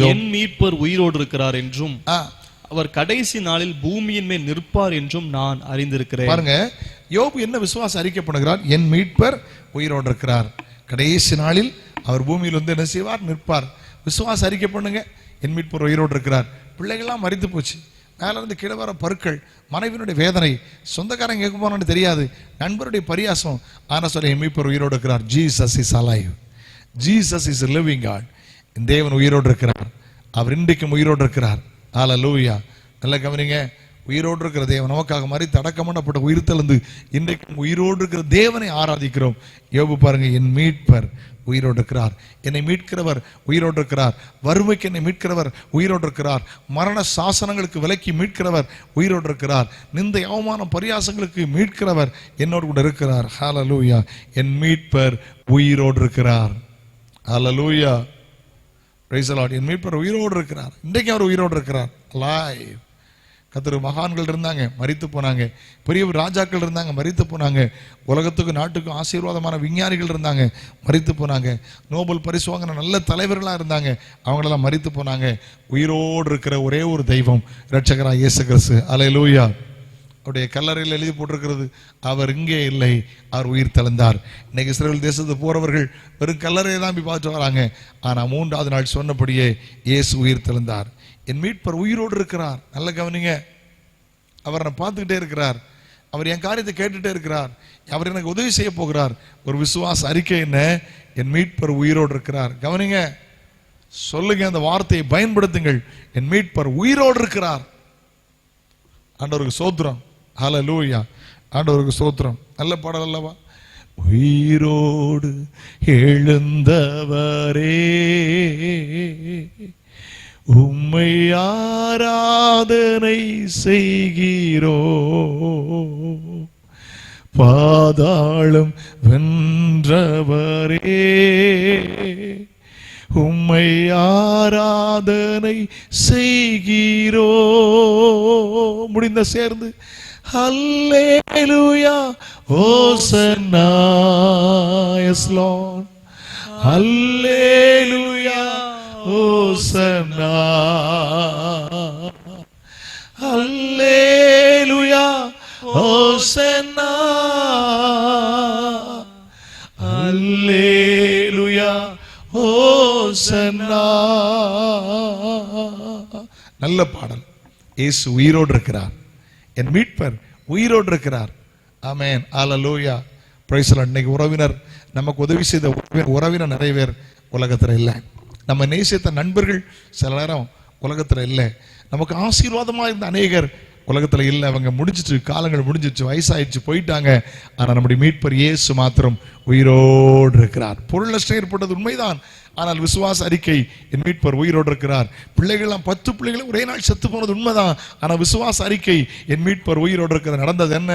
என் மீட்பர் உயிரோடு இருக்கிறார் என்றும் அவர் கடைசி நாளில் பூமியின் மேல் நிற்பார் என்றும் நான் அறிந்திருக்கிறேன். பாருங்க, யோபு என்ன விசுவாச அறிக்கை பண்ணுகிறார்? என் மீட்பர் உயிரோடு இருக்கிறார், கடைசி நாளில் அவர் பூமியில் வந்து என்ன செய்வார்? நிற்பார். விசுவாச அறிக்கை பண்ணுங்க. என் மீட்பர் உயிரோடு இருக்கிறார். பிள்ளைகள்லாம் மரித்து போச்சு, மேல இருந்து கீழே வர பருக்கள், மனைவியினுடைய வேதனை, சொந்தக்காரங்க எங்க போனான்னு தெரியாது, நண்பருடைய பரியாசம். ஆனா சொல்ல என் மீட்பர் உயிரோடு இருக்கிறார். Jesus is alive. Jesus is living God. தேவன் உயிரோடு இருக்கிறார். அவர் இன்றைக்கும் உயிரோடு இருக்கிறார். ஹல்லேலூயா. நல்ல கவனிங்க. உயிரோடு இருக்கிற தேவன் நமக்காக மரித்து அடக்கம் பண்ணப்பட்ட உயிர் தெழுந்து இன்றைக்கும் உயிரோடு இருக்கிற தேவனை ஆராதிக்கிறோம். யோபு பாருங்க, என் மீட்பர் உயிரோடு இருக்கிறார், என்னை மீட்கிறவர் உயிரோடு இருக்கிறார், வறுமைக்கு என்னை மீட்கிறவர் உயிரோடு இருக்கிறார், மரண சாசனங்களுக்கு விலக்கி மீட்கிறவர் உயிரோடு இருக்கிறார், நிந்தை அவமானம் பரியாசங்களுக்கு மீட்கிறவர் என்னோடு கூட இருக்கிறார். ஹல்லேலூயா. என் மீட்பர் உயிரோடு இருக்கிறார். ஹல்லேலூயா. Praise the Lord. என் மீட்பர் உயிரோடு இருக்கிறார். இன்றைக்கு அவர் உயிரோடு இருக்கிறார். லைவ். கர்த்தர் மகான்கள் இருந்தாங்க, மரித்து போனாங்க. பெரிய ராஜாக்கள் இருந்தாங்க, மரித்து போனாங்க. உலகத்துக்கு நாட்டுக்கும் ஆசீர்வாதமான விஞ்ஞானிகள் இருந்தாங்க, மரித்து போனாங்க. நோபல் பரிசு வாங்கின நல்ல தலைவர்களாக இருந்தாங்க, அவங்களெல்லாம் மரித்து போனாங்க. உயிரோடு இருக்கிற ஒரே ஒரு தெய்வம் இரட்சகராக இயேசு கிறிஸ்து. அல்லேலூயா. அவருடைய கல்லறையில் எழுதி போட்டிருக்கிறது, அவர் இங்கே இல்லை, அவர் உயிர் தெழுந்தார். இன்னைக்கு இஸ்ரவேல் தேசத்துக்கு போறவர்கள் வெறும் கல்லறையை தான் போய் பார்த்து வராங்க. ஆனால் 3வது நாள் சொன்னபடியே இயேசு உயிர் தெழுந்தார். என் மீட்பர் உயிரோடு இருக்கிறார். நல்ல கவனிங்க. அவர் என்னை பார்த்துக்கிட்டே இருக்கிறார். அவர் என் காரியத்தை கேட்டுட்டே இருக்கிறார். அவர் எனக்கு உதவி செய்ய போகிறார். ஒரு விசுவாச அறிக்கை என்ன? என் மீட்பர் உயிரோடு இருக்கிறார். கவனிங்க, சொல்லுங்க, அந்த வார்த்தையை பயன்படுத்துங்கள். என் மீட்பர் உயிரோடு இருக்கிறார். ஆண்டவருக்கு ஸ்தோத்திரம். ஹல்லேலூயா. ஆண்டவருக்கு ஸ்தோத்திரம். நல்ல பாடல் அல்லவா? உயிரோடு எழுந்தவரே உம்மை ஆராதனை செய்கிறோ, பாதாளம் வென்றவரே உம்மை ஆராதனை செய்கிறோ. முடிந்த சேர்ந்து ஹல்லேலூயா ஹோசன்னா. S Lord. ஹல்லேலூயா ஹோசன்னா. ஹல்லேலூயா ஹோசன்னா. ஹல்லேலூயா ஹோசன்னா. நல்ல பாடல். இயேசு உயிரோடு இருக்கிறார். என் மீட்பர் உயிரோடு இருக்கிறார். Amen. Hallelujah. Praise the Lord. இன்னைக்கு உறவினர், நமக்கு உதவி செய்த உறவினர் நிறைய பேர் உலகத்தில் இல்லை. நம்ம நேசித்த நண்பர்கள் சில நேரம் உலகத்தில் இல்லை. நமக்கு ஆசீர்வாதமாக இருந்த அநேகர் உலகத்துல இல்லை, அவங்க முடிஞ்சிட்டு, காலங்கள் முடிஞ்சிச்சு, வயசாயிடுச்சு, போயிட்டாங்க. ஆனா நம்முடைய மீட்பர் இயேசு மாத்திரம் உயிரோடு இருக்கிறார். பொருள் நஷ்டம் ஏற்பட்டது உண்மைதான், ஆனால் விசுவாச அறிக்கை, என் மீட்பர் உயிரோடு இருக்கிறார். பிள்ளைகள்லாம் 10 பிள்ளைகளும் ஒரே நாள் செத்து போனது உண்மைதான், ஆனா விசுவாச அறிக்கை, என் மீட்பர் உயிரோடு இருக்கிறது. நடந்தது என்ன?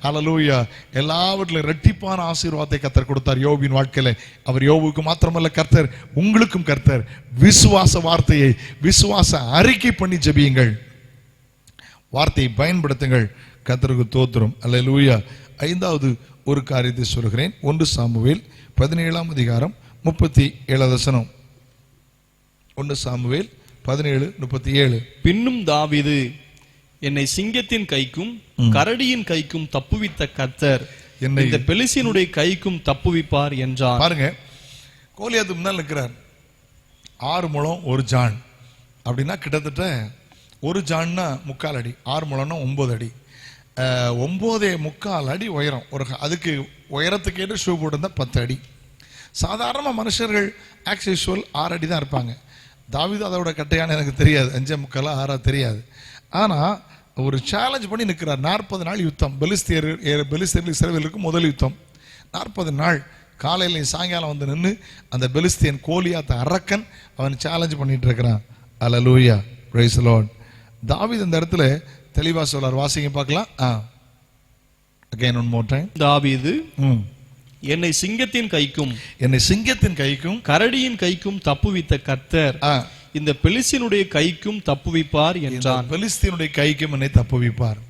ஹல்லேலூயா! எல்லாவற்றிலும் இரட்டிப்பான ஆசீர்வாதத்தை கர்த்தர் கொடுத்தார் யோபின் வாழ்க்கையில. அவர் யோபுக்கு மாத்திரமல்ல கர்த்தர், உங்களுக்கும் கர்த்தர் விசுவாச வார்த்தையை, விசுவாச அறிக்கை பண்ணி ஜெபியுங்கள், வார்த்தையை பயன்படுத்துங்கள். கர்த்தருக்கு தோத்திரம். அல்லேலூயா! 5வது ஒரு காரியத்தை சொல்கிறேன். 1 சாமுவேல் 17ஆம் அதிகாரம் 37 வசனம். 1 சாமுவேல் 17:37. பின்னும் தாவீது, என்னை சிங்கத்தின் கைக்கும் கரடியின் கைக்கும் தப்புவித்த கர்த்தர் என்னை இந்த பெலிஸ்தியனுடைய கைக்கும் தப்புவிப்பார் என்றார். பாருங்க, கோலியாத்து முன்னால் இருக்கிறார். 6 முழம் 1 ஜான் அப்படின்னா கிட்டத்தட்ட 1 ஜான்னா 3/4 அடி, 6 முழம்னா 9 அடி, 9.25 அடி உயரம். அதுக்கு உயரத்துக்கு ஏற்ற ஷூ போட்டிருந்தா 10 அடி. சாதாரணமாக மனுஷர்கள் ஆக்ஸ் யூஷுவல் 6 அடி தான் இருப்பாங்க. தாவீது அதோட கட்டையான எனக்கு தெரியாது, 5.25 6 தெரியாது. ஆனால் ஒரு சேலஞ்ச் பண்ணி நிற்கிறார். 40 நாள் யுத்தம், பெலிஸ்தியர்கள் இஸ்ரவேலுக்கு முதல் யுத்தம். 40 நாள் காலையில் சாயங்காலம் வந்து நின்று அந்த பெலிஸ்தியன் கோலியாத்த அரக்கன் அவன் சேலஞ்ச் பண்ணிட்டு இருக்கிறான். அல்லேலூயா, பிரைஸ் தி லார்ட். தாவீது இந்த இடத்துல தெளிவா சொல்றார், வாசிங்க பார்க்கலாம். again one more time. தாவீது, என்னை சிங்கத்தின் கைக்கும் கரடியின் கைக்கும் தப்புவித்த கர்த்தர் இந்த பெலிஸ்தியனுடைய கைக்கும் தப்புவிப்பார் என்றான். பெலிஸ்தியனுடைய கைக்கும் என்னை தப்புவிப்பார்.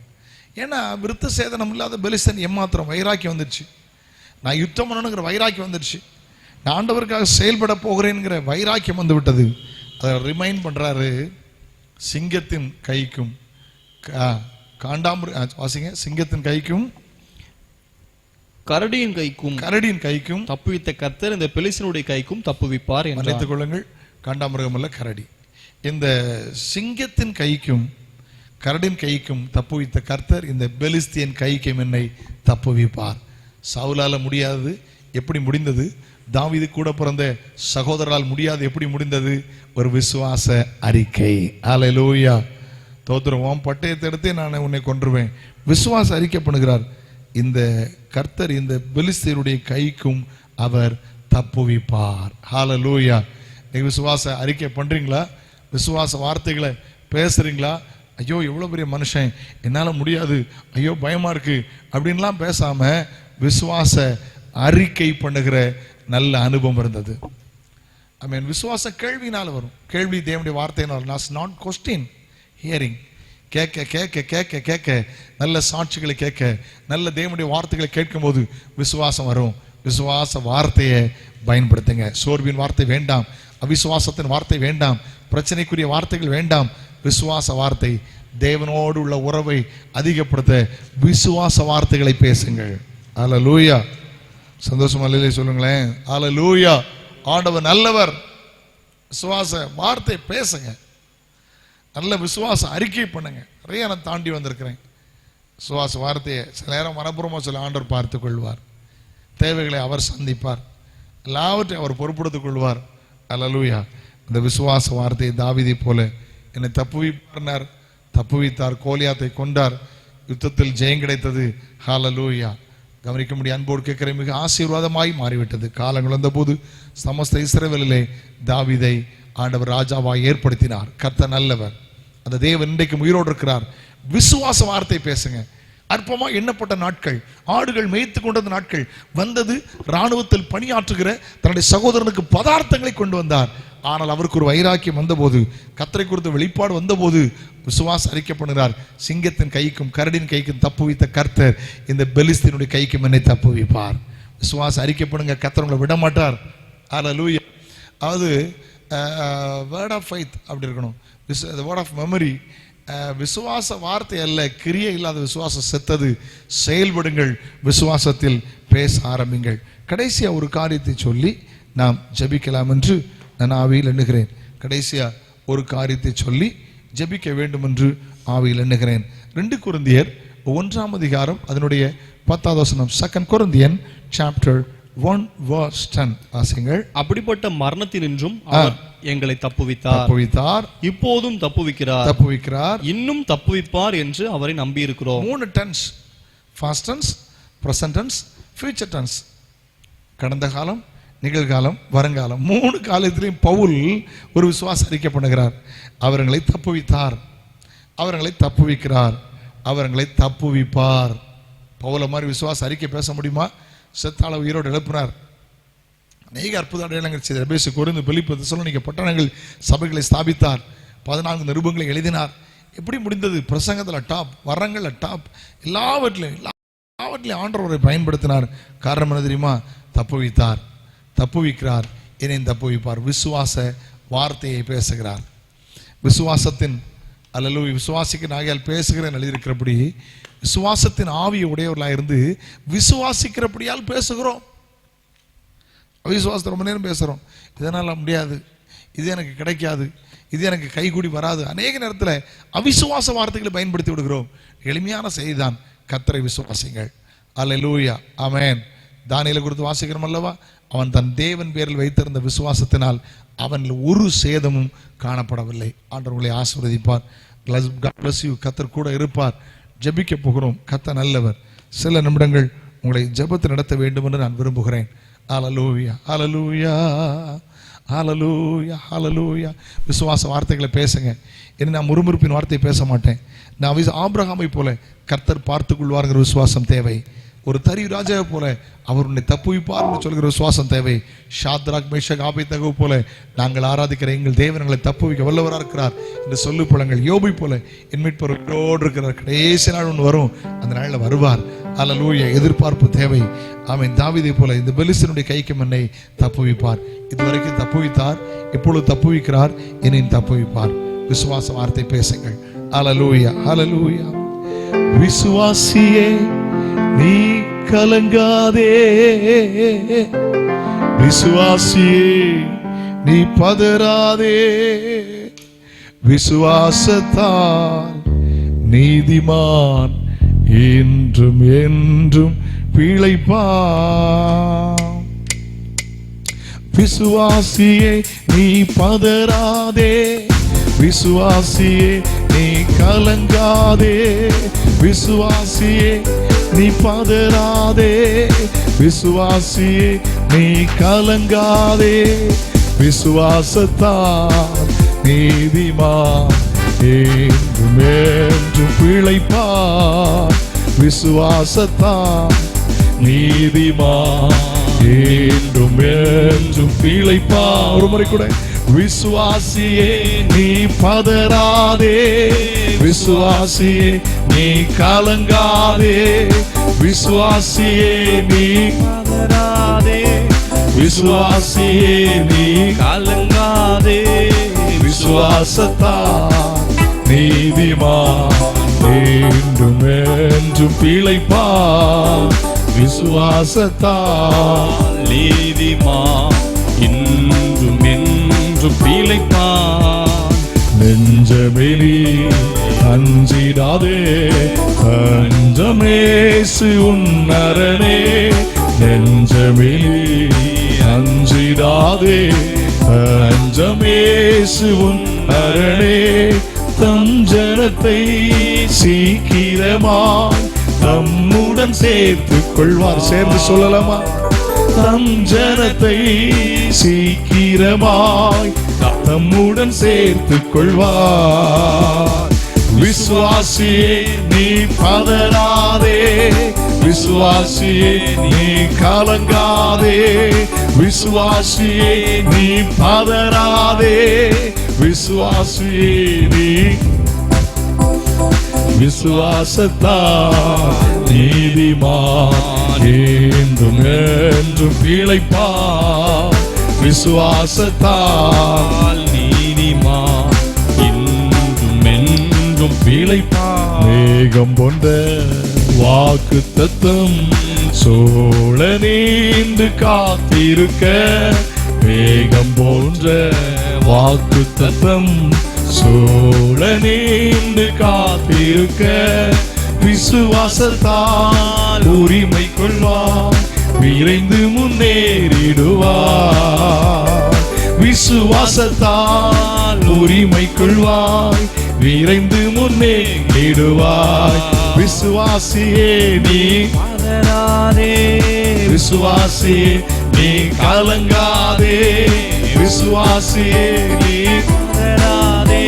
ஏன்னா விருத்த சேதனம் இல்லாத பெலிஸ்தியன் ஏமாத்திரம், வைராக்கியம் வந்துருச்சு. நான் யுத்தம் பண்ணணுங்கிற வைராக்கியம் வந்துருச்சு. நான் ஆண்டவருக்காக செயல்பட போகிறேன்ங்கிற வைராக்கியம் வந்து விட்டது. அதை ரிமைண்ட் பண்றாரு. சிங்கத்தின் கைக்கும் வாசிங்க, சிங்கத்தின் கைக்கும் கரடியின் கைக்கும் தப்புவித்த கர்த்தர் இந்த பெலிஸ்தியனுடைய கைக்கும் தப்புவிப்பார் என்று. நினைத்துக் கொள்ளுங்கள், காண்டாமிருகம் அல்ல கரடி. இந்த சிங்கத்தின் கைக்கும் கரடின் கைக்கும் தப்புவித்த கர்த்தர் இந்த பெலிஸ்தியன் கைக்கும் என்னை தப்புவிப்பார். சவுலால முடியாது, எப்படி முடிந்தது? தாவீது கூட பிறந்த சகோதரரால் முடியாது, எப்படி முடிந்தது? ஒரு விசுவாச அறிக்கை. அல்லேலூயா, தோத்திரம். உன் பட்டயத்தை எடுத்தே நான் உன்னை கொன்றுவேன். விசுவாச அறிக்கை பண்ணுகிறார். இந்த கர்த்தர் இந்த பெலிஸ்தியருடைய கைக்கும் அவர் தப்புவிப்பார். ஹல்லேலூயா. நீங்க விசுவாச அறிக்கை பண்றீங்களா? விசுவாச வார்த்தைகளை பேசுறீங்களா? ஐயோ எவ்வளவு பெரிய மனுஷன், என்னால முடியாது, ஐயோ பயமா இருக்கு அப்படின்லாம் பேசாம விசுவாச அறிக்கை பண்ணுகிற நல்ல அனுபவம் இருந்தது. ஐ மீன், விசுவாச கேள்வினால வரும். கேள்வி தேவனுடைய வார்த்தையினால், நாட் கொஸ்டின், ஹியரிங். கேட்க கேட்க கேட்க கேட்க நல்ல சாட்சிகளை கேட்க, நல்ல தேவனுடைய வார்த்தைகளை கேட்கும் போது விசுவாசம் வரும். விசுவாச வார்த்தையை பயன்படுத்துங்க. சோர்வின் வார்த்தை வேண்டாம், அவிசுவாசத்தின் வார்த்தை வேண்டாம், பிரச்சனைக்குரிய வார்த்தைகள் வேண்டாம். விசுவாச வார்த்தை, தேவனோடு உள்ள உறவை அதிகப்படுத்த விசுவாச வார்த்தைகளை பேசுங்கள். அல்லேலூயா. சந்தோஷமா இல்லையே சொல்லுங்களேன். அல்லேலூயா. ஆண்டவர் நல்லவர். விசுவாச வார்த்தை பேசுங்க, நல்ல விசுவாச அறிக்கை பண்ணுங்க. நிறைய நான் தாண்டி வந்திருக்கிறேன். விசுவாச வார்த்தையை சில நேரம் மனப்பூர்வமாக சொல்ல ஆண்டவர் பார்த்து கொள்வார். தேவைகளை அவர் சந்திப்பார், எல்லாவற்றையும் அவர் பொறுப்படுத்திக் கொள்வார். அல்லேலூயா. அந்த விசுவாச வார்த்தையை தாவீதை போல என்னை தப்புவிப்பார், தப்புவித்தார். கோலியாத்தை கொண்டார், யுத்தத்தில் ஜெயம் கிடைத்தது. ஹல்லேலூயா. கவனிக்க முடிய அன்போடு கேட்கிற மிக ஆசீர்வாதமாய் மாறிவிட்டது. காலங்கள் வந்தபோது சமஸ்த இஸ்ரவேலிலே தாவீதை ஆண்டவர் ராஜாவாய் ஏற்படுத்தினார். கர்த்தர் நல்லவர். அந்த தேவன் இன்றைக்கும் உயிரோடு இருக்கிறார். விசுவாச வார்த்தை பேசுங்க. அற்பமா எண்ணப்பட்ட நாட்கள், ஆடுகள் மேய்த்து கொண்டது நாட்கள் வந்தது. இராணுவத்தில் பணியாற்றுகிற தன்னுடைய சகோதரனுக்கு பதார்த்தங்களை கொண்டு வந்தார். ஆனால் அவருக்கு ஒரு வைராக்கியம் வந்தபோது, கர்த்தரை குறித்த வெளிப்பாடு வந்தபோது விசுவாச அறிக்கை பண்ணுகிறார். சிங்கத்தின் கைக்கும் கரடின் கைக்கும் தப்புவித்த கர்த்தர் இந்த பெலிஸ்தியனுடைய கைக்கும் என்னை தப்புவிப்பார். விசுவாச அறிக்கை பண்ணுங்க, கர்த்தர் உங்களை விட மாட்டார். அல்லேலூயா. அதாவது வேர்ட் ஆஃப் ஃபைத் அப்படி இருக்கணும், வேர்ட் ஆஃப் மெமரி. விசுவாச வார்த்தை அல்ல, கிரியை இல்லாத விசுவாசம் செத்தது. செயல்படுங்கள், விசுவாசத்தில் பேச ஆரம்பிங்கள். கடைசியா ஒரு காரியத்தை சொல்லி நாம் ஜெபிக்கலாம் என்று நான் ஆவியில் எண்ணுகிறேன். கடைசியா ஒரு காரியத்தை சொல்லி ஜெபிக்க வேண்டும் என்று ஆவியில் எண்ணுகிறேன். 2 கொரிந்தியர் 1ஆம் அதிகாரம் அதனுடைய 10வது வசனம். 2 Corinthians chapter 1 verse 10 வாசிங்கள். அப்படிப்பட்ட மரணத்தினின்றும் அவர் எங்களை தப்புவித்தார், இப்போதும் தப்புவிக்கிறார், இன்னும் தப்புவிப்பார் என்று அவரை நம்பி இருக்கிறோம். 3 tenses, past tense, present tense, future tense. கடந்த காலம், நிகழ்காலம், வருங்காலம் 3 காலத்திலையும் பவுல் ஒரு விசுவாச அறிக்கை பண்ணுகிறார். அவர்களை தப்புவித்தார், அவர்களை தப்புவிக்கிறார், அவர்களை தப்புவிப்பார். பவுல மாதிரி விசுவாச அறிக்கை பேச முடியுமா? செத்தாள உயிரோடு எழுப்பினார். அநேக அற்புத அடையாளங்கள் செய்தார். எபேசு, கொரிந்து, பிலிப்பு, தெசலோனிக்கே பட்டணங்கள் சபைகளை ஸ்தாபித்தார். 14 நிருபங்களை எழுதினார். எப்படி முடிந்தது? பிரசங்கத்தில் டாப், வரங்கள் டாப், எல்லாவற்றிலையும் ஆண்டவரை பயன்படுத்தினார். காரணம் என்ன தெரியுமா? தப்புவித்தார், தப்புவிக்கிறார், என்னையும் தப்புவிப்பார். விசுவாச வார்த்தையை பேசுகிறார். விசுவாசத்தின் அல்லேலூயா, விசுவாசிக்க நாகையால் பேசுகிறேன் எழுதியிருக்கிறபடி விசுவாசத்தின் ஆவியை உடையவர்களாக இருந்து விசுவாசிக்கிறபடியால் பேசுகிறோம். அவிசுவாசத்தை ரொம்ப நேரம் பேசுகிறோம். இதனால் முடியாது, இது எனக்கு கிடைக்காது, இது எனக்கு கைகூடி வராது. அநேக நேரத்தில் அவிசுவாச வார்த்தைகளை பயன்படுத்தி விடுகிறோம். எளிமையான செய்திதான், கர்த்தரை விசுவாசிங்கள். அல்லேலூயா, ஆமென். தானியேலை குறித்து வாசிக்கிறோம் அல்லவா? அவன் தன் தேவன் பேரில் வைத்திருந்த விசுவாசத்தினால் அவனில் ஒரு சேதமும் காணப்படவில்லை. ஆண்டவர் உங்களை ஆசீர்வதிப்பார். God bless you. கர்த்தர் கூட இருப்பார். ஜெபிக்க போகிறோம். கர்த்தர் நல்லவர். சில நிமிடங்கள் உங்களை ஜெபத்தை நடத்த வேண்டும் என்று நான் விரும்புகிறேன். ஹல்லேலூயா, ஹல்லேலூயா, ஹல்லேலூயா, ஹல்லேலூயா. விசுவாச வார்த்தைகளை பேசுங்க. இனி நான் முறுமுறுப்பின் வார்த்தையை பேச மாட்டேன். நான் ஆபிரகாமை போல கர்த்தர் பார்த்துக் கொள்வார்கிற விசுவாசம் தேவை. ஒரு தரி ராஜாவை போல அவர் உன்னை தப்புவிப்பார் சொல்கிற விசுவாசம் தேவை. ஷாத்ராக், மேஷக், ஆபேத்நேகோ போல நாங்கள் ஆராதிக்கிற எங்கள் தேவன் எங்களை தப்புவிக்க வல்லவராக இருக்கிறார் என்று சொல்லு புலங்கள். யோபை போல என் மீட்பர் உயிரோடு இருக்கிறார். கடைசி நாள் ஒன்று வரும், அந்த நாளில் வருவார். அல்லேலூயா, எதிர்பார்ப்பு தேவை. ஆமென். தாவீதை போல இந்த பெலிஸ்தனுடைய கைக்கு என்னை தப்புவிப்பார். இதுவரைக்கும் தப்புவித்தார், இப்பொழுது தப்புவிக்கிறார், என்னையும் தப்புவிப்பார். விசுவாச வார்த்தை பேசுங்கள். அல்லேலூயா, அல்லேலூயா. விசுவாசியே நீ கலங்காதே, விசுவாசியே நீ பதறாதே, விசுவாசத்தால் நீதிமான் என்றும் என்றும் பிழைப்பான். விசுவாசியே நீ பதறாதே, விசுவாசியே நீ கலங்காதே, விசுவாசியே நீ பதறாதே, விசுவாசியே நீ கலங்காதே, விசுவாசத்தால் நீதிமான் என்றும் என்றும் பிழைப்பார். விசுவாசத்தால் நீதிமான் என்றும் என்றும் பிழைப்பார். ஒரு முறை கூட. விசுவாசியே நீ பதறாதே, விசுவாசியே நீ கலங்காதே, விசுவாசியே நீ பதறாதே, விசுவாசியே நீ கலங்காதே, விசுவாசத்தால் நீதிமான் என்றும் என்றும் பிழைப்பார். விசுவாசத்தால் நீதிமான் என்றும் என்றும் பிழைப்பான். நெஞ்சமெலி அஞ்சிடாதே, அஞ்சமேசு உன்னரணே, நெஞ்சமெலி அஞ்சிடாதே, அஞ்சமேசு உன்னரணே, தம் ஜனத்தை சீக்கிரமாய் தம்முடன் சேர்த்துக் கொள்வார். சேர்ந்து சொல்லலாமா? தம் ஜனத்தை சீக்கிரமாய் தம்முடன் சேர்த்துக் கொள்வார். விசுவாசியே நீ பதறாதே, விசுவாசியே நீ கலங்காதே, விசுவாசியே நீ பதறாதே, விசுவாசியே நீ விசுவாசத்தால் நீதிமான் என்றும் என்றும் பிழைப்பார். விசுவாசத்தால் நீதிமான் என்றும் என்றும் பிழைப்பார். மேகம் போன்ற வாக்கு தத்தம் சோழ நீண்டு காத்திருக்க, மேகம் போன்ற வாக்கு தத்தம் சோழ நீண்டு காத்திருக்க, விசுவாசத்தால் உரிமை கொள்வார், விரைந்து முன்னேறிடுவாய். விசுவாசத்தால் உரிமை கொள்வாய், விரைந்து முன்னேறிடுவாய். விசுவாசியே நீ பதறாதே, விசுவாசியே நீ கலங்காதே, விசுவாசியே நீ பதறாதே,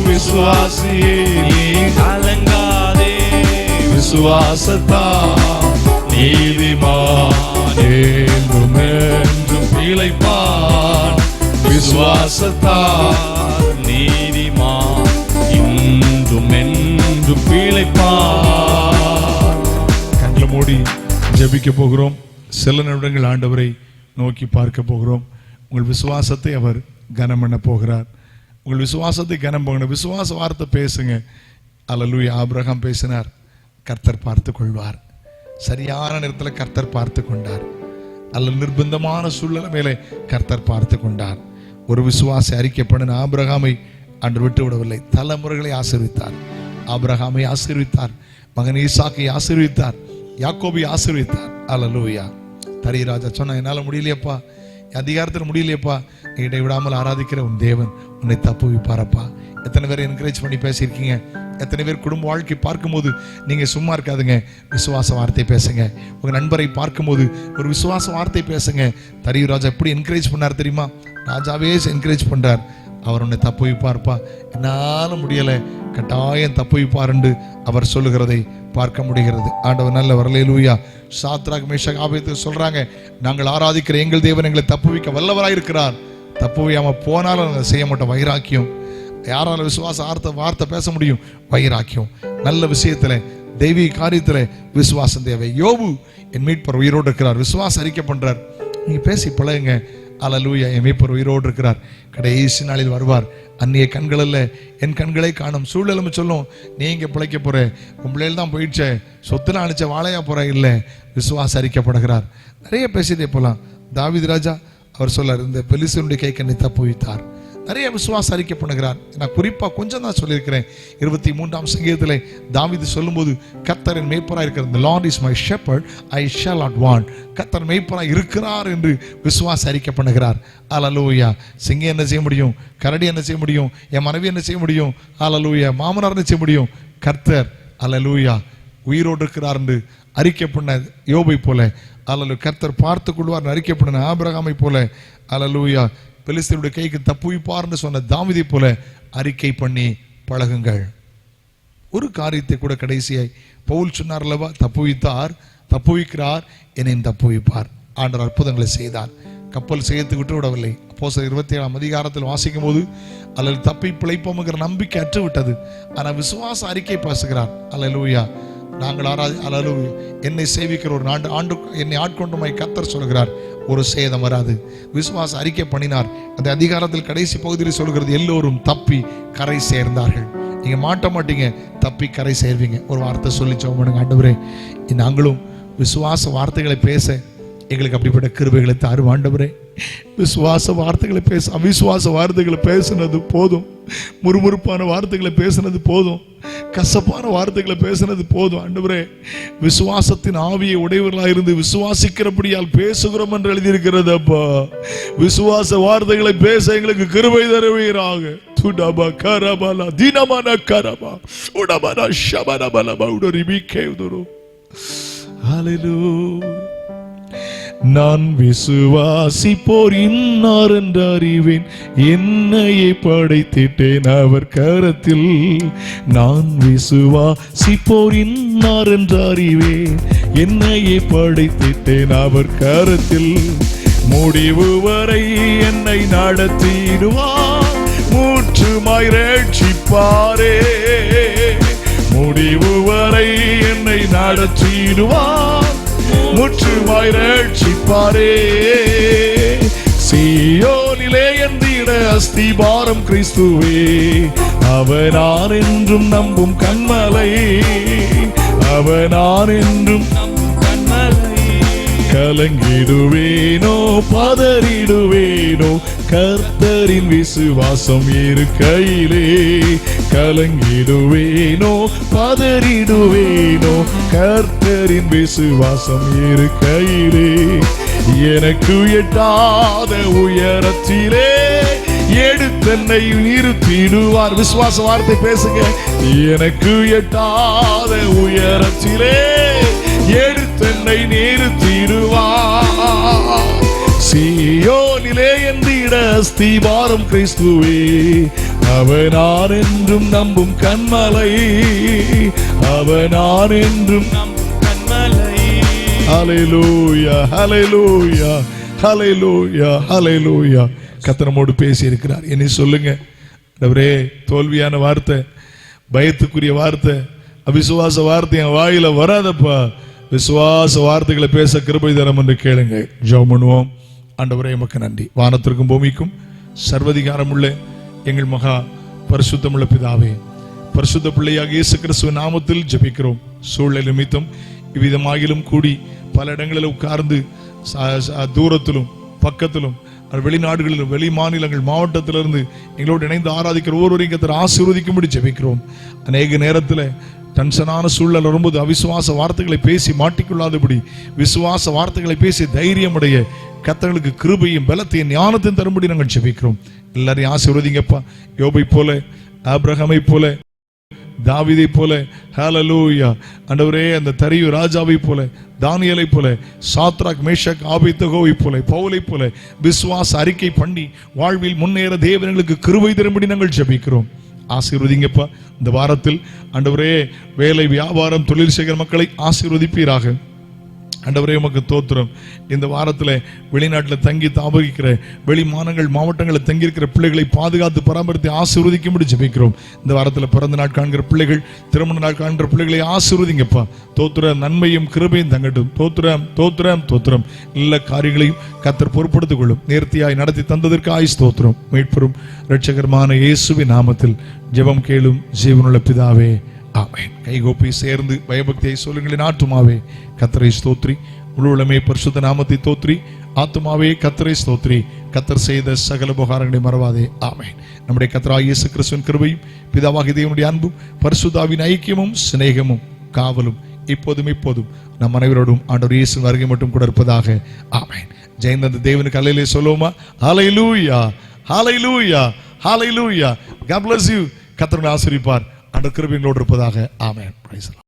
விசுவாசியே நீ கலங்காதே. விசுவாசத்தால் நீதிமான் என்றும் என்றும் பிழைப்பான். விசுவாசத்தால் நீதிமான் இன்றும் என்றும் பிழைப்பான். கண்களை மூடி ஜெபிக்க போகிறோம். சில நிமிடங்கள் ஆண்டவரை நோக்கி பார்க்க போகிறோம். உங்கள் விசுவாசத்தை அவர் கனம் பண்ண போகிறார். உங்கள் விசுவாசத்தை கனம் பண்ண விசுவாச வார்த்தை பேசுங்க. அல்லேலூயா. ஆபிரகாம் பேசினார், கர்த்தர் பார்த்து கொள்வார். சரியான நேரத்தில் கர்த்தர் பார்த்து கொண்டார். அல்ல நிர்பந்தமான சூழ்நிலை மேலே கர்த்தர் பார்த்து கொண்டார். ஒரு விசுவாச அறிக்கை பண்ணின ஆபிரகாமை அன்று விட்டு விடவில்லை. தலைமுறைகளை ஆசீர்வித்தார். ஆபிரகாமை ஆசீர்வித்தார், மகன் ஈசாக்கை ஆசீர்வித்தார், யாக்கோபை ஆசீர்வித்தார். அல்லேலூயா. தரிராஜா சொன்னா, என்னால் முடியலையப்பா, அதிகாரத்தில் முடியலையப்பா, என்னை விடாமல் ஆராதிக்கிற உன் தேவன் உன்னை தப்புவிப்பாரப்பா. எத்தனை பேர் என்கரேஜ் பண்ணி பேசியிருக்கீங்க. எத்தனை பேர் குடும்ப வாழ்க்கை பார்க்கும்போது நீங்க சும்மா இருக்காதுங்க, விசுவாச வார்த்தை பேசுங்க. உங்க நண்பரை பார்க்கும்போது ஒரு விசுவாச வார்த்தை பேசுங்க. தரியு ராஜா எப்படி என்கரேஜ் பண்ணார் தெரியுமா? ராஜாவே என்கரேஜ் பண்றார். அவர் உன்னை தப்புவிப்பார்ப்பா, என்னால முடியல, கட்டாயம் தப்புவிப்பார் என்று அவர் சொல்லுகிறதை பார்க்க முடிகிறது. ஆண்டவர் நல்ல வரலேலூயா. சாத்ராக் மேஷக் ஆபேத்நேகோ சொல்றாங்க, நாங்கள் ஆராதிக்கிற எங்கள் தேவன் எங்களை தப்புவிக்க வல்லவராயிருக்கிறார். தப்புவியாம போனாலும் நாங்கள் செய்ய மாட்டோம். வைராக்கியம். யாரால விசுவாச வார்த்தை பேச முடியும்? வைராக்கியம். நல்ல விஷயத்துல, தெய்வீக காரியத்துல விசுவாசம் தேவை. யோபு, என் மீட்பர் உயிரோடு இருக்கிறார், விசுவாச அறிக்கை பண்றார். நீங்க பேசி பழகுங்க. அல்லேலூயா. என் மீட்பர் உயிரோடு இருக்கிறார், கடைசி நாளில் வருவார். அந்நிய கண்கள் அல்ல, என் கண்களை காணும். சூழ்நிலை சொல்லும், நீங்க பிழைக்க போற, உன் பிள்ளைகள் தான் போயிடுச்சே, சொத்துலாம் அழிச்ச வாழையா போற, இல்ல, விசுவாச அறிக்கப்படுகிறார். நிறைய பேசிட்டே போலாம். தாவீது ராஜா அவர் சொல்லார், இந்த பெலிஸ்தீனுடைய கைக்கு என்னை தப்புவித்தார். நிறைய விசுவாச அறிக்கை பண்ணுகிறார். நான் குறிப்பா கொஞ்சம் தான் சொல்லியிருக்கிறேன். 23ஆம் சங்கீதத்திலே தாவீது சொல்லும்போது, கர்த்தரின் மேய்ப்பராய் இருக்கிற, the Lord is my shepherd, I shall not want. கர்த்தர் மேய்ப்பராய் இருக்கிறார் என்று விசுவாச அறிக்கை பண்ணுகிறார். அல்லேலூயா. சிங்கம் என்ன செய்ய முடியும்? கரடி என்ன செய்ய முடியும்? என் மனைவி என்ன செய்ய முடியும்? அல்லேலூயா. மாமனார் என்ன செய்ய முடியும்? கர்த்தர் அல்லேலூயா உயிரோடு இருக்கிறார் என்று அறிக்கை பண்ண யோபை போல, அல்லேலூயா, கர்த்தர் பார்த்து கொள்வார் அறிக்கை பண்ண ஆபிரகாமை போல, அல்லேலூயா, பெலிஸ்தீனுடைய கைக்கு தப்புவிப்பார்னு சொன்ன தாவீதை போல அறிக்கை பண்ணி பழகுங்கள். ஒரு காரியத்தை கூட கடைசியாய் பவுல் சொன்னார் அல்லவா, தப்புவிக்கிறார், என்னையும் தப்புவிப்பார். ஆண்டவர் அற்புதங்களை செய்தார். கப்பல் செய்யத்து விட்டு விடவில்லை. அப்போஸ்தலர் 27ஆம் அதிகாரத்தில் வாசிக்கும் போது, அல்லது தப்பி பிழைப்போம்ங்கிற நம்பிக்கை அற்று விட்டது. ஆனால் விசுவாச அறிக்கை பேசுகிறார். அல்லேலூயா. நாங்கள் அல்லேலூயா, என்னை சேவிக்கிற ஒரு ஆண்டு என்னை ஆட்கொண்டுமாய் கர்த்தர் சொல்கிறார், ஒரு சேதம் வராது. விசுவாச அறிக்கை பண்ணினார். அந்த அதிகாரத்தில் கடைசி பகுதியில் சொல்கிறது, எல்லோரும் தப்பி கரை சேர்ந்தார்கள். நீங்க மாட்ட மாட்டீங்க, தப்பி கரை சேர்வீங்க. ஒரு வார்த்தை சொல்லி ஜெபம், ஆண்டவரே, நாங்களும் விசுவாச வார்த்தைகளை பேச எங்களுக்கு அப்படிப்பட்ட கிருபைகளை தாரும் ஆண்டவரே. விசுவாச வார்த்தைகளை பேச, அவிசுவாச வார்த்தைகளை பேசுனது போதும். முறுமுறுப்பான வார்த்தைகளை பேசுனது போதும். கசப்பான வார்த்தைகளை பேசுனது போதும். ஆண்டவரே, விசுவாசத்தின் ஆவியை உடையவர்களாக இருந்து விசுவாசிக்கிறபடியால் பேசுகிறோம் என்று எழுதியிருக்கிறது. அப்பா, விசுவாச வார்த்தைகளை பேச எங்களுக்கு கிருபை தருவீராக. துடபா கரபலா தினமன கரபா உடபன ஷபனபலபா உடரிபிகேதுரு. ஹல்லேலூயா. நான் விசுவாசிப்போர் இன்னார் என்று அறிவேன், என்னையே படைத்திட்டேன் அவர் கரத்தில். நான் விசுவாசிப்போர் இன்னார் என்று அறிவேன், என்னையே படைத்திட்டேன் அவர் கரத்தில். முடிவு வரை என்னை நடத்திடுவார், மூற்றுமாய் ரட்சிப்பாரே. முடிவு வரை என்னை நடத்திடுவார், முற்றுமாய் ரட்சிப்பாரே. சீயோனிலே எந்திட அஸ்திபாரம் கிறிஸ்துவே, அவனார் என்றும் நம்பும் கண்மலை, அவனார் என்றும் நம்பும் கண்மலை. கலங்கிடுவேனோ பதறிடுவேனோ, கர்த்தரின் விசுவாசம் இருக்கையிலே கலங்கிடுவேனோ பதறிடுவேனோ கர்த்தரின் விசுவாசம் இருக்கையிலே எனக்கு எட்டாத உயரத்திலே எடுத்தென்னை நிறுத்திடுவார். விசுவாச வார்த்தை பேசுங்க. எனக்கு எட்டாத உயரத்திலே எடுத்தென்னை நிறுத்திடுவார். சீயோனிலே என்றிட அஸ்திவாரம் கிறிஸ்துவே, அவனார் என்றும் நம்பும் கண்மலை, அவனார் என்றும் நம்பும் கண்மலை. ஹல்லேலூயா ஹல்லேலூயா ஹல்லேலூயா ஹல்லேலூயா. கர்த்தர் நம்மோடு பேசி இருக்கிறார். என்னை சொல்லுங்க ஆண்டவரே, தோல்வியான வார்த்தை, பயத்துக்குரிய வார்த்தை, அவிசுவாச வார்த்தை என் வாயில வராதப்பா. விசுவாச வார்த்தைகளை பேச கிருபை தரம் என்று கேளுங்க. ஜெபம் பண்ணுவோம். ஆண்டவரே உமக்கு நன்றி. வானத்திற்கும் பூமிக்கும் சர்வதிகாரம் உள்ள எங்கள் மகா பரிசுத்தமுள்ள பிதாவே, பரிசுத்த பிள்ளையாக இயேசு கிறிஸ்துவின் நாமத்தில் ஜெபிக்கிறோம். சூழ்நிலை நிமித்தம் இவ்விதமாகிலும் கூடி பல இடங்களில் உட்கார்ந்து தூரத்திலும் பக்கத்திலும் வெளிநாடுகளிலும் வெளி மாநிலங்கள் மாவட்டத்திலிருந்து எங்களோடு இணைந்து ஆராதிக்கிற ஒவ்வொருவரையும் கர்த்தர் ஆசீர்வதிக்கும்படி ஜெபிக்கிறோம். அநேக நேரத்தில் டென்ஷனான சூழல் வரும்போது அவிசுவாச வார்த்தைகளை பேசி மாட்டிக்கொள்ளாதபடி விசுவாச வார்த்தைகளை பேசி தைரியமுடைய கர்த்தர்களுக்கு கிருபையும் பலத்தையும் ஞானத்தையும் தரும்படி நாங்கள் ஜெபிக்கிறோம். எல்லாரையும் ஆசீர்வதிங்கப்பா. யோபை போல, ஆபிரகாமை போல, தாவீதை போல, ஹல்லேலூயா ஆண்டவரே, அந்த தரியு ராஜாவை போல, தானியேலை போல, சாத்ராக் மேஷக் ஆபேத்நேகோவை போல, பவுலை போல விசுவாச அறிக்கை பண்ணி வாழ்வில் முன்னேற தேவனுக்கு கிருபை தரும்படி நாங்கள் ஜெபிக்கிறோம். ஆசீர்வதிங்கப்பா. இந்த வாரத்தில் ஆண்டவரே வேலை, வியாபாரம், தொழில் செய்கிற மக்களை ஆசீர்வதிப்பீராக. ஆண்டவரே உமக்கு தோத்திரம். இந்த வாரத்தில் வெளிநாட்டில் தங்கி தாபகிக்கிற வெளி மாவட்டங்களில் தங்கியிருக்கிற பிள்ளைகளை பாதுகாத்து பராமரித்து ஆசீர்வதிக்கும்படி ஜெபிக்கிறோம். இந்த வாரத்தில் பிறந்த நாள் காண்கிற பிள்ளைகள், திருமண நாள் காண்கிற பிள்ளைகளை ஆசீர்வதிங்கப்பா. தோத்திரம், நன்மையும் கிருபையும் தங்கட்டும். தோத்திரம் தோத்திரம் தோத்திரம். எல்லா காரியங்களையும் கர்த்தர் பொறுப்படுத்திக் கொள்ளும். நேர்த்தியாய் நடத்தி தந்ததற்கு ஆயுஸ் தோத்திரம். மீட்பெரும் இரட்சகருமான இயேசுவின் நாமத்தில் ஜெபம் கேளும் ஜீவனுள்ள பிதாவே, ஆமென். கைகோப்பி சேர்ந்து பயபக்தியை சொல்லுங்களின் ஆத்துமாவே கர்த்தரை ஸ்தோத்ரி, முழுவலமே பரிசுத்த நாமத்தை தோத்ரி, ஆத்துமாவே கர்த்தரை ஸ்தோத்ரி, கர்த்தர் செய்த சகல உபகாரங்களை மறவாதே. ஆமென். நம்முடைய கர்த்தராகிய இயேசு கிறிஸ்துவின் கிருபையும் பிதாவாகிய தேவனுடைய அன்பும் பரிசுத்தாவின் ஐக்கியமும் சிநேகமும் காவலும் இப்போதும் நம் அனைவரோடும் ஆண்டவர் இயேசுவின் வருகை மட்டும் கூட இருப்பதாக. ஆமென். ஜெயந்த தேவனுக்கு அல்லேலூயா சொல்லுவோமா? ஹல்லேலூயா ஹல்லேலூயா ஹல்லேலூயா. God bless you. கர்த்தர் ஆசீர்வதிப்பார். ஆண்டவர் கிருபையோடு இருப்பதாக. ஆமென். Praise the Lord.